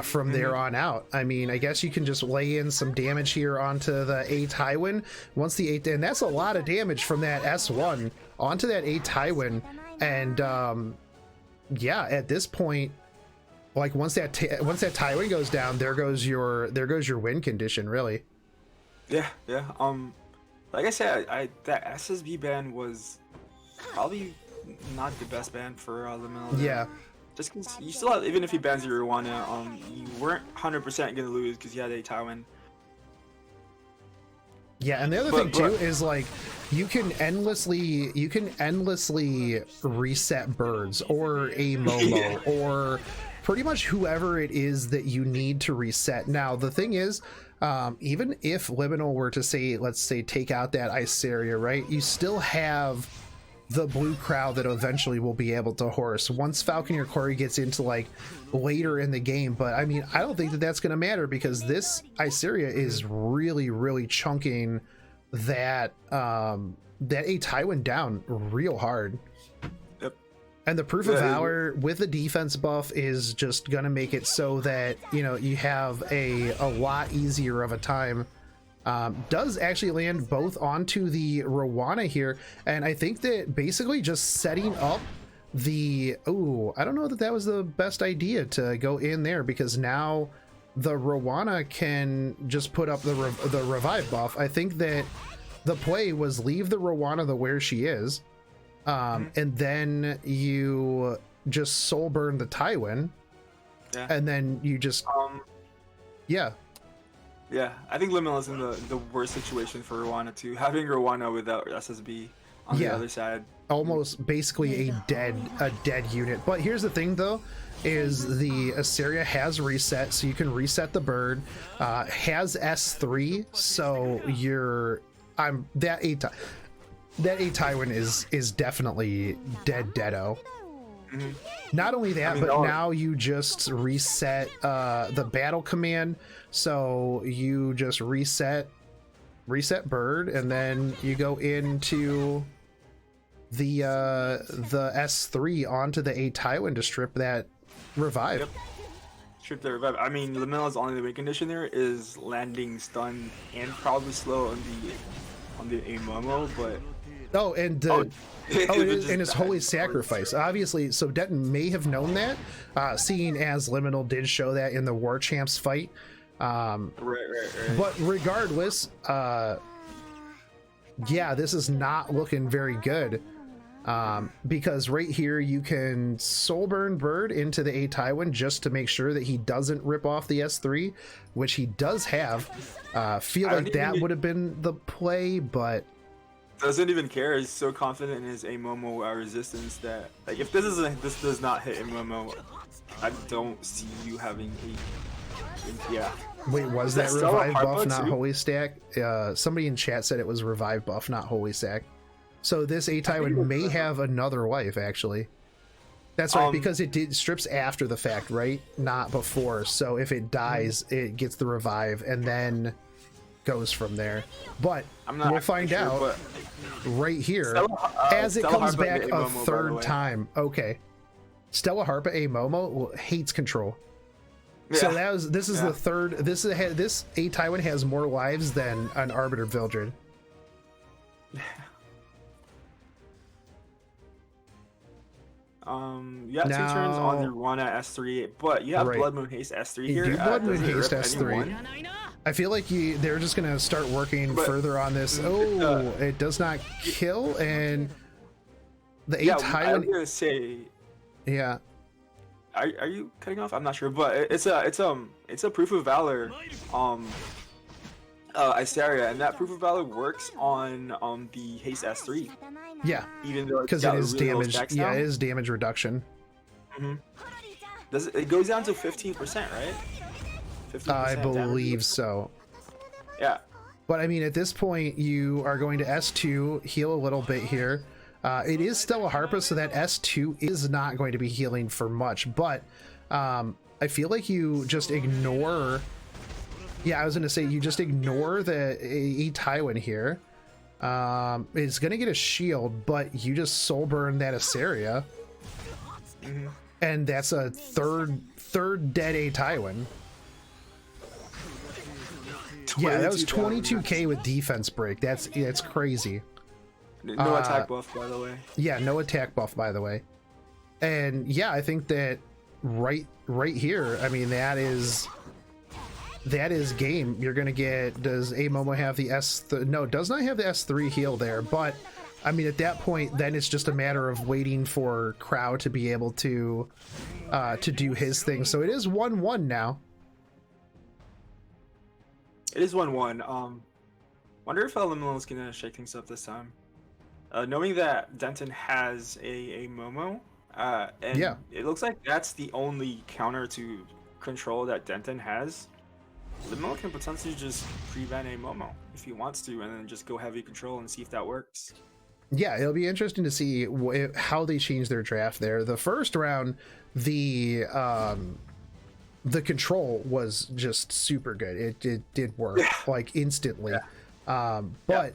from there on out. I mean, I guess you can just lay in some damage here onto the A Tywin. Once the 8, and that's a lot of damage from that S1 onto that A Tywin, and yeah, at this point, like once that Tywin goes down, there goes your win condition, really. Yeah. Like I said, that SSB ban was probably not the best ban for Lamella. Yeah. Just because you still have, even if he bans your Rwanda, you weren't 100% gonna lose because you had a Tywin. Yeah, and the other thing too is like you can endlessly reset birds or a Momo or pretty much whoever it is that you need to reset. Now the thing is, even if Liminal were to say, let's say, take out that Iseria, right? You still have the blue crowd that eventually will be able to horse once Falconeer Quarry gets into like later in the game. But I mean, I don't think that that's going to matter because this Iseria is really chunking that A Tywin down real hard. Yep. And the proof of valor with the defense buff is just going to make it so that, you know, you have a lot easier of a time. Does actually land both onto the Rwanda here, and I think that basically just setting up the I don't know that was the best idea to go in there, because now the Rwanda can just put up the revive buff. I think that the play was leave the Rwanda where she is, and then you just soul burn the Tywin, and then you just Yeah, I think Liminal is in the worst situation for Rwanda too. Having Rwanda without SSB on the other side, almost basically a dead unit. But here's the thing though, is the Iseria has reset, so you can reset the bird. Has S3, so that A Tywin is definitely deado. Mm-hmm. Not only that, but now you just reset the battle command, so you just reset bird, and then you go into the S3 onto the A Tywin to strip that revive. Yep. Strip the revive. I mean, Lamilla's only the win condition there is landing stun and probably slow on the Amomo, but Oh, and and his holy sacrifice, obviously. So Denton may have known that, seeing as Liminal did show that in the War Champs fight. Right. But regardless, yeah, this is not looking very good. Because right here you can Soulburn Bird into the A Tywin just to make sure that he doesn't rip off the S3, which he does have. Feel like that would have been the play, but doesn't even care. He's so confident in his Amomo resistance that like if this does not hit Amomo, I don't see you having a yeah. Wait, was that Stella revive buff, Harpa not too? holy stack? Somebody in chat said it was revive buff, not holy stack. So this A Tywin may have another wife, actually. That's right, because it strips after the fact, right? Not before. So if it dies, it gets the revive and then goes from there. But we'll find out right here as it comes back a third time. Okay. Stella Harpa A Momo hates control. So this is the third. This A Tywin has more lives than an Arbiter Vildred. You have 2 turns on your one at S3, but you have Blood Moon Haste S3 here. You do Blood Moon Haste S3. Anyone? I feel like they're just gonna start working further on this. Oh, it does not kill, and the A Tywin. I was gonna say. Yeah. Are you cutting off? I'm not sure, but it's a proof of valor. Isteria, and that proof of valor works on the haste S3. Yeah, even though because it is damage. Yeah, it is damage reduction. It goes down to 15%, right? 15% I believe damage. so. Yeah. But I mean, at this point, you are going to S2, heal a little bit here. It is Stella Harpa, so that S2 is not going to be healing for much. But I feel like you just ignore. Yeah, I was going to say you just ignore the A Tywin here. It's going to get a shield, but you just soul burn that Asaria. And that's a third dead A Tywin. Yeah, that was 22k with defense break. That's crazy. No attack buff, by the way. Yeah, no attack buff, by the way. And yeah, I think that right here, I mean, that is game. You're gonna get. Does A Momo have the no, does not have the S3 heal there, but I mean, at that point, then it's just a matter of waiting for Crow to be able to do his thing. So it is 1-1 now. It is 1-1. Wonder if Liminal is gonna shake things up this time. Knowing that Denton has a Momo, and yeah, it looks like that's the only counter to control that Denton has. Liminal can potentially just pre-ban a Momo if he wants to, and then just go heavy control and see if that works. Yeah, it'll be interesting to see how they change their draft there. The first round, the control was just super good. It did work like instantly. But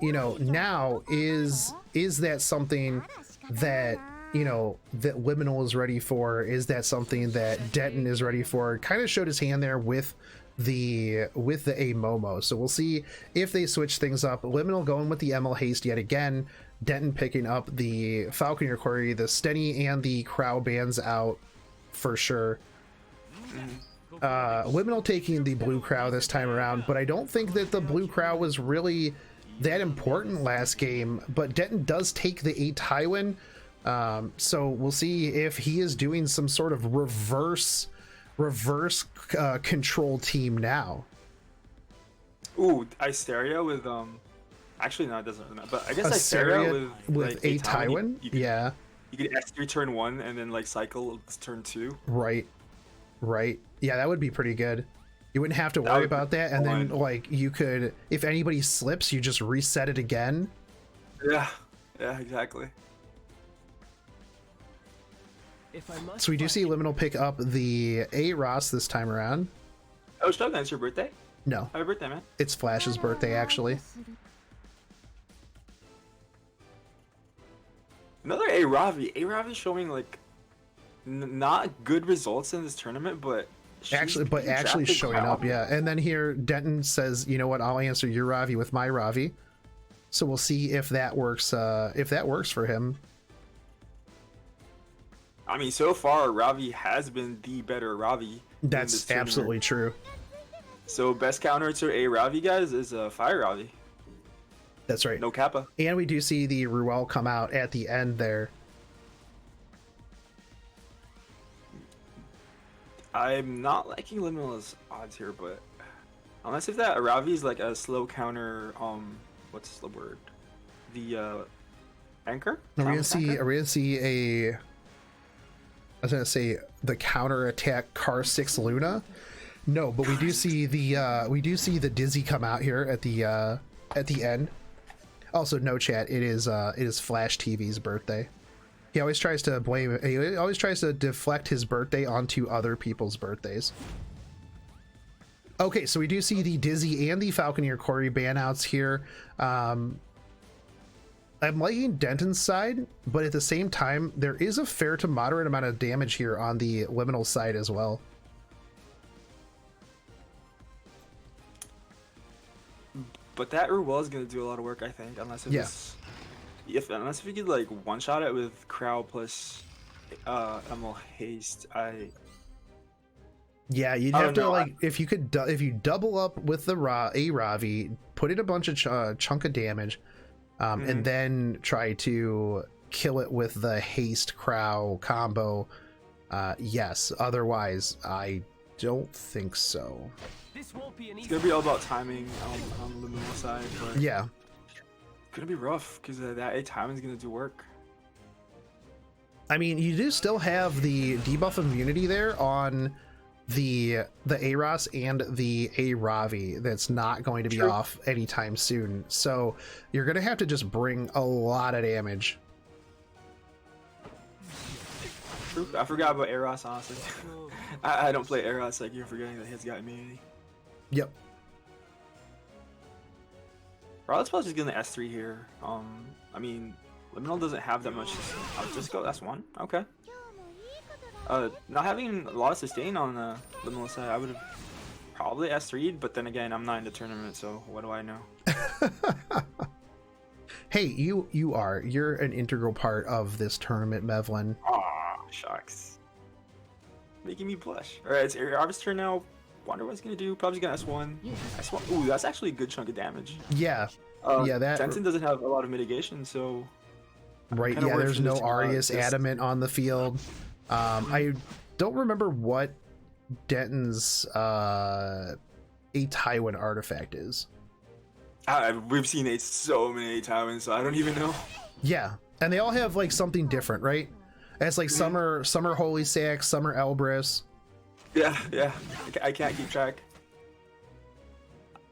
you know, now is that something that, you know, that Liminal is ready for? Is that something that Denton is ready for? Kind of showed his hand there with the A Momo. So we'll see if they switch things up. Liminal going with the ML haste yet again. Denton picking up the Falconeer Quarry, the Stenny and the Crow bands out for sure. Liminal taking the blue Crow this time around, but I don't think that the blue Crow was really that important last game. But Denton does take the A Tywin, so we'll see if he is doing some sort of reverse control team now. Ooh, Isteria with actually no, it doesn't really matter, but I guess Isteria with like, A Tywin. You could S3 turn 1 and then like cycle turn 2. Right. Yeah, that would be pretty good. You wouldn't have to worry about that, and then like you could, if anybody slips, you just reset it again. Yeah, exactly. So we do see Liminal pick up the A Ross this time around. Oh, Shogun, it's your birthday? No. Happy birthday, man. It's Flash's birthday, actually. Another A Ravi. A Ravi showing like not good results in this tournament, but actually showing up, yeah. And then here Denton says, you know what, I'll answer your Ravi with my Ravi. So we'll see if that works. If that works for him. I mean, so far Ravi has been the better Ravi. That's absolutely true. So best counter to a Ravi, guys, is a Fire Ravi. That's right. No Kappa. And we do see the Ruel come out at the end there. I'm not liking Liminal's odds here, but unless if that Ravi is like a slow counter, what's the word? The anchor? Are we gonna Thomas see? anchor? Are we gonna see a? I was gonna say the counter attack Car 6 Luna. No, but we do see the Dizzy come out here at the end. Also, no chat. It is Flash TV's birthday. He always tries to blame. He always tries to deflect his birthday onto other people's birthdays. Okay, so we do see the Dizzy and the Falconeer Corey banouts here. I'm liking Denton's side, but at the same time, there is a fair to moderate amount of damage here on the Liminal side as well. But that Ruel is gonna do a lot of work, I think, unless unless we could like one shot it with Crow plus Emil Haste. Yeah, you'd have to like if you double up with the Ravi, put in a bunch of chunk of damage, and then try to kill it with the Haste Crow combo. Yes, otherwise I don't think so. It's gonna be all about timing on the Liminal side, but Yeah. it's gonna be rough because that timing's gonna do work. I mean, you do still have the debuff immunity there on the Aros and the Ravi that's not going to be True. off anytime soon. So you're gonna have to just bring a lot of damage. True. I forgot about Eros, honestly. I don't play Eros, like you're forgetting that he's got immunity. Yep. Probably just gonna S3 here. I mean, Liminal doesn't have that much. I'll just go S1. Okay. Not having a lot of sustain on the Liminal side, I would have probably S3'd, but then again, I'm not in the tournament, so what do I know? Hey, you're an integral part of this tournament, Mevlin. Aw, shucks. Making me blush. Alright, it's Arvis turn now. Wonder what it's gonna do. Probably gonna S1. S1. Ooh, that's actually a good chunk of damage. Yeah. Yeah, that Denton doesn't have a lot of mitigation, so right. kinda Yeah, worried there's for no this to come out Arius this- Adamant on the field. I don't remember what Denton's a Tywin artifact is. We've seen it so many times, so I don't even know. Yeah, and they all have like something different, right? It's like summer Holy Sack, summer Elbrus. Yeah. I can't keep track.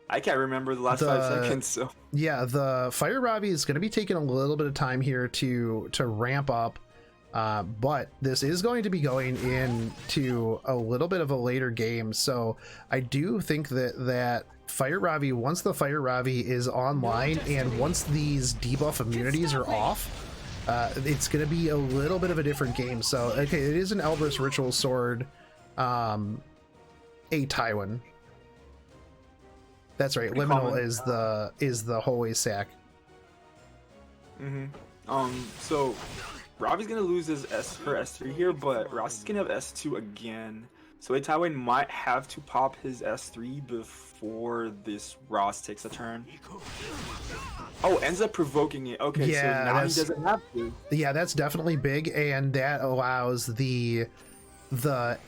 I can't remember the last 5 seconds, so. Yeah, the Fire Ravi is going to be taking a little bit of time here to ramp up, but this is going to be going into a little bit of a later game. So I do think that Fire Ravi, once the Fire Ravi is online and once these debuff immunities are off, it's going to be a little bit of a different game. So okay, it is an Elbrus Ritual Sword, a Tywin. That's right. Pretty Liminal common. is the Holy Sack. So Ravi's gonna lose his her S3 here, but Ross is gonna have S2 again. So Tywin might have to pop his S3 before this Ross takes a turn. Oh, ends up provoking it. Okay, Yeah, so now he that's- doesn't have to. Yeah, that's definitely big, and that allows the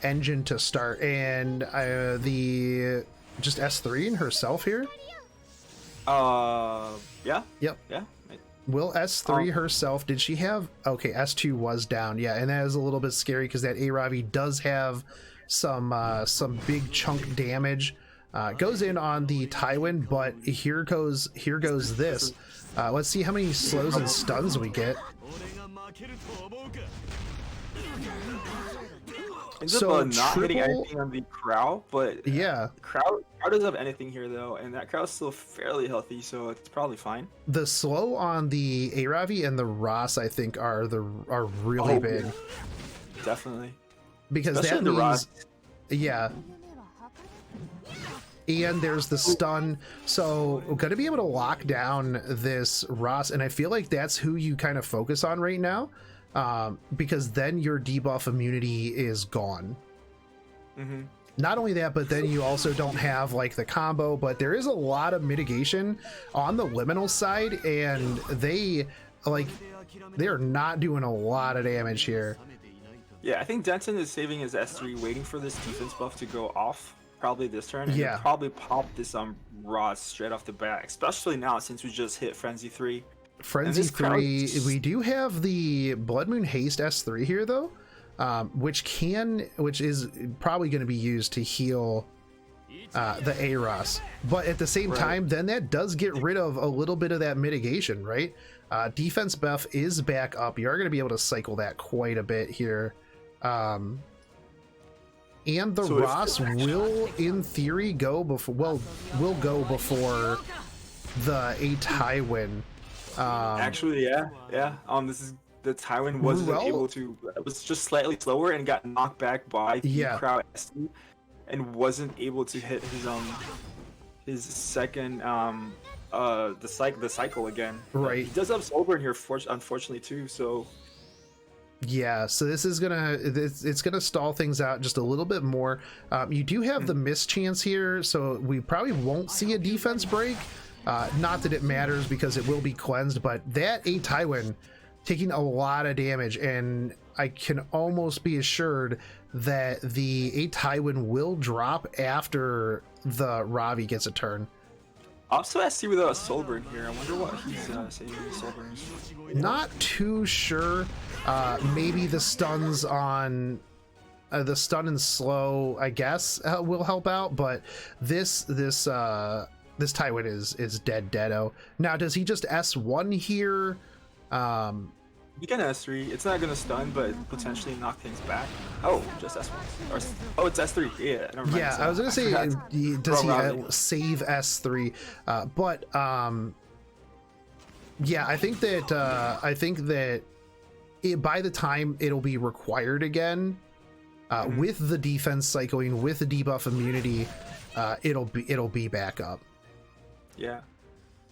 engine to start, and the just S3 and herself here. Yeah. Yep. Yeah. Will S3 herself, did she have, okay, S2 was down, yeah, and that is a little bit scary because that Ravi does have some big chunk damage. Goes in on the Tywin, but here goes this. Let's see how many slows and stuns we get. Ends So up not hitting triple- anything on the Crow, but Yeah, Crow doesn't have anything here though, and that Crow's still fairly healthy, so it's probably fine. the slow on the Aravi and the Ross, I think, are really Oh, big, yeah. Definitely. because Especially that the means, Ross. yeah, and there's the stun. So we're going to be able to lock down this Ross, and I feel like that's who you kind of focus on right now, because then your debuff immunity is gone. Not only that, but then you also don't have like the combo, but there is a lot of mitigation on the liminal side, and they're not doing a lot of damage here. Yeah, I think Denton is saving his S3, waiting for this defense buff to go off, probably this turn, and he'll probably pop this Ross straight off the bat, especially now since we just hit Frenzy 3. Frenzy 3, we do have the Blood Moon Haste S3 here though, which is probably going to be used to heal the A-Ross, but at the same time, then that does get rid of a little bit of that mitigation, right? Defense buff is back up. You are going to be able to cycle that quite a bit here. And the Ross will, in theory, go before. Well, will go before the A Tywin. Actually, yeah. This is the Tywin wasn't able to. It was just slightly slower and got knocked back by the crowd ST, and wasn't able to hit his second the cycle again. Right. He does have Soulburn here, unfortunately too. So. Yeah, so this is it's gonna stall things out just a little bit more. You do have the miss chance here, so we probably won't see a defense break. Not that it matters because it will be cleansed, but that A Tywin taking a lot of damage, and I can almost be assured that the A Tywin will drop after the Ravi gets a turn. Also, I see without a Soulburn here. I wonder what he's saving his Soulburn. Not too sure. Maybe the stuns on the stun and slow, I guess, will help out. But this Tywin is deado. Now, does he just S1 here? You can S3. It's not gonna stun, but potentially knock things back. Oh, just S1. Or, it's S3. Yeah, never mind. Yeah, I was gonna say, does he save S3? But yeah, I think that by the time it'll be required again, with the defense cycling, with the debuff immunity, it'll be back up. Yeah.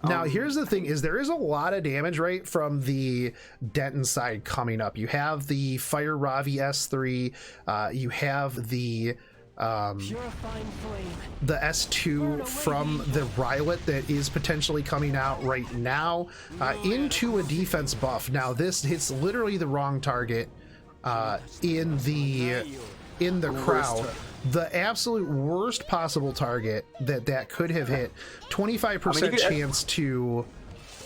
Now, here's the thing: is there is a lot of damage, right, from the Denton side coming up. You have the Fire Ravi S3, you have the S2 from the Rylet that is potentially coming out right now, into a defense buff. Now, this hits literally the wrong target in the crowd. The absolute worst possible target that could have hit. 25% chance to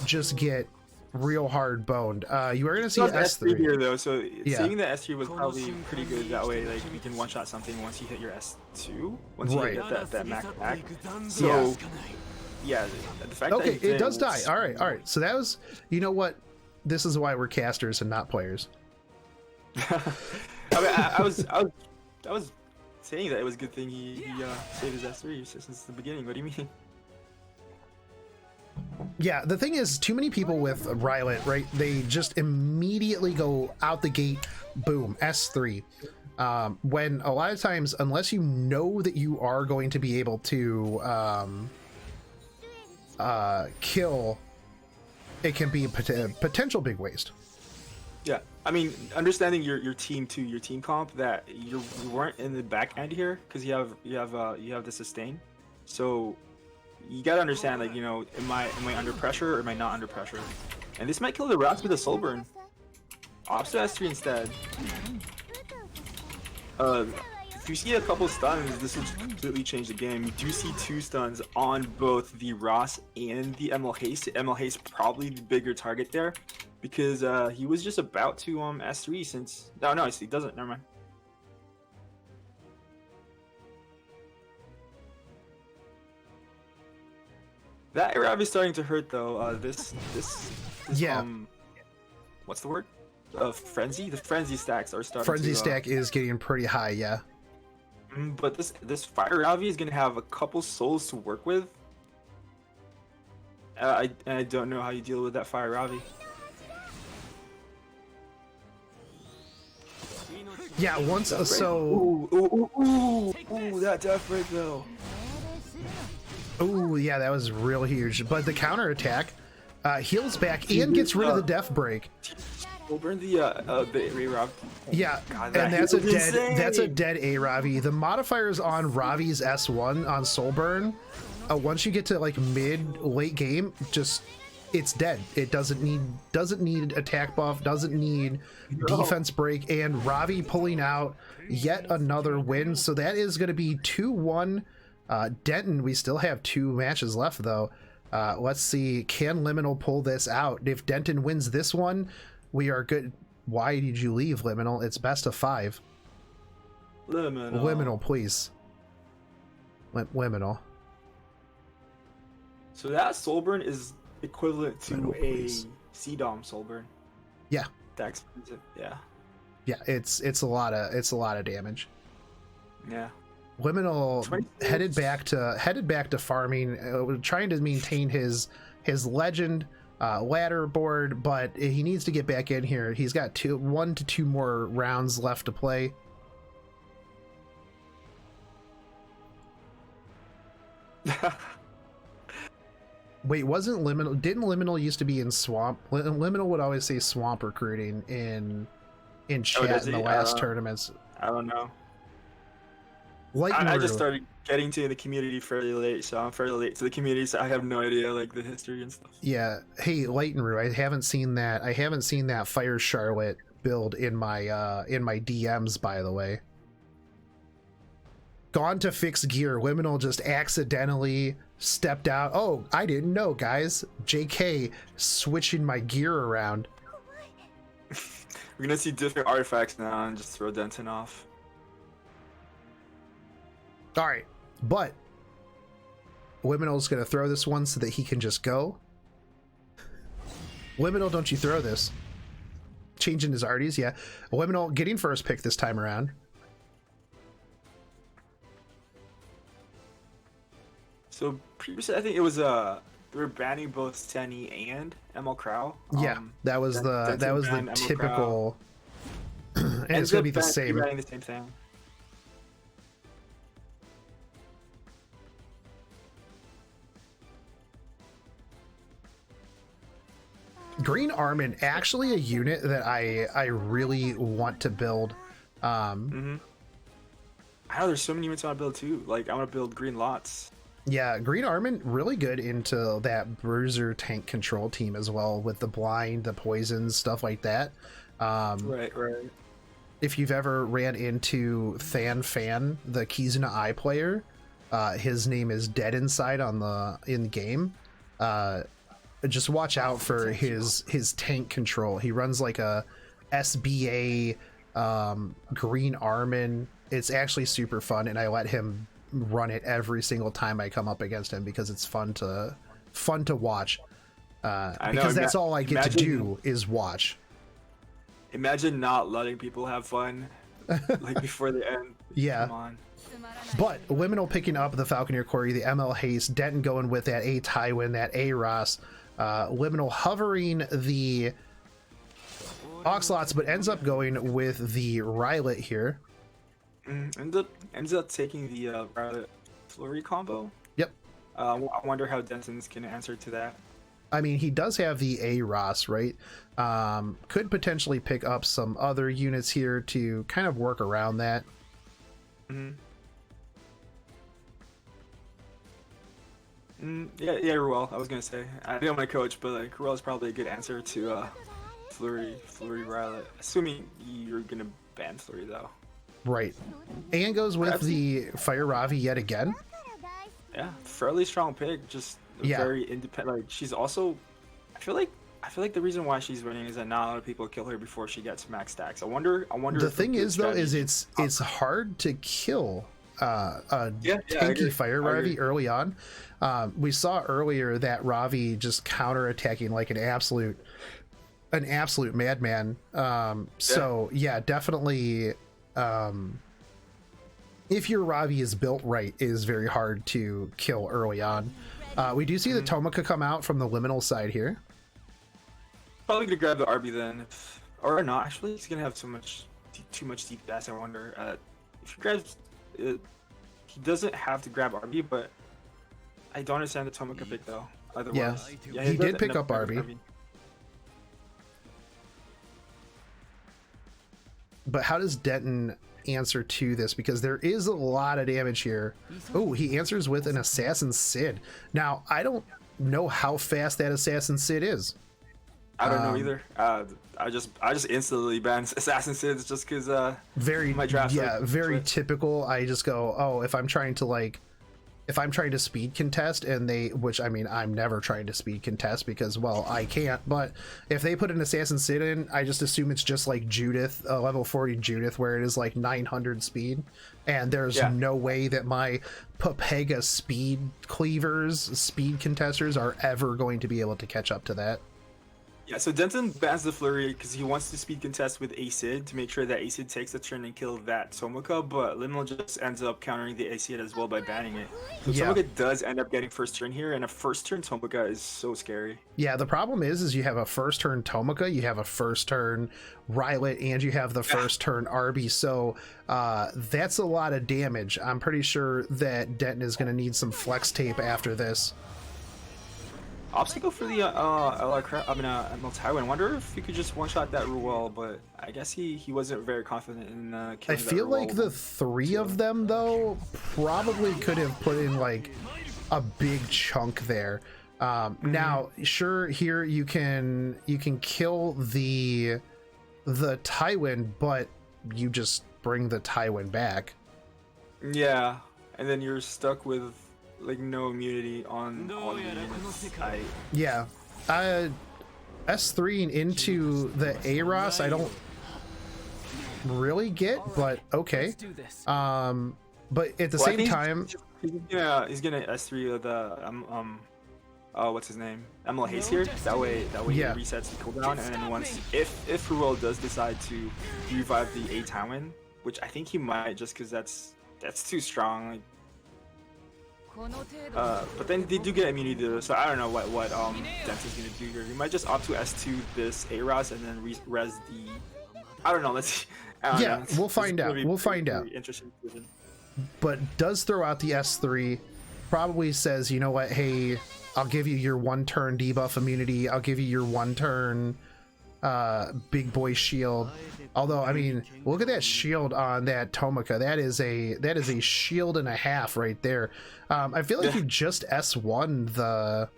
just get real hard boned. You are going to see S3 here though, so seeing the S3 was probably pretty good. That way, like, you can one shot something once you hit your S2, once you get that max back. So yeah, the fact that it does die. All right. So that was, you know what? This is why we're casters and not players. I mean, I was saying that it was a good thing he saved his S3 since the beginning. What do you mean? Yeah, the thing is, too many people with Rylet, right? They just immediately go out the gate, boom, S3. When a lot of times, unless you know that you are going to be able to kill, it can be a potential big waste. Yeah, I mean, understanding your team too, your team comp, that you weren't in the back end here because you have the sustain, so you gotta understand, like, you know, am I under pressure or am I not under pressure? And this might kill the Rats with a Soulburn. Ops to S3 instead. If you see a couple stuns, this will completely change the game. You do see 2 stuns on both the Ross and the ML Haste. ML Haste probably the bigger target there, because he was just about to S3 since... No, he doesn't. Never mind. That Arab is starting to hurt though. This what's the word? Frenzy. The frenzy stacks are starting. Frenzy stack is getting pretty high, yeah. But this Fire Ravi is gonna have a couple souls to work with. I don't know how you deal with that Fire Ravi. Yeah, once Ooh, that death break though. Oh, yeah, that was real huge. But the counter attack heals back and gets rid of the death break. We'll burn the Ravi. Yeah, God, and that's a hit was dead insane. that's a dead A Ravi. The modifiers on Ravi's S1 on Soul Burn, once you get to like late game, just it's dead. It doesn't need attack buff, doesn't need defense break, and Ravi pulling out yet another win. So that is going to be 2-1. Denton, we still have 2 matches left though. Let's see, can Liminal pull this out? If Denton wins this one, we are good. Why did you leave, Liminal? It's best of 5. Liminal, please. Liminal. So that Soulburn is equivalent to a C-Dom Soulburn. Yeah. That's expensive. Yeah. Yeah, it's a lot of damage. Yeah. Liminal headed back to farming, trying to maintain his legend ladder board, but he needs to get back in here. He's got 1 to 2 more rounds left to play. Wait, didn't Liminal used to be in Swamp? Liminal would always say Swamp recruiting in chat in the last tournaments. I don't know. Light I just started getting to the community fairly late, so I'm fairly late to the community, so I have no idea like the history and stuff. Yeah. Hey, Lightenroo, I haven't seen that Fire Charlotte build in my DMs, by the way. Gone to fix gear. Liminal just accidentally stepped out. Oh, I didn't know, guys. JK switching my gear around. We're gonna see different artifacts now and just throw Denton off. All right, but Liminal's gonna throw this one so that he can just go. Liminal, don't you throw this. Changing his arties, yeah. Liminal getting first pick this time around. So previously, I think it was they were banning both Senny and ML Crow. Yeah, that was the typical. And it's gonna be the same. Banning the same thing. Green Armin, actually a unit that I really want to build. I know there's so many units I want to build too. Like I want to build green lots. Yeah, Green Armin really good into that bruiser tank control team as well, with the blind, the poisons, stuff like that. Right. If you've ever ran into Fan, the Kizuna Eye player, his name is Dead Inside in game. Just watch out for his tank control. He runs like a SBA Green Armin. It's actually super fun, and I let him run it every single time I come up against him because it's fun to watch. Because that's all I get to do is watch. Imagine not letting people have fun like before the end. Yeah. Come on. But Liminal picking up the Falconeer Quarry, the ML Haste, Denton going with that A Tywin, that A Ross, Liminal hovering the Oxlots, but ends up going with the Rylet here. Ends up taking the Rylet Flurry combo. Yep. I wonder how Denton's can answer to that. I mean, he does have the A Ross, right? Could potentially pick up some other units here to kind of work around that. Yeah, Ruel. I was gonna say I know my coach, but like Ruel is probably a good answer to Flurry Rylet. Assuming you're gonna ban Flurry though. Right. And goes with the Fire Ravi yet again. Yeah, fairly strong pick. Just very independent. Like she's also, I feel like the reason why she's winning is that not a lot of people kill her before she gets max stacks. I wonder. The thing is though, is it's hard to kill a tanky Fire Ravi early on. We saw earlier that Ravi just counter-attacking like an absolute madman. So yeah, definitely. If your Ravi is built right, it is very hard to kill early on. We do see the Tomika come out from the Liminal side here. Probably gonna grab the RB then, or not. Actually, he's gonna have too much deep dash. I wonder. If he grabs, he doesn't have to grab RB, but I don't understand the Tomoka pick though. Otherwise, yeah, he does did pick end up Arby. But how does Denton answer to this? Because there is a lot of damage here. Oh, he answers with an Assassin Sid. Now, I don't know how fast that Assassin Sid is. I don't know either. I just instantly banned Assassin Sids just because very my draft. Yeah, very typical. I just go, oh, if I'm trying to speed contest and which I mean, I'm never trying to speed contest because, well, I can't, but if they put an Assassin Sid in, I just assume it's just like Judith, level 40 Judith, where it is like 900 speed, and there's no way that my Papega speed contesters are ever going to be able to catch up to that. Yeah, so Denton bans the Flurry because he wants to speed contest with Acid to make sure that Acid takes the turn and kill that Tomoka, but Liminal just ends up countering the Acid as well by banning it. So Tomoka does end up getting first turn here, and a first turn Tomoka is so scary. Yeah, the problem is you have a first turn Tomoka, you have a first turn Rylet, and you have the first turn Arby, so that's a lot of damage. I'm pretty sure that Denton is going to need some flex tape after this. Obstacle for the Emerald Tywin. Wonder if he could just one-shot that Ruel, but I guess he wasn't very confident in killing I feel like the three of them, though, probably could have put in, like, a big chunk there. Now, sure, here you can kill the Tywin, but you just bring the Tywin back. Yeah, and then you're stuck with like no immunity on the units. Yeah, S3 into the Aros I don't really get, but okay. But at the same time, he's gonna S3 the what's his name, Emil Hayes here. That way he resets the cooldown, and then once if Ruel does decide to revive the A Tywin, which I think he might, just because that's too strong. Like, but then they do get immunity to, so I don't know what Denton's gonna do here. He might just opt to S2 this Aros and then res the. I don't know. Let's see. Yeah, we'll find out. We'll find out. Interesting decision. But does throw out the S3. Probably says, you know what? Hey, I'll give you your 1-turn debuff immunity. I'll give you your 1-turn big boy shield. Although, I mean, look at that shield on that Tomoka. That is a shield and a half right there. I feel like you just S1 the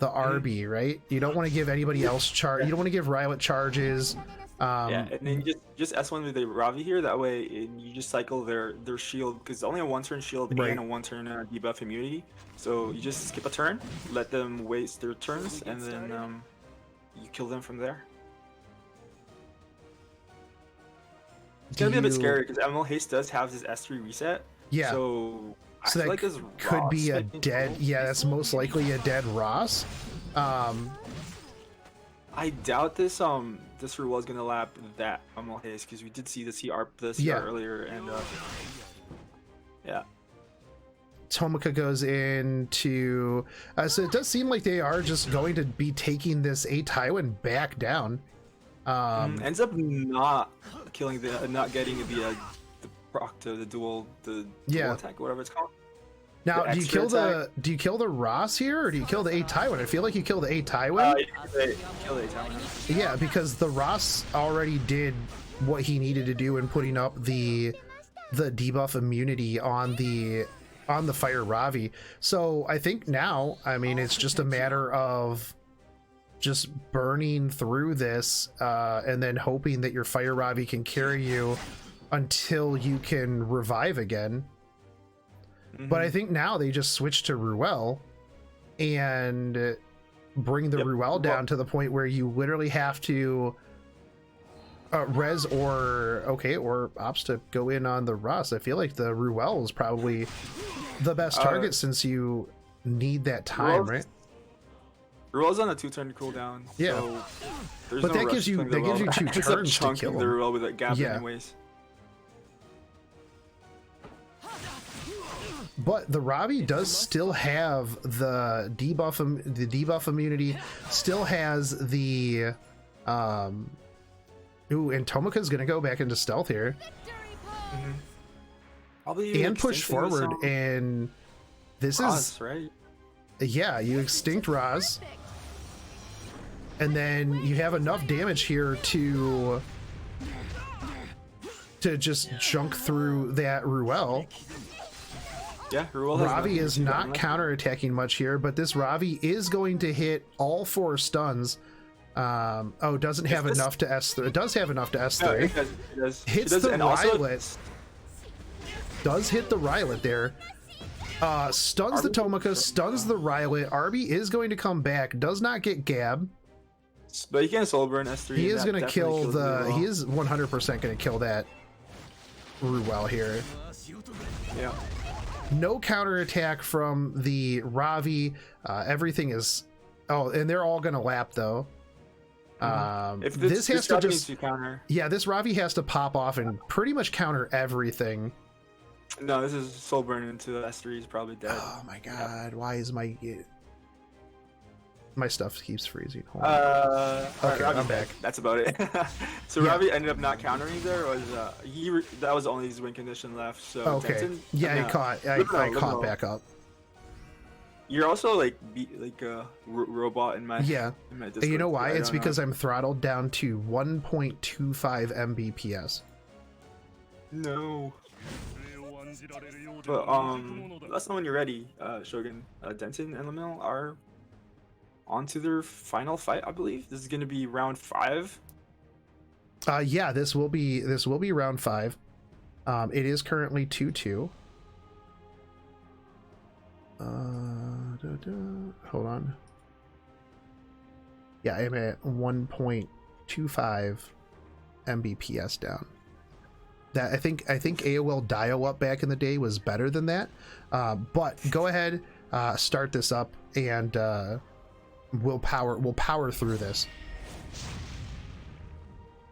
RB, right? You don't want to give anybody else charge. You don't want to give Rylet charges. Yeah, and then just S1 with the Ravi here. That way, you just cycle their shield, because it's only a 1-turn shield and a 1-turn debuff immunity. So you just skip a turn, let them waste their turns, and then you kill them from there. It's gonna be a bit scary because Emil Hayes does have his S3 reset. Yeah. So I that feel like this could Ross be a dead. Yeah, that's most likely a dead Ross. I doubt this this Ruel is gonna lap that Emil Hayes, because we did see this earlier, and yeah. Tomoka goes into so it does seem like they are just going to be taking this A Tywin back down. Ends up not killing not getting the proc to the dual attack, whatever it's called. Now, do you kill the Ross here, or do you kill the A Tywin? I feel like you kill the A Tywin. Kill the A Tywin. Yeah, because the Ross already did what he needed to do in putting up the debuff immunity on the Fire Ravi. So I think now, I mean, it's just a matter of just burning through this and then hoping that your Fire Ravi can carry you until you can revive again. But I think now they just switch to Ruel and bring the Ruel down to the point where you literally have to res or ops to go in on the Ross. I feel like the Ruel is probably the best target since you need that time, right? Ruel's on a 2-turn cooldown. Yeah, so but that gives you 2 turns to kill the him. Ruel with a gap anyways. But the Ravi does still have the debuff immunity, still has the ooh, and Tomoka's gonna go back into stealth here. Probably and push forward, and this Ross, is right. Yeah, you extinct Raz, Perfect. and then you have enough damage here to just junk through that Ruel. Yeah, Ruel has Ravi nothing is to do not unless- counterattacking much here, but this Ravi is going to hit all 4 stuns. Oh, doesn't have this- enough to S3. It does have enough to No, S3. it does. It does. She Hits does, the and also- Rylet. Does hit the Rylet there. Stuns the Tomika, stuns the Rylet. Arby is going to come back. Does not get Gab. But he can soul burn S3. He and is that going to definitely kill kills it the. as well. He is 100% going to kill that Ruel here. Yeah. No counterattack from the Ravi. Everything is. Oh, and they're all going to lap though. If This has to Shogun just. needs to counter. Yeah, this Ravi has to pop off and pretty much counter everything. No, this is soul burn into the S3 is probably dead. Oh my god, why is my stuff keeps freezing? Hold on. Okay, I'm back. That's about it. So Yeah. Ravi ended up not countering there. Was that was the only his win condition left. So Okay. Denton, Yeah, I caught Liminal. back up. You're also like a robot in my Yeah. In my And Discord, you know so why? I It's don't because know. I'm throttled down to 1.25 Mbps. No. But let us know when you're ready, Shogun. Denton and Liminal are on to their final fight, I believe. This is going to be round 5. Yeah, this will be round 5. It is currently 2-2. Hold on. Yeah, I'm at 1.25 Mbps down. That I think AOL dial-up back in the day was better than that. But go ahead, start this up, and we'll power through this.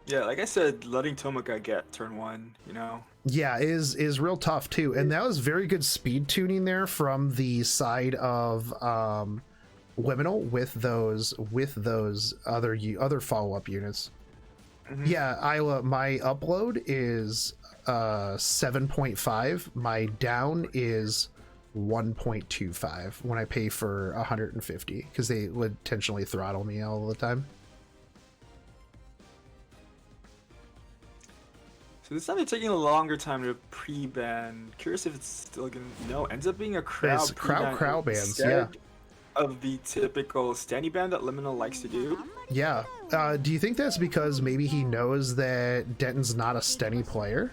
Yeah, like I said, letting Tomika get turn 1, you know. Yeah, is real tough too, and that was very good speed tuning there from the side of Liminal with those other follow-up units. Yeah, Isla, my upload is 7.5. My down is 1.25 when I pay for 150 because they would intentionally throttle me all the time. So this time they're taking a longer time to pre-ban. Curious if it's still gonna ends up being a crowd It's crowd pre-ban bans, instead of the typical standing ban that Liminal likes to do. Yeah. Do you think that's because maybe he knows that Denton's not a Stenny player?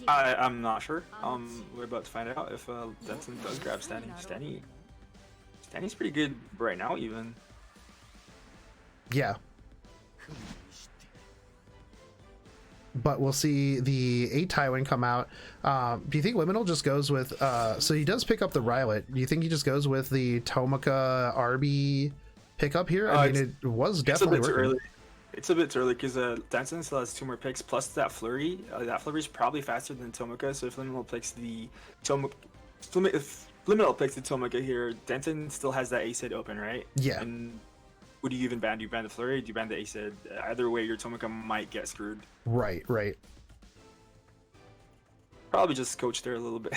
I'm not sure. We're about to find out if Denton does grab Stanny. Stanny's pretty good right now, even. Yeah. But we'll see the 8 Tywin come out. Do you think Liminal just goes with... so he does pick up the Rylet. Do you think he just goes with the Tomika Arby pickup here? I mean, it was definitely it's a bit too working. early. It's a bit too early because Denton still has 2 more picks plus that flurry. That flurry is probably faster than Tomika. So if Liminal picks the Tomika here, Denton still has that Acid open, right? Yeah. And what do you even ban? Do you ban the flurry? Do you ban the Acid? Either way, your Tomika might get screwed. Right. Probably just coach there a little bit.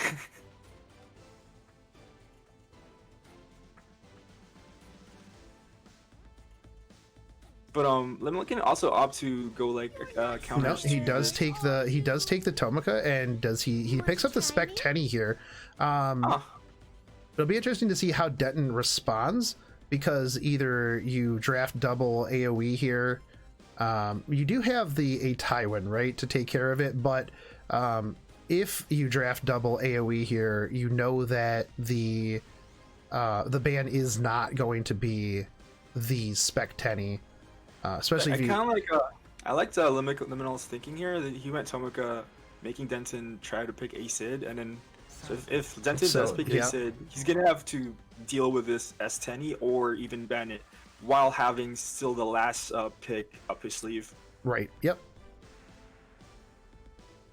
But Liminal can also opt to go like counter. No, he does take the Tomika, and he picks up the Spec Tenny here. It'll be interesting to see how Denton responds, because either you draft double AoE here. You do have the Tywin, right, to take care of it, but if you draft double AoE here, you know that the ban is not going to be the Spec Tenny. Especially if you kind of like I liked Liminal's thinking here that he went Tomika, making Denton try to pick Acid, and then so if Denton does pick Acid, he's gonna have to deal with this S10 or even ban it while having still the last pick up his sleeve. Right. Yep.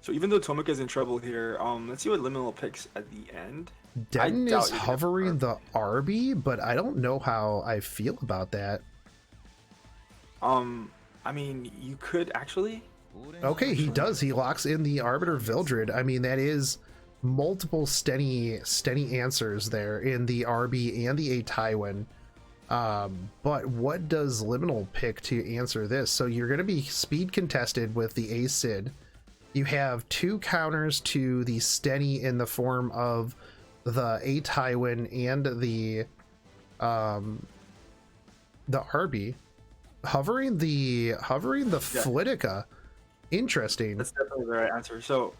So even though Tomika's in trouble here, let's see what Liminal picks at the end. Denton is hovering the Arby, but I don't know how I feel about that. I mean, you could actually. Okay, he does. He locks in the Arbiter Vildred. I mean, that is multiple Steny answers there in the RB and the A Tywin. But what does Liminal pick to answer this? So you're going to be speed contested with the A Sid. You have 2 counters to the Steny in the form of the A Tywin and the RB. Hovering the Flitica. Interesting. That's definitely the right answer. So,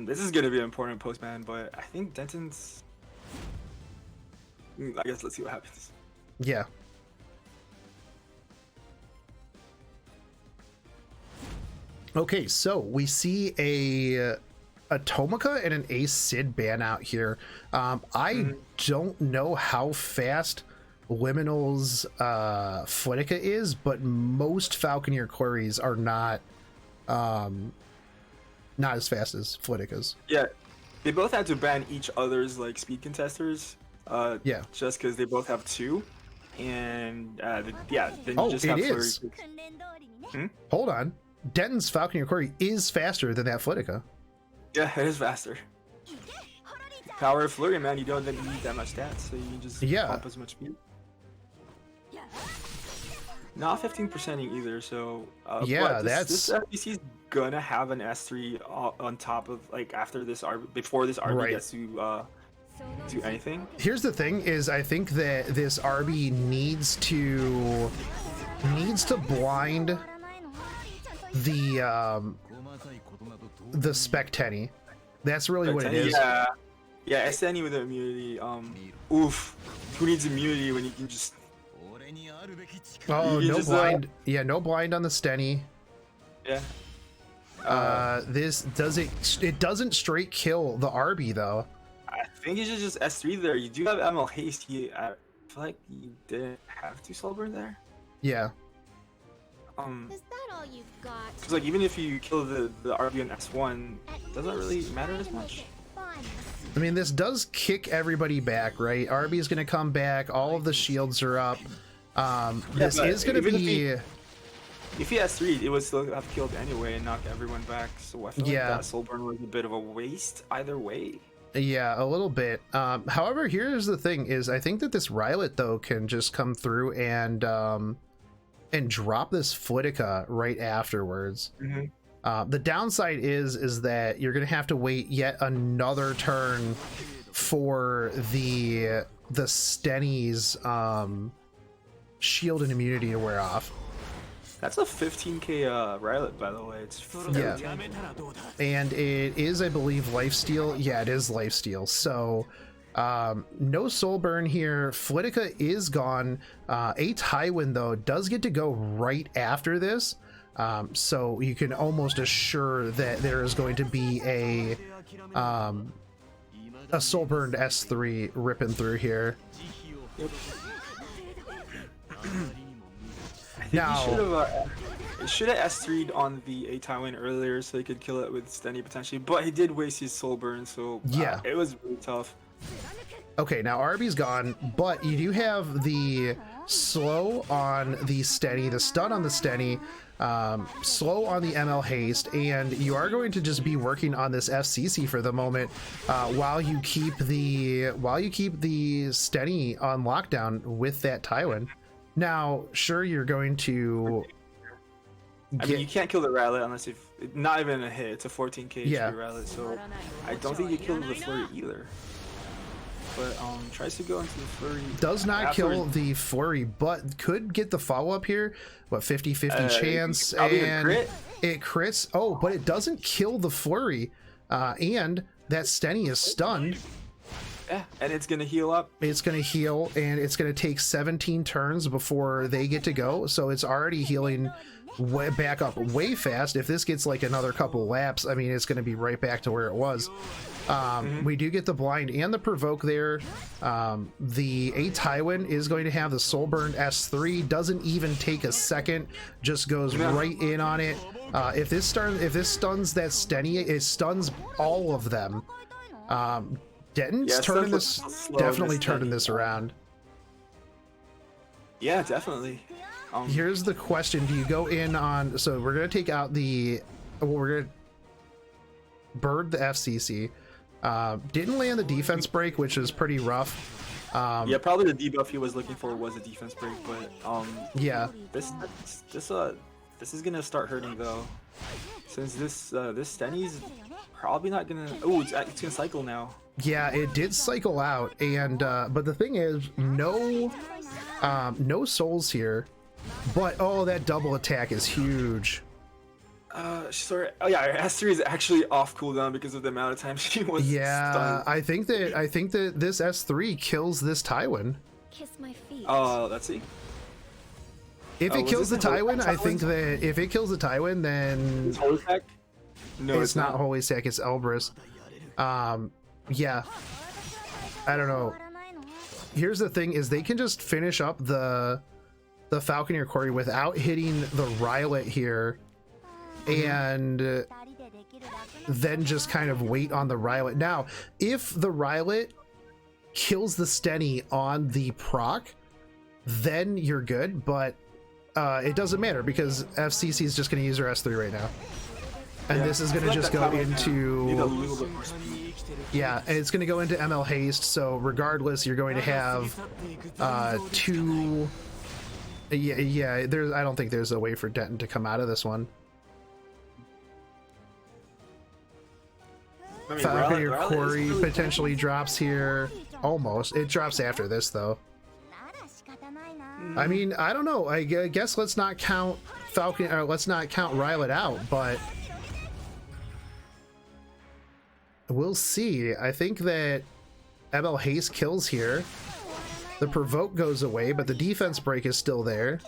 this is gonna be an important postman, but I think Denton's. I guess let's see what happens. Yeah. Okay, so we see a Tomoka and an Ace Sid ban out here. I don't know how fast Liminal's Flitica is, but most Falconeer queries are not as fast as Flitica's. Yeah, they both had to ban each other's like speed contesters. Yeah. Just because they both have 2, and then you Oh, just it have is. flurry. Hold on. Denton's Falconeer query is faster than that Flitica. Yeah, it is faster. Power of flurry, man. You don't need that much stats, so you can just pump as much speed. Not 15% either, so yeah, this FBC is gonna have an S3 on top of like after this before this RB gets to do anything. Here's the thing: is I think that this RB needs to blind the Spectenny. That's really what it is. Yeah, SNE with immunity. Oof. Who needs immunity when you can just? Oh, no blind. Yeah, no blind on the Steny. Yeah. This doesn't straight kill the RB though. I think you should just S3 there. You do have ML haste. I feel like you didn't have to Soulburn there. Yeah. Is that all you've got? Because like even if you kill the RB on S1, doesn't really matter as much. I mean, this does kick everybody back, right? RB is going to come back. All of the shields are up. This is going to be. If he has 3, it would still have killed anyway and knocked everyone back. So I feel like that Soulburn was a bit of a waste either way. Yeah, a little bit. However, here's the thing: is I think that this Rylet though can just come through and drop this Flitica right afterwards. The downside is that you're gonna have to wait yet another turn for the Steny's shield and immunity to wear off. That's a 15k Rylet, by the way. It's and it is, I believe, lifesteal. Yeah, it is lifesteal. So no soul burn here. Flitica is gone. A Tywin though does get to go right after this. So you can almost assure that there is going to be a soul burned S3 ripping through here. Yep. Now, he should have S3'd on the A Tywin earlier so he could kill it with Steny potentially, but he did waste his soul burn, so yeah, it was really tough. Okay, now RB's gone, but you do have the slow on the Steny, the stun on the Steny, slow on the ML haste, and you are going to just be working on this FCC for the moment while you keep the Steny on lockdown with that Tywin. Now, sure, you're going to. I mean, you can't kill the Rylet unless if not even a hit. It's a 14k HP Rylet, so I don't think you kill the flurry either. But tries to go into the flurry. Does not kill the flurry, but could get the follow up here. What, 50-50 chance, and it crits. Oh, but it doesn't kill the flurry, and that Steny is stunned. Yeah, and it's gonna heal up. It's gonna heal, and it's gonna take 17 turns before they get to go. So it's already healing back up way fast. If this gets like another couple laps, I mean, it's gonna be right back to where it was. We do get the blind and the provoke there. The A Tywin is going to have the soul burned S3. Doesn't even take a second, just goes right in on it. If this stuns that Steny, it stuns all of them. Denton's turning this, definitely turning this around. Yeah, definitely. Here's the question: do you go in on? So we're gonna take out the. Well, we're gonna bird the FCC. Didn't land the defense break, which is pretty rough. Yeah, probably the debuff he was looking for was a defense break, but yeah, this is gonna start hurting though, since this Stenny's probably not gonna. Oh, it's gonna cycle now. yeah, it did cycle out, and but the thing is, no souls here, but oh, that double attack is huge. Sorry. Oh yeah, her S3 is actually off cooldown because of the amount of time she was stunned. I think that this S3 kills this Tywin. Kiss my feet. Let's see. If it kills the this a holy Tywin, I think that if it kills the Tywin, then It's Holy Stack? No, it's not Holy Stack, it's Elbrus. Yeah. I don't know. Here's the thing: is they can just finish up the Falconeer Quarry without hitting the Rylet here, and then just kind of wait on the Rylet. Now, if the Rylet kills the Stenny on the proc, then you're good, but it doesn't matter because FCC is just going to use her S3 right now. And this is going to just go into... Yeah, and it's going to go into ML Haste, so regardless, you're going to have two... Yeah, I don't think there's a way for Denton to come out of this one. I mean, Falconeer Rylet Quarry really potentially drops here. Almost. It drops after this, though. I mean, I don't know. I guess let's not count let's not count Rylet out, but we'll see. I think that ML Haste kills here. The provoke goes away, but the defense break is still there.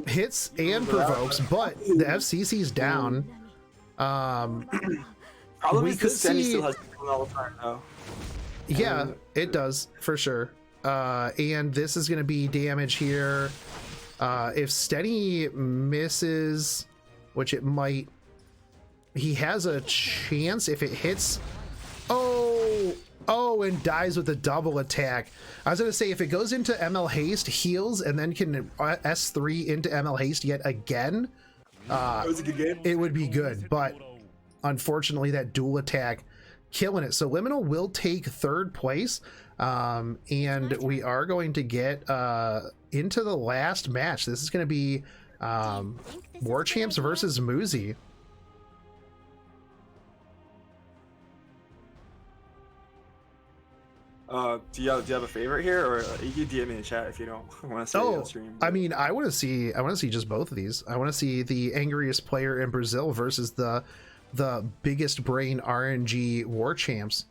Hits and provokes, but the FCC's down. Problem is this Stenny still has to all the time though. Yeah, it does for sure. And this is going to be damage here. If Stenny misses, which it might, he has a chance if it hits. Oh, and dies with a double attack. I was going to say, if it goes into ML Haste, heals, and then can S3 into ML Haste yet again, That was a good game. it would be good. But unfortunately, that dual attack killing it. So Liminal will take third place. And we are going to get into the last match. This is going to be War Champs versus Muzi. Do you have a favorite here, or you can DM me in the chat if you don't want to say it on stream? I mean, I want to see just both of these. I want to see the angriest player in Brazil versus the biggest brain RNG War Champs.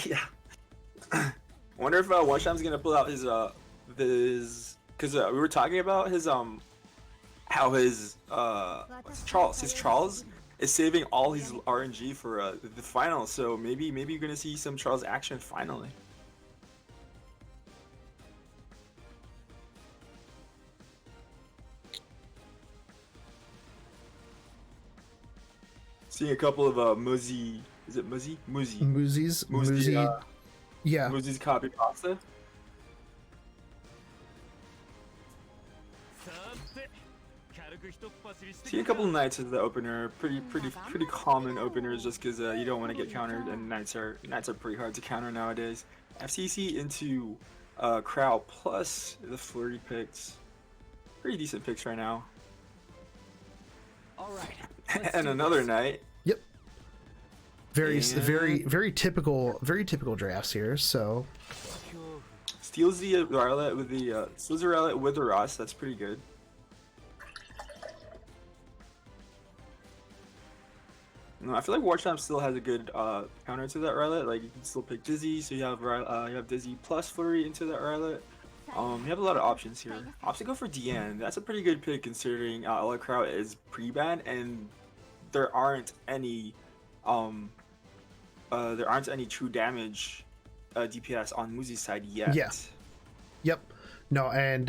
Yeah. Wonder if One Sham's gonna pull out his because we were talking about his how his Charles is saving all his RNG for the final, so maybe you're gonna see some Charles action finally. Seeing a couple of Muzi, is it Muzi? Muzi. Yeah. Muzi's copy pasta. See a couple of Knights as the opener, pretty common openers, just because you don't want to get countered, and Knights are pretty hard to counter nowadays. FCC into Crow plus the flirty picks, pretty decent picks right now. All right, and another Knight. Yep. Very typical drafts here. So steals the Rylet with the Ross. That's pretty good. No, I feel like Warchamp still has a good counter to that Rylet. Like you can still pick Dizzy, so you have Dizzy plus Flurry into that Rylet. You have a lot of options here. Opts to go for DN. That's a pretty good pick considering Elecrow is pre-ban and there aren't any true damage DPS on Muzi's side yet. Yeah. Yep. No, and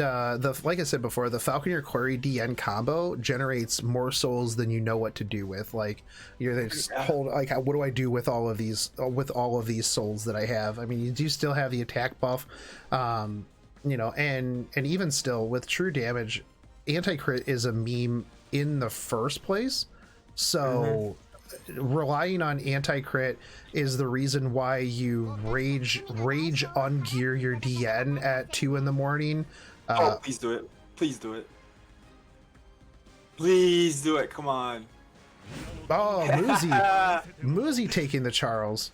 like I said before, the Falconeer Quarry DN combo generates more souls than you know what to do with. Like you're just hold like what do I do with all of these souls that I have? I mean, you do still have the attack buff, you know, and even still with true damage, anti-crit is a meme in the first place. So relying on anti-crit is the reason why you rage ungear your DN at 2 in the morning. Oh, please do it. Please do it. Please do it. Come on. Oh, Muzi taking the Charles.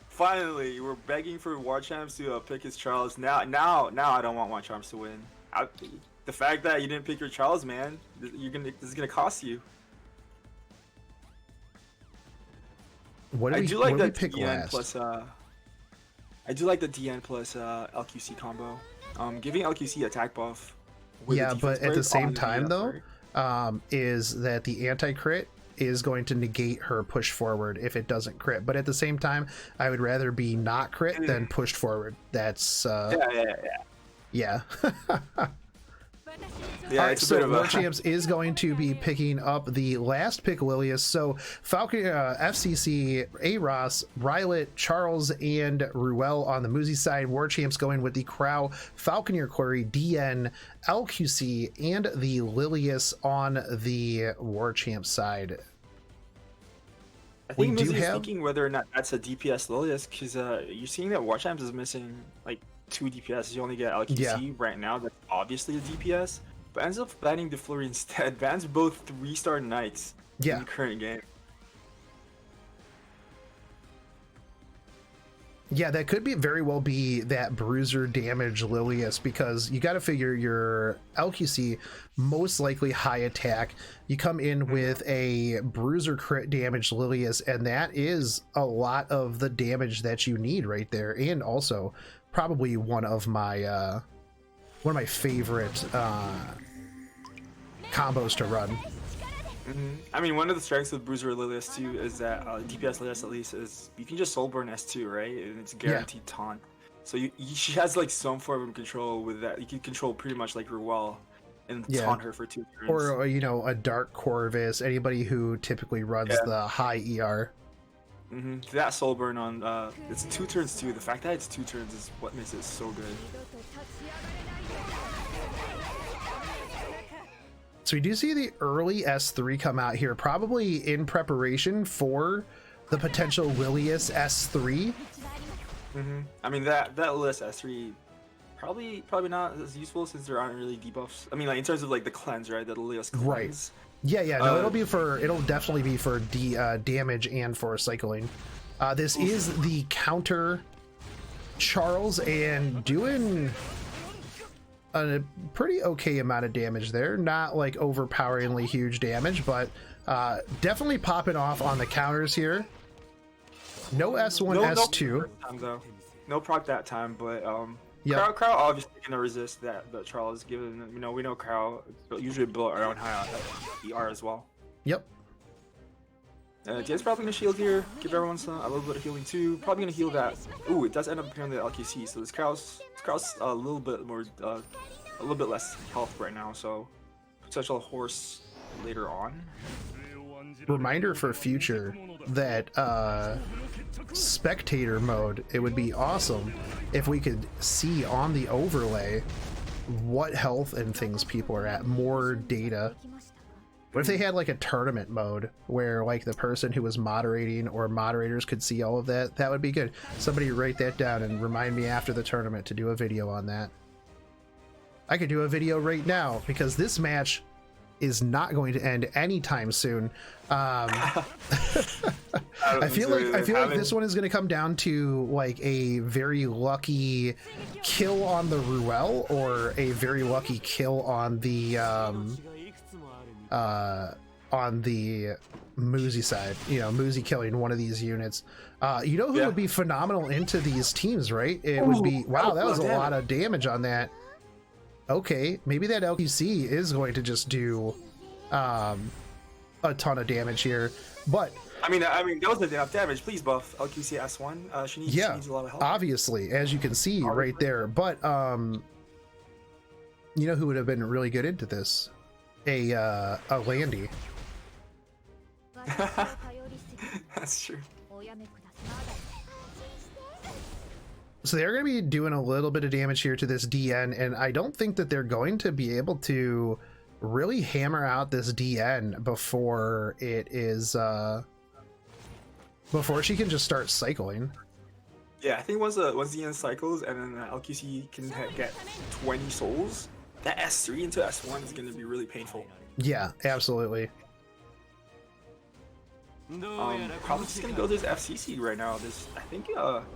Finally, we're begging for Warchamps to pick his Charles. Now I don't want Warchamps to win. The fact that you didn't pick your Charles, man, this is gonna cost you. I do like the DN plus I do like the DN plus LQC combo. Giving LQC attack buff. Yeah, but at the same time though, is that the anti-crit is going to negate her push forward if it doesn't crit. But at the same time, I would rather be not crit than pushed forward. That's yeah. Yeah, All right, it's a so bit of a... Warchamps is going to be picking up the last pick, Lilius. So Falcon, FCC, Aros, Rylet, Charles, and Ruel on the Muzi side. Warchamps going with the Crow, Falconeer Quarry, DN, LQC, and the Lilius on the Warchamps side. I think Muzi is thinking whether or not that's a DPS Lilius, because you're seeing that Warchamps is missing like 2 DPS. You only get LQC right now. That's obviously a DPS. But ends up banning the Flurry instead. Bans both 3-star knights in the current game. Yeah, that could be very well be that bruiser damage Lilius, because you got to figure your LQC most likely high attack. You come in with a bruiser crit damage Lilius, and that is a lot of the damage that you need right there, and also probably one of my favorite combos to run. I mean, one of the strengths of Bruiser Lilius too is that DPS Lilius at least is you can just soul burn S2, right? And it's guaranteed taunt. So she has like some form of control with that. You can control pretty much like Ruel and taunt her for 2 turns. Or a Dark Corvus, anybody who typically runs the high ER. That soul burn on it's 2 turns too. The fact that it's 2 turns is what makes it so good. So we do see the early S3 come out here, probably in preparation for the potential Lilius S3. I mean that Lilius S3 probably not as useful since there aren't really debuffs. I mean, like in terms of like the cleanse, right? The Lilius cleanse. Right. Yeah. No, it'll definitely be for damage and for cycling. This is the counter Charles, and doing a pretty okay amount of damage there. Not like overpoweringly huge damage, but definitely popping off on the counters here. No S1, S2. Time, though. No proc that time, but Crow obviously gonna resist that Charles given. We know Crow usually built around high ER as well. Yep. Jay's probably gonna shield here, give everyone a little bit of healing too. Probably gonna heal that. Ooh, it does end up appearing the LQC, so this Crow's a little bit more, a little bit less health right now. So potential horse later on. Reminder for future that spectator mode, it would be awesome if we could see on the overlay what health and things people are at, more data. What if they had like a tournament mode where like the person who was moderating or moderators could see all of that? That would be good. Somebody write that down and remind me after the tournament to do a video on that. I could do a video right now because this match is not going to end anytime soon. I feel like this one is going to come down to like a very lucky kill on the Ruel or a very lucky kill on the Muzi side. You know, Muzi killing one of these units. You know who would be phenomenal into these teams, right? It would be, wow, that was a lot of damage on that. Okay, maybe that LQC is going to just do a ton of damage here, but I mean that wasn't enough damage. Please buff LQC S1. She needs a lot of help. Obviously, as you can see right there. But you know who would have been really good into this? A Landy. That's true. So they're going to be doing a little bit of damage here to this DN, and I don't think that they're going to be able to really hammer out this DN before it is before she can just start cycling. Yeah, I think once the end cycles and then LQC can get 20 souls, that S3 into S1 is going to be really painful. Yeah, absolutely. Probably just gonna go this FCC right now. This, I think,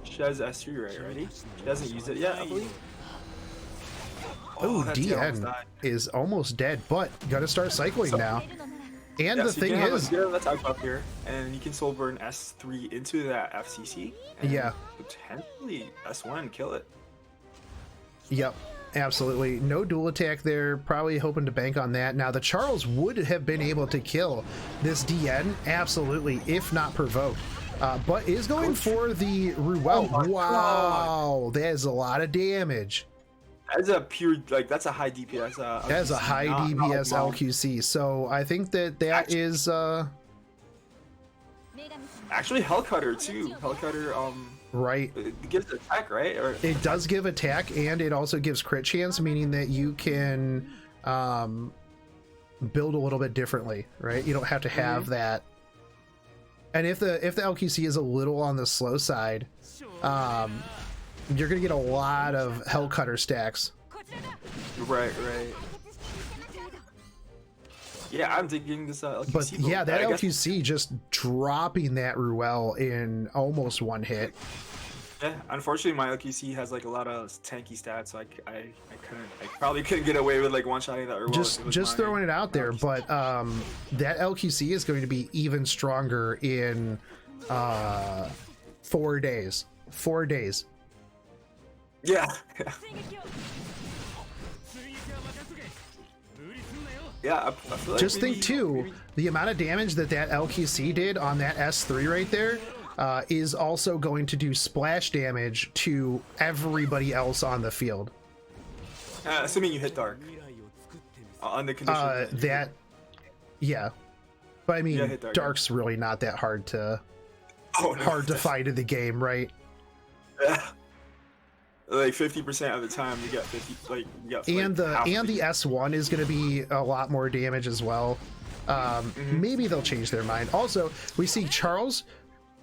she has S3 right already. She hasn't used it yet, I believe. Oh, that TR almost DN died. is almost dead, but gotta start cycling now. And Yeah, the so thing you can is, have a attack buff here, and you can soul burn S3 into that FCC. And yeah, potentially S1 and kill it. yep, absolutely. No dual attack there. Probably hoping to bank on that. Now the Charles would have been able to kill this DN, absolutely, if not provoked. But is going for the Ruel. Oh my Wow, that is a lot of damage. That's a pure, like, that's a high DPS. That is a LQC, high not DPS long. LQC. So I think that Actually- is Actually, Hellcutter too. Hellcutter, right. it gives attack, right? Or It does give attack, and it also gives crit chance, meaning that you can build a little bit differently, right? You don't have to have that. And if the LQC is a little on the slow side, you're gonna get a lot of Hellcutter stacks. right. Yeah, I'm digging this LQC. But yeah, that I guess- LQC just dropping that Ruel in almost one hit. Yeah, unfortunately, my LQC has like a lot of tanky stats, so I probably couldn't get away with like one shotting that. Just throwing it out there, but that LQC is going to be even stronger in 4 days. 4 days. Yeah. Yeah, I feel like Just maybe- think too, maybe- the amount of damage that LQC did on that S3 right there is also going to do splash damage to everybody else on the field. assuming you hit dark. On the condition. Yeah. But I mean, Yeah, hit dark, Dark's really not that hard to Oh, no. hard to fight in the game, right? Yeah. Like 50% of the time, you get 50. Like you got. And like, half the S1 is going to be a lot more damage as well. Maybe they'll change their mind. Also, we see Charles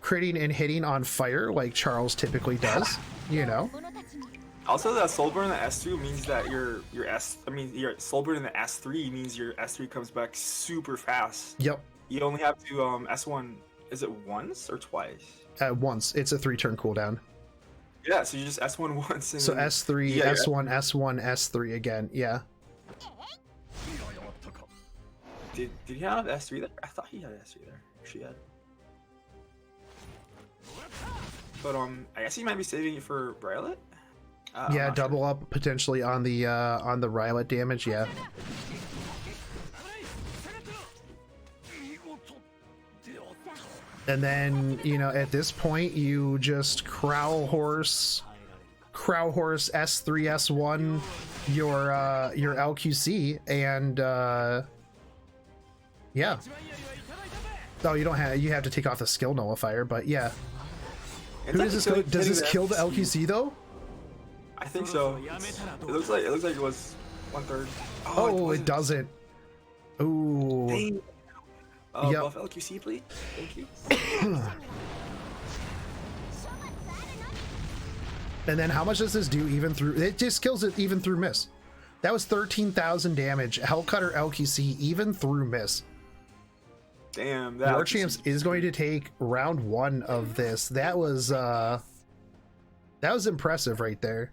critting and hitting on fire like Charles typically does. You know. Also, that soul burn in the S2 means that your soul burn in the S3 means your S3 comes back super fast. Yep. You only have to S1. Is it once or twice? Once. It's a 3-turn cooldown. Yeah, so you just S1 once. And So then, S3, yeah, S1, S1, S3 again. Yeah. Did he have S3 there? I thought he had S3 there. She had. But I guess he might be saving it for Brylet. I'm Yeah, not double up potentially on the Rylet damage. Yeah. And then, you know, at this point, you just Crow Horse S3 S1 your LQC, and yeah. Oh, you don't have, you have to take off the skill nullifier, but yeah. sure. Who does this go? Does this kill the LQC though? I think so. It looks like it was 1/3. Oh, it doesn't. Ooh. Dang. Yep. Buff LQC, please. Thank you. And then how much does this do even through? It just kills it even through miss. That was 13,000 damage. Hellcutter LQC even through miss. Damn. That War LQC Champs is going to take round 1 of this. That was impressive right there.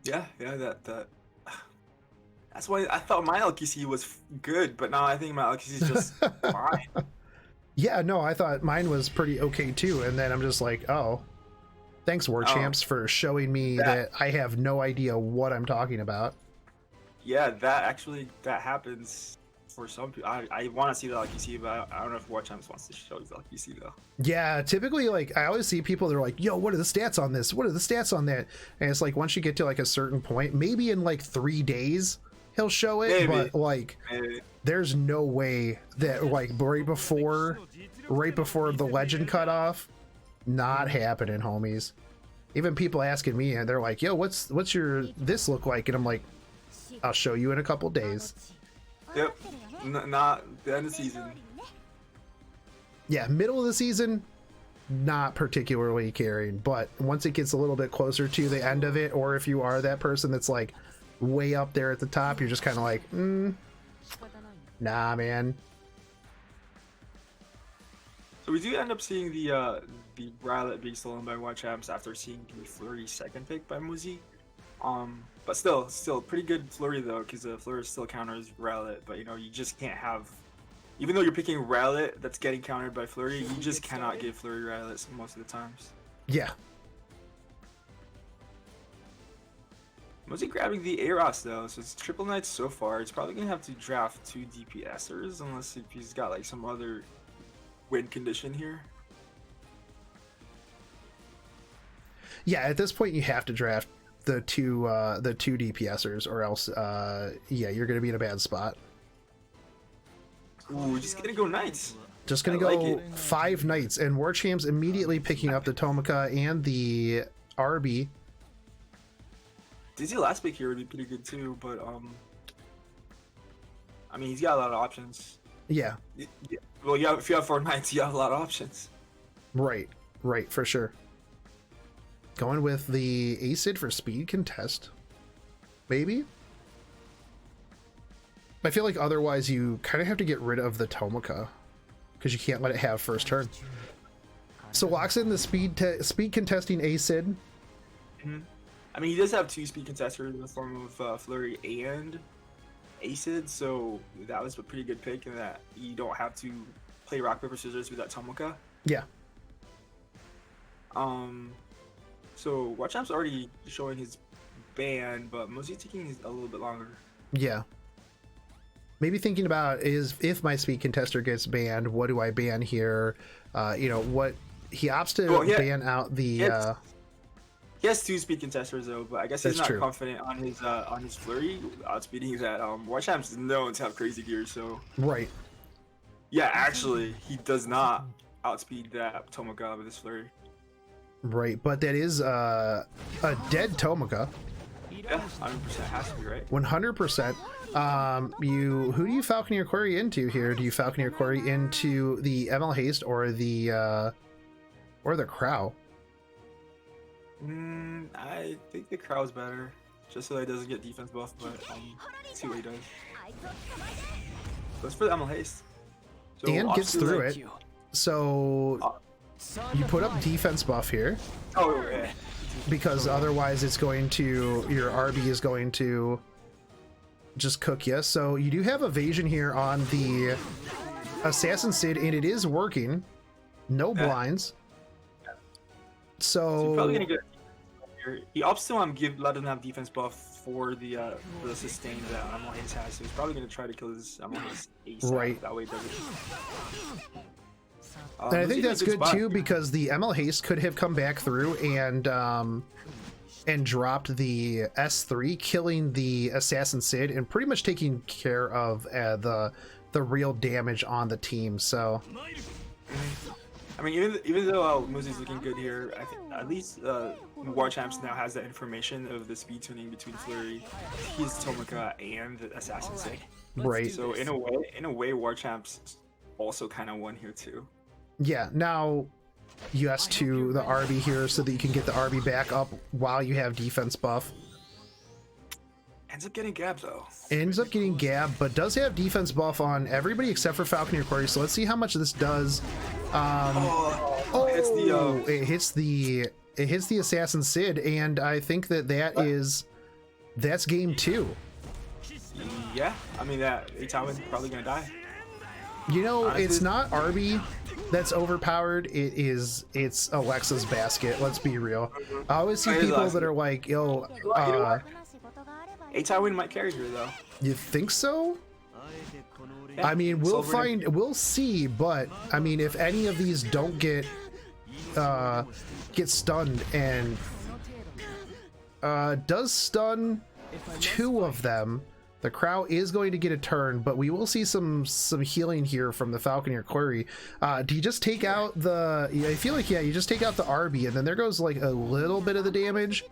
Yeah. That's why I thought my LQC was good, but now I think my LQC is just fine. Yeah, no, I thought mine was pretty okay too, and then I'm just like, oh, thanks War Champs for showing me that I have no idea what I'm talking about. Yeah, that happens for some people. I want to see the LQC, but I don't know if War Champs wants to show his LQC though. Yeah, typically, like, I always see people that are like, yo, what are the stats on this? What are the stats on that? And it's like, once you get to like a certain point, maybe in like 3 days, he'll show it, Maybe. but like, Maybe. there's no way that like right before the legend cutoff, not happening, homies. Even people asking me, and they're like, yo, what's your this look like? And I'm like, I'll show you in a couple days. Yep. Not the end of the season. Yeah, middle of the season, not particularly caring, but once it gets a little bit closer to the end of it, or if you are that person that's like way up there at the top, you're just kind of like, nah, man. So we do end up seeing the Rowlet being stolen by Watch Champs after seeing the Flurry second pick by Muzi. But still pretty good Flurry though, because Flurry still counters Rowlet, but you know, you just can't have, even though you're picking Rowlet that's getting countered by Flurry, you just cannot give Flurry Rowlet most of the times. Yeah. Muzi grabbing the Aros though, so it's triple knights so far. He's probably gonna have to draft 2 DPSers unless if he's got like some other win condition here. Yeah, at this point you have to draft the two DPSers, or else yeah, you're gonna be in a bad spot. Ooh, just gonna go knights. Just gonna go 5 knights, and War Champs immediately picking up the Tomoka and the RB. Dizzy last pick here would be pretty good too, but I mean, he's got a lot of options. Yeah. Well, yeah, if you have 4 knights, you have a lot of options. Right, for sure. Going with the Acid for speed contest, maybe. I feel like otherwise you kind of have to get rid of the Tomoka because you can't let it have first turn. So locks in the speed contesting Acid. I mean, he does have 2 speed contesters in the form of Flurry and Acid, so that was a pretty good pick in that you don't have to play rock paper scissors with that Tomoka. Yeah. So Watch Champ's already showing his ban, but Muzi's taking a little bit longer. Yeah. Maybe thinking about is if my speed contester gets banned, what do I ban here? You know, what he opts to ban out the. He has 2 speed contesters though, but I guess he's not confident on his Flurry outspeeding that. Watch Champ's known to have crazy gear, so. Right. Yeah, actually, he does not outspeed that Tomoka with his Flurry. Right, but that is a dead Tomoka. Yeah, 100% has to be, right? 100%. Who do you Falconeer Query into here? Do you Falconeer Query into the ML Haste or the Crow? I think the Crow's better, just so that he doesn't get defense buff, but see what he does. Let's for the ML Haste. So and gets through it. So you put up defense buff here. Oh, yeah. Because otherwise it's going to, your RB is going to just cook you. So you do have evasion here on the Assassin Sid, and it is working. No blinds. So probably gonna get here. He opts to let him have defense buff for the sustain that ML Haste has. So he's probably gonna try to kill his ML Haste ASAP. Right. That way it doesn't. And I think that's good too, because the ML Haste could have come back through and dropped the S3, killing the Assassin Sid and pretty much taking care of the real damage on the team. So I mean, even though Muzi's looking good here, I think at least War Champs now has that information of the speed tuning between Flurry, his Tomoka, and the Assassin Sid. Right. So in a way, War Champs also kind of won here too. Yeah, now US to the RB here so that you can get the RB back up while you have defense buff. Ends up getting Gab though. Ends up getting Gab, but does have defense buff on everybody except for Falconeer Query. So let's see how much this does. It hits the Assassin Sid, and I think that's game 2. Yeah, I mean that Itawin's probably gonna die. You know, honestly, it's not RB that's overpowered. It's Alexa's basket. Let's be real. I always see people that are like, yo, Itawin might carry her though. You think so? Yeah. I mean, we'll see, but I mean, if any of these don't get stunned, and does stun 2 of them, the Crow is going to get a turn, but we will see some healing here from the Falconeer Query. Do you just take out the? I feel like you just take out the RB, and then there goes like a little bit of the damage,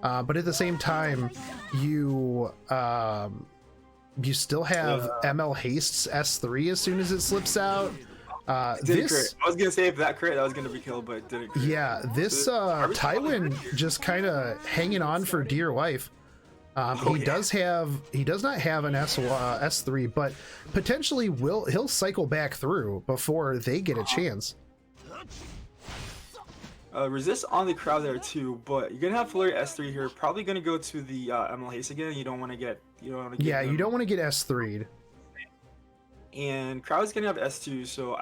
but at the same time, you You still have ML Haste's S3 as soon as it slips out. Didn't crit. I was gonna say if that crit, that was gonna be killed, but it didn't crit. Yeah, this Tywin just kind of hanging on for dear life. He does not have an S3, but potentially he'll cycle back through before they get a chance. Resist on the crowd there too, but you're gonna have Flurry S3 here. Probably gonna go to the ML Haste again. You don't want to get You don't want to get S3'd. And crowd is gonna have S2, so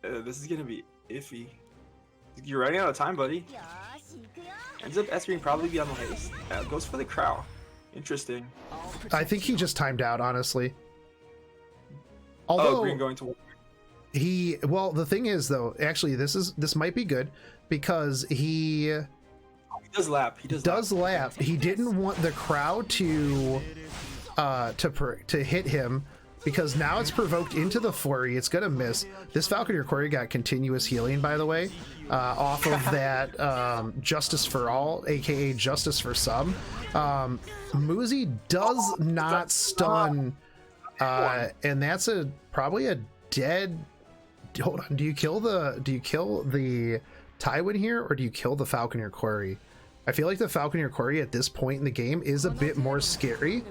this is gonna be iffy. You're running out of time, buddy. Ends up S3 probably be on the Haste. Goes for the crowd. Interesting. I think he just timed out, honestly. Green going to well, the thing is though, actually this might be good because he does lap. He does lap. He didn't want the crowd to hit him because now it's provoked into the flurry. It's gonna miss. This Falconeer Quarry got continuous healing, by the way, off of that Justice for All, aka Justice for Some. Muzi does not stun, and that's probably a dead. Hold on, do you kill the Tywin here, or do you kill the Falconeer Quarry? I feel like the Falconeer Quarry at this point in the game is a bit more scary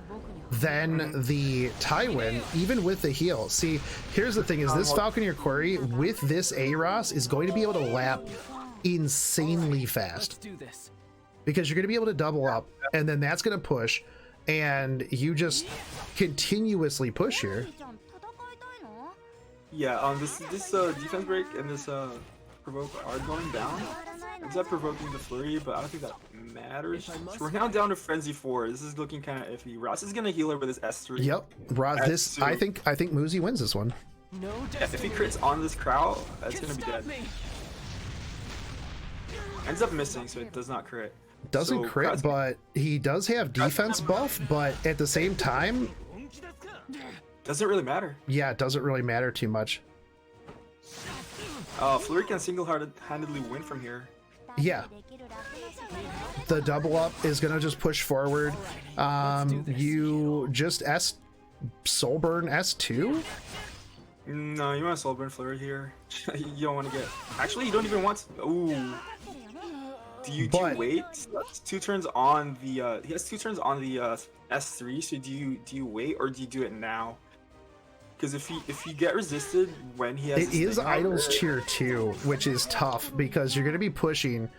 than the Tywin, even with the heal. See, here's the thing: is this Falconeer Quarry with this AROS is going to be able to lap insanely fast because you're going to be able to double up, and then that's going to push, and you just continuously push here. Yeah, this defense break and this provoke are going down. Ends up provoking the flurry, but I don't think that matters. So we're now down to Frenzy 4. This is looking kind of iffy. Ross is gonna heal her with his S3. Yep, Ross. I think Muzi wins this one. Yeah, if he crits on this crowd, that's gonna be dead. Ends up missing, so it does not crit. Doesn't crit, but he does have defense buff. But at the same time, doesn't really matter. Yeah, it doesn't really matter too much. Flurry can single-handedly win from here. Yeah. The double up is gonna just push forward. You just Soulburn S2? No, you want to Soulburn Flurry here. You don't want to get. Actually, you don't even want to. Ooh. Do you wait? That's 2 turns on the. He has 2 turns on the S3. So do you wait or do you do it now? Because if you get resisted when he has, it is Idol's Cheer 2, which is tough because you're going to be pushing.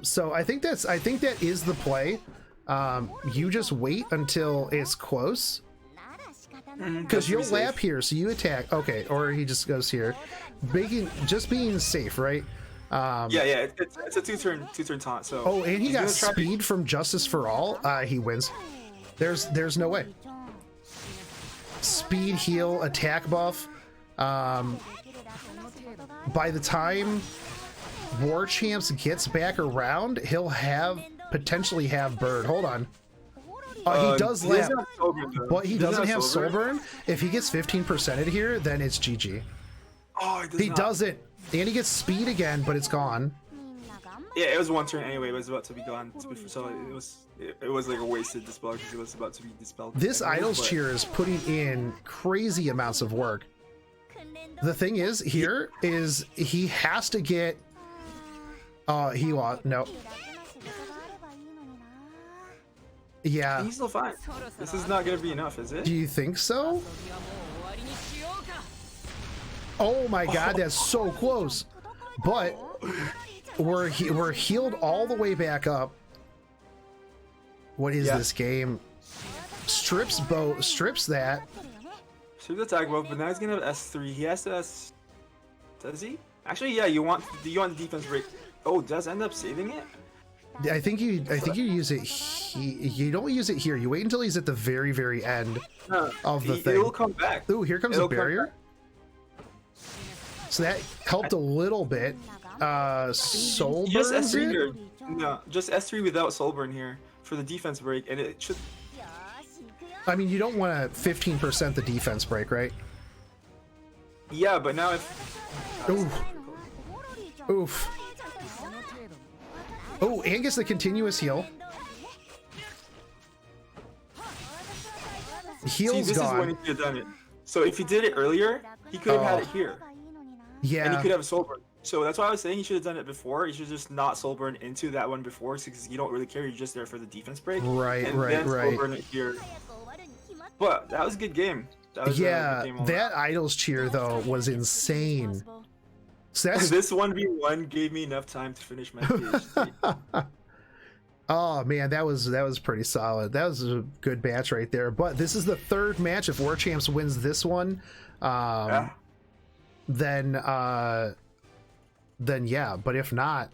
So I think that is the play. You just wait until it's close because you'll lap here, so you attack. Okay, or he just goes here, just being safe, right? Yeah, it's a two turn taunt. So and he got speed from Justice for All. He wins. There's no way. Speed, heal, attack buff. By the time War Champs gets back around, he'll potentially have Bird. Hold on. He does lap, but he doesn't have Soulburn. If he gets 15%ed here, then it's GG. He doesn't, and he gets speed again, but it's gone. Yeah, it was 1 turn anyway. It was about to be gone. So it was like a wasted dispel because it was about to be dispelled. This Idol's Cheer is putting in crazy amounts of work. The thing is, here is he has to get. He lost. No. Yeah. He's still fine. This is not gonna be enough, is it? Do you think so? Oh my God, that's so close. But we're healed all the way back up. What is this game? Strips that. Strips the attack buff, but now he's gonna have S3. He has to does he? Actually, yeah. You want the defense break. Oh, does end up saving it? I think you use it. You don't use it here. You wait until he's at the very, very end of the thing. It'll come back. Ooh, here comes a barrier. So that helped a little bit. Soulburn. Just S3 here. No, just S3 without Soulburn here for the defense break, and it should. I mean, you don't want to 15% the defense break, right? Yeah, but now if. Oof. Oh, and gets the continuous heal. See, Heel's this is when he gone. could have done it. So if he did it earlier, he could have had it here, and he Yeah, could have soul burn. So that's why I was saying he should have done it before. He should just not soul burn into that one before, because you don't really care. You're just there for the defense break. Right, and right, then right. Soul burn it here. But that was a good game. That was a yeah. good game all That Idols cheer though was insane. So around. that's This 1v1 gave me enough time to finish my PhD. oh man, that was pretty solid. That was a good match right there. But this is the third match. If War Champs wins this one, Yeah. then yeah. But if not,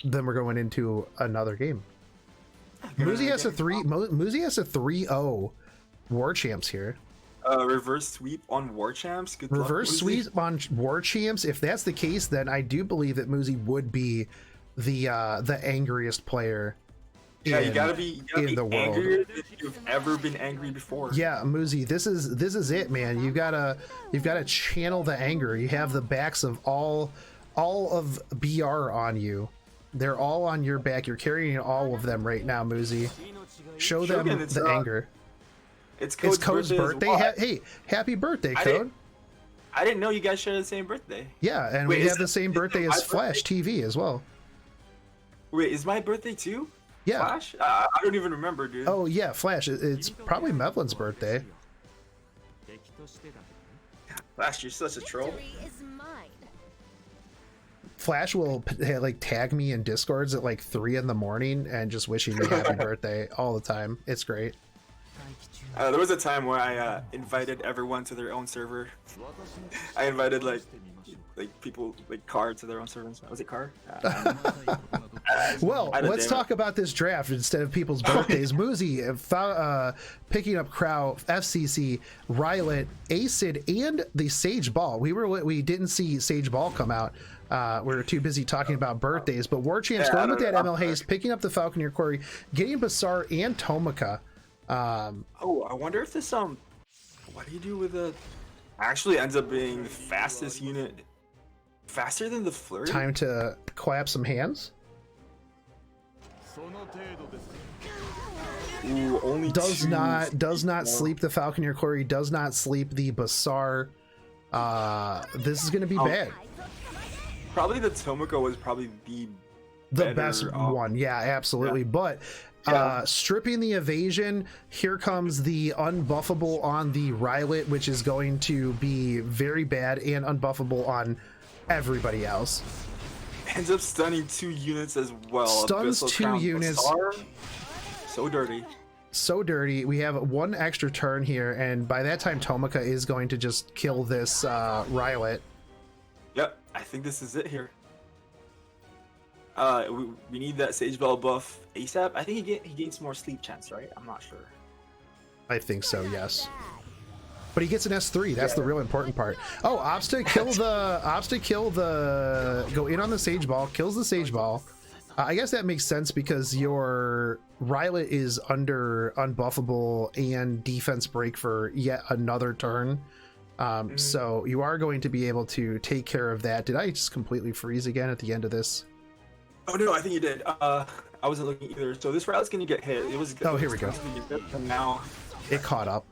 then we're going into another game. Muzi has a 3-0 War Champs here. Reverse sweep on War Champs. Good luck, Reverse Muzi. sweep on War Champs. If that's the case, then I do believe that Muzi would be the angriest player. Yeah, you in- gotta be in the world. angrier than you've ever been angry before. Yeah, Muzi, this is it, man. You've gotta channel the anger. You have the backs of all of BR on you. They're all on your back. You're carrying all of them right now, Muzi. Show them Shogun, it's, the anger. It's It's Code's Code's birthday. as well. Hey, happy birthday, I Code. didn't- I didn't know you guys share the same birthday. Yeah, and Wait, we is have the it- same is it birthday my as Flash TV as well. Wait, is my birthday too? Yeah. Flash? I don't even remember, dude. Oh yeah, Flash. It's probably Mevlin's birthday. Flash, you're such a troll. Victory is mine. Flash will like tag me in Discords at like 3 in the morning and just wishing me happy birthday all the time. It's great. There was a time where I invited everyone to their own server. I invited like people like Car to their own server. Was it Car? Well, I had a let's demo. talk about this draft instead of people's birthdays. Muzi picking up Crow, FCC, Rylet, Acid, and the Sage Ball. We didn't see Sage Ball come out. We were too busy talking about birthdays. But War Champs Yeah, going I with that don't know. ML Haste, picking up the Falconeer Quarry, getting Basar and Tomika. Oh, I wonder if this what do you do with the? Actually ends up being the fastest unit, faster than the Flurry. Time to clap some hands. Ooh, only Does two. not sleep the Falconeer Quarry. Does not sleep the Basar. This is going to be bad. Probably the Tomoko was probably the The better, best one, yeah, absolutely. But Yeah. stripping the evasion, here comes the unbuffable on the Rylet, which is going to be very bad, and unbuffable on everybody else. ends up stunning 2 units as well. Stuns Abyssal 2 Crown units. Bazaar. So dirty. So dirty. We have 1 extra turn here, and by that time Tomika is going to just kill this Rylet. Yep, I think this is it here. We need that Sage Bell buff ASAP. I think he gains more sleep chance, right? I'm not sure. I think so, yes. But he gets an S3. That's the real important part. Oh, Ops to kill the go in on the Sage Ball, kills the Sage Ball. I guess that makes sense because your Rylet is under unbuffable and defense break for yet another turn. So you are going to be able to take care of that. Did I just completely freeze again at the end of this? Oh no, I think you did. I wasn't looking either. So this route's gonna get hit. It was. Oh, here we go. And now, It caught up,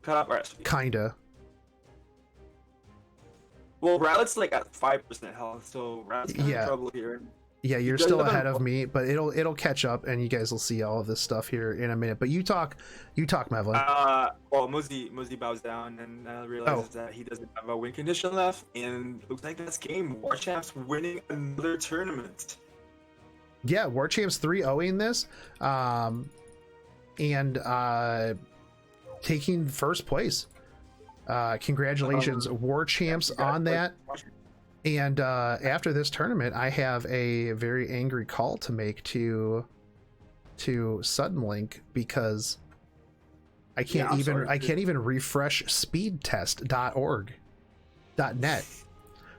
cut off. Right. kinda. Well, Rowlet's like at 5% health, so Rowlet's kind Yeah. of trouble here. Yeah, you're does still have ahead an- of me, but it'll catch up, and you guys will see all of this stuff here in a minute. But you talk, Mevlin. Well, Mosey bows down and realizes that he doesn't have a win condition left, and looks like that's game. War Champs winning another tournament. Yeah, War Champs 3-0ing this, and taking first place. Congratulations, War Champs, on that. And after this tournament, I have a very angry call to make to Suddenlink because I can't even refresh speedtest.org.net.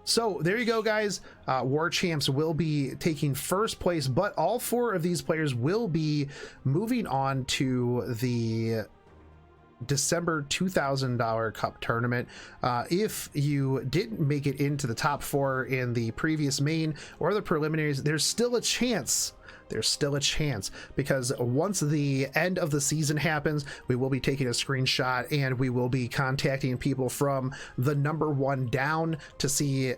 So there you go, guys. War Champs will be taking first place, but all 4 of these players will be moving on to the December $2,000 cup tournament. If you didn't make it into the top 4 in the previous main or the preliminaries, there's still a chance. There's still a chance, because once the end of the season happens, we will be taking a screenshot and we will be contacting people from the number 1 down to see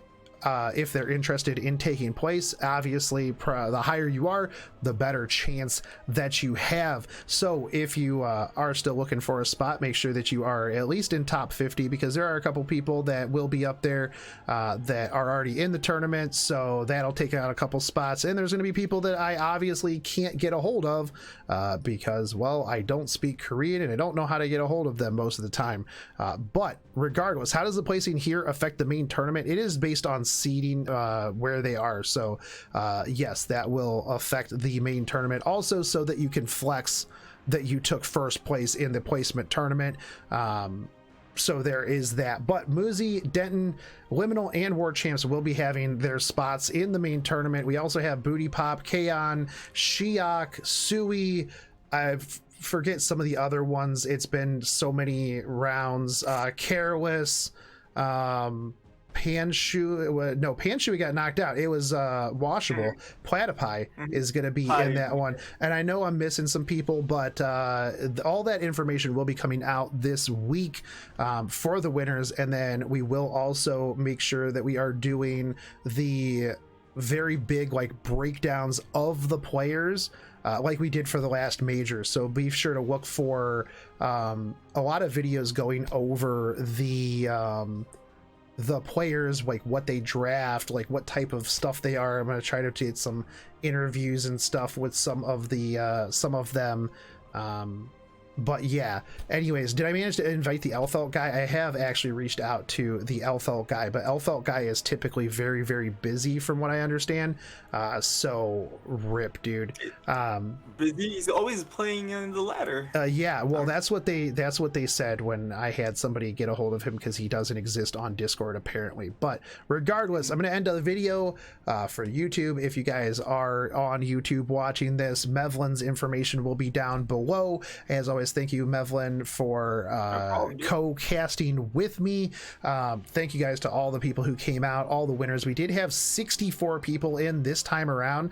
if they're interested in taking place. Obviously, the higher you are, the better chance that you have. So if you are still looking for a spot, make sure that you are at least in top 50, because there are a couple people that will be up there that are already in the tournament, so that'll take out a couple spots. And there's going to be people that I obviously can't get a hold of because, well, I don't speak Korean and I don't know how to get a hold of them most of the time. But regardless, how does the placing here affect the main tournament? It is based on seeding where they are. So yes, that will affect the main tournament also, so that you can flex that you took first place in the placement tournament. So there is that. But Muzi, Denton, Liminal, and War Champs will be having their spots in the main tournament. We also have Booty Pop, Kaon, Shiok, Sui. I forget some of the other ones. It's been so many rounds. Careless, Panshu, no, Panshu got knocked out. It was Washable. Platypi is going to be in that one. And I know I'm missing some people, but all that information will be coming out this week for the winners. And then we will also make sure that we are doing the very big like breakdowns of the players like we did for the last major. So be sure to look for a lot of videos going over the players, like what they draft, like what type of stuff they are. I'm going to try to get some interviews and stuff with some of them. But yeah, anyways, did I manage to invite the Elfelt guy? I have actually reached out to the Elfelt guy, but Elfelt guy is typically very, very busy from what I understand. So rip, dude. Busy. He's always playing in the ladder. Yeah, well, that's what they said when I had somebody get a hold of him, because he doesn't exist on Discord apparently. But regardless, I'm going to end the video for YouTube. If you guys are on YouTube watching this, Mevlin's information will be down below. As always, thank you, Mevlin, for co-casting with me. Thank you guys to all the people who came out, all the winners. We did have 64 people in this time around,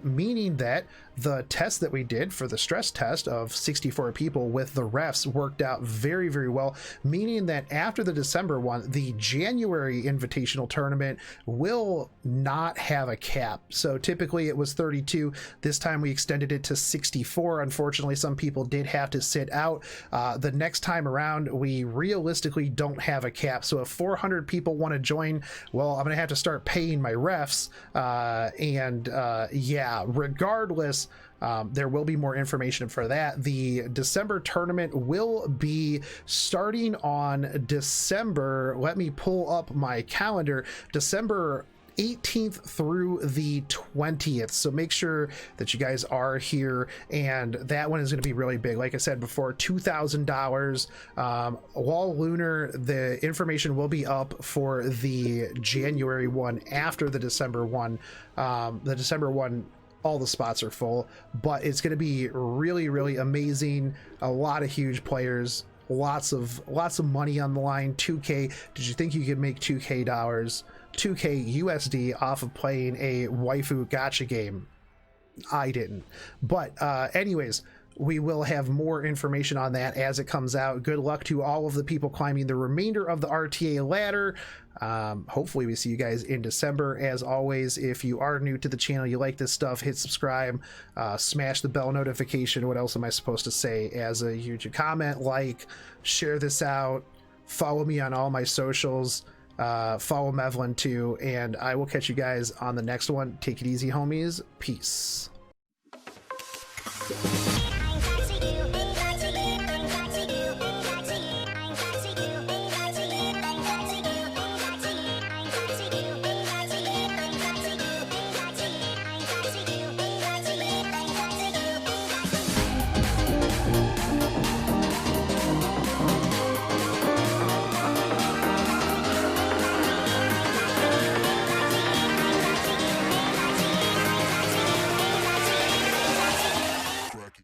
meaning that the test that we did for the stress test of 64 people with the refs worked out very, very well, meaning that after the December one, the January invitational tournament will not have a cap. So typically it was 32. This time we extended it to 64. Unfortunately, some people did have to sit out. The next time around, we realistically don't have a cap. So if 400 people want to join, well, I'm going to have to start paying my refs. Yeah, regardless, there will be more information for that. The December tournament will be starting on December, let me pull up my calendar, December 18th through the 20th. So make sure that you guys are here, and that one is going to be really big. Like I said before, $2,000. Wall Lunar, the information will be up for the January one after the December one. The December one, all the spots are full, but it's going to be really, really amazing. A lot of huge players, lots of money on the line. 2K. Did you think you could make $2K, 2K USD off of playing a waifu gacha game? I didn't. But anyways, we will have more information on that as it comes out. Good luck to all of the people climbing the remainder of the RTA ladder. Hopefully we see you guys in December. As always, if you are new to the channel, you like this stuff, hit subscribe, smash the bell notification. What else am I supposed to say as a YouTube? Comment, like, share this out, follow me on all my socials, follow Mevlin too, and I will catch you guys on the next one. Take it easy, homies. Peace.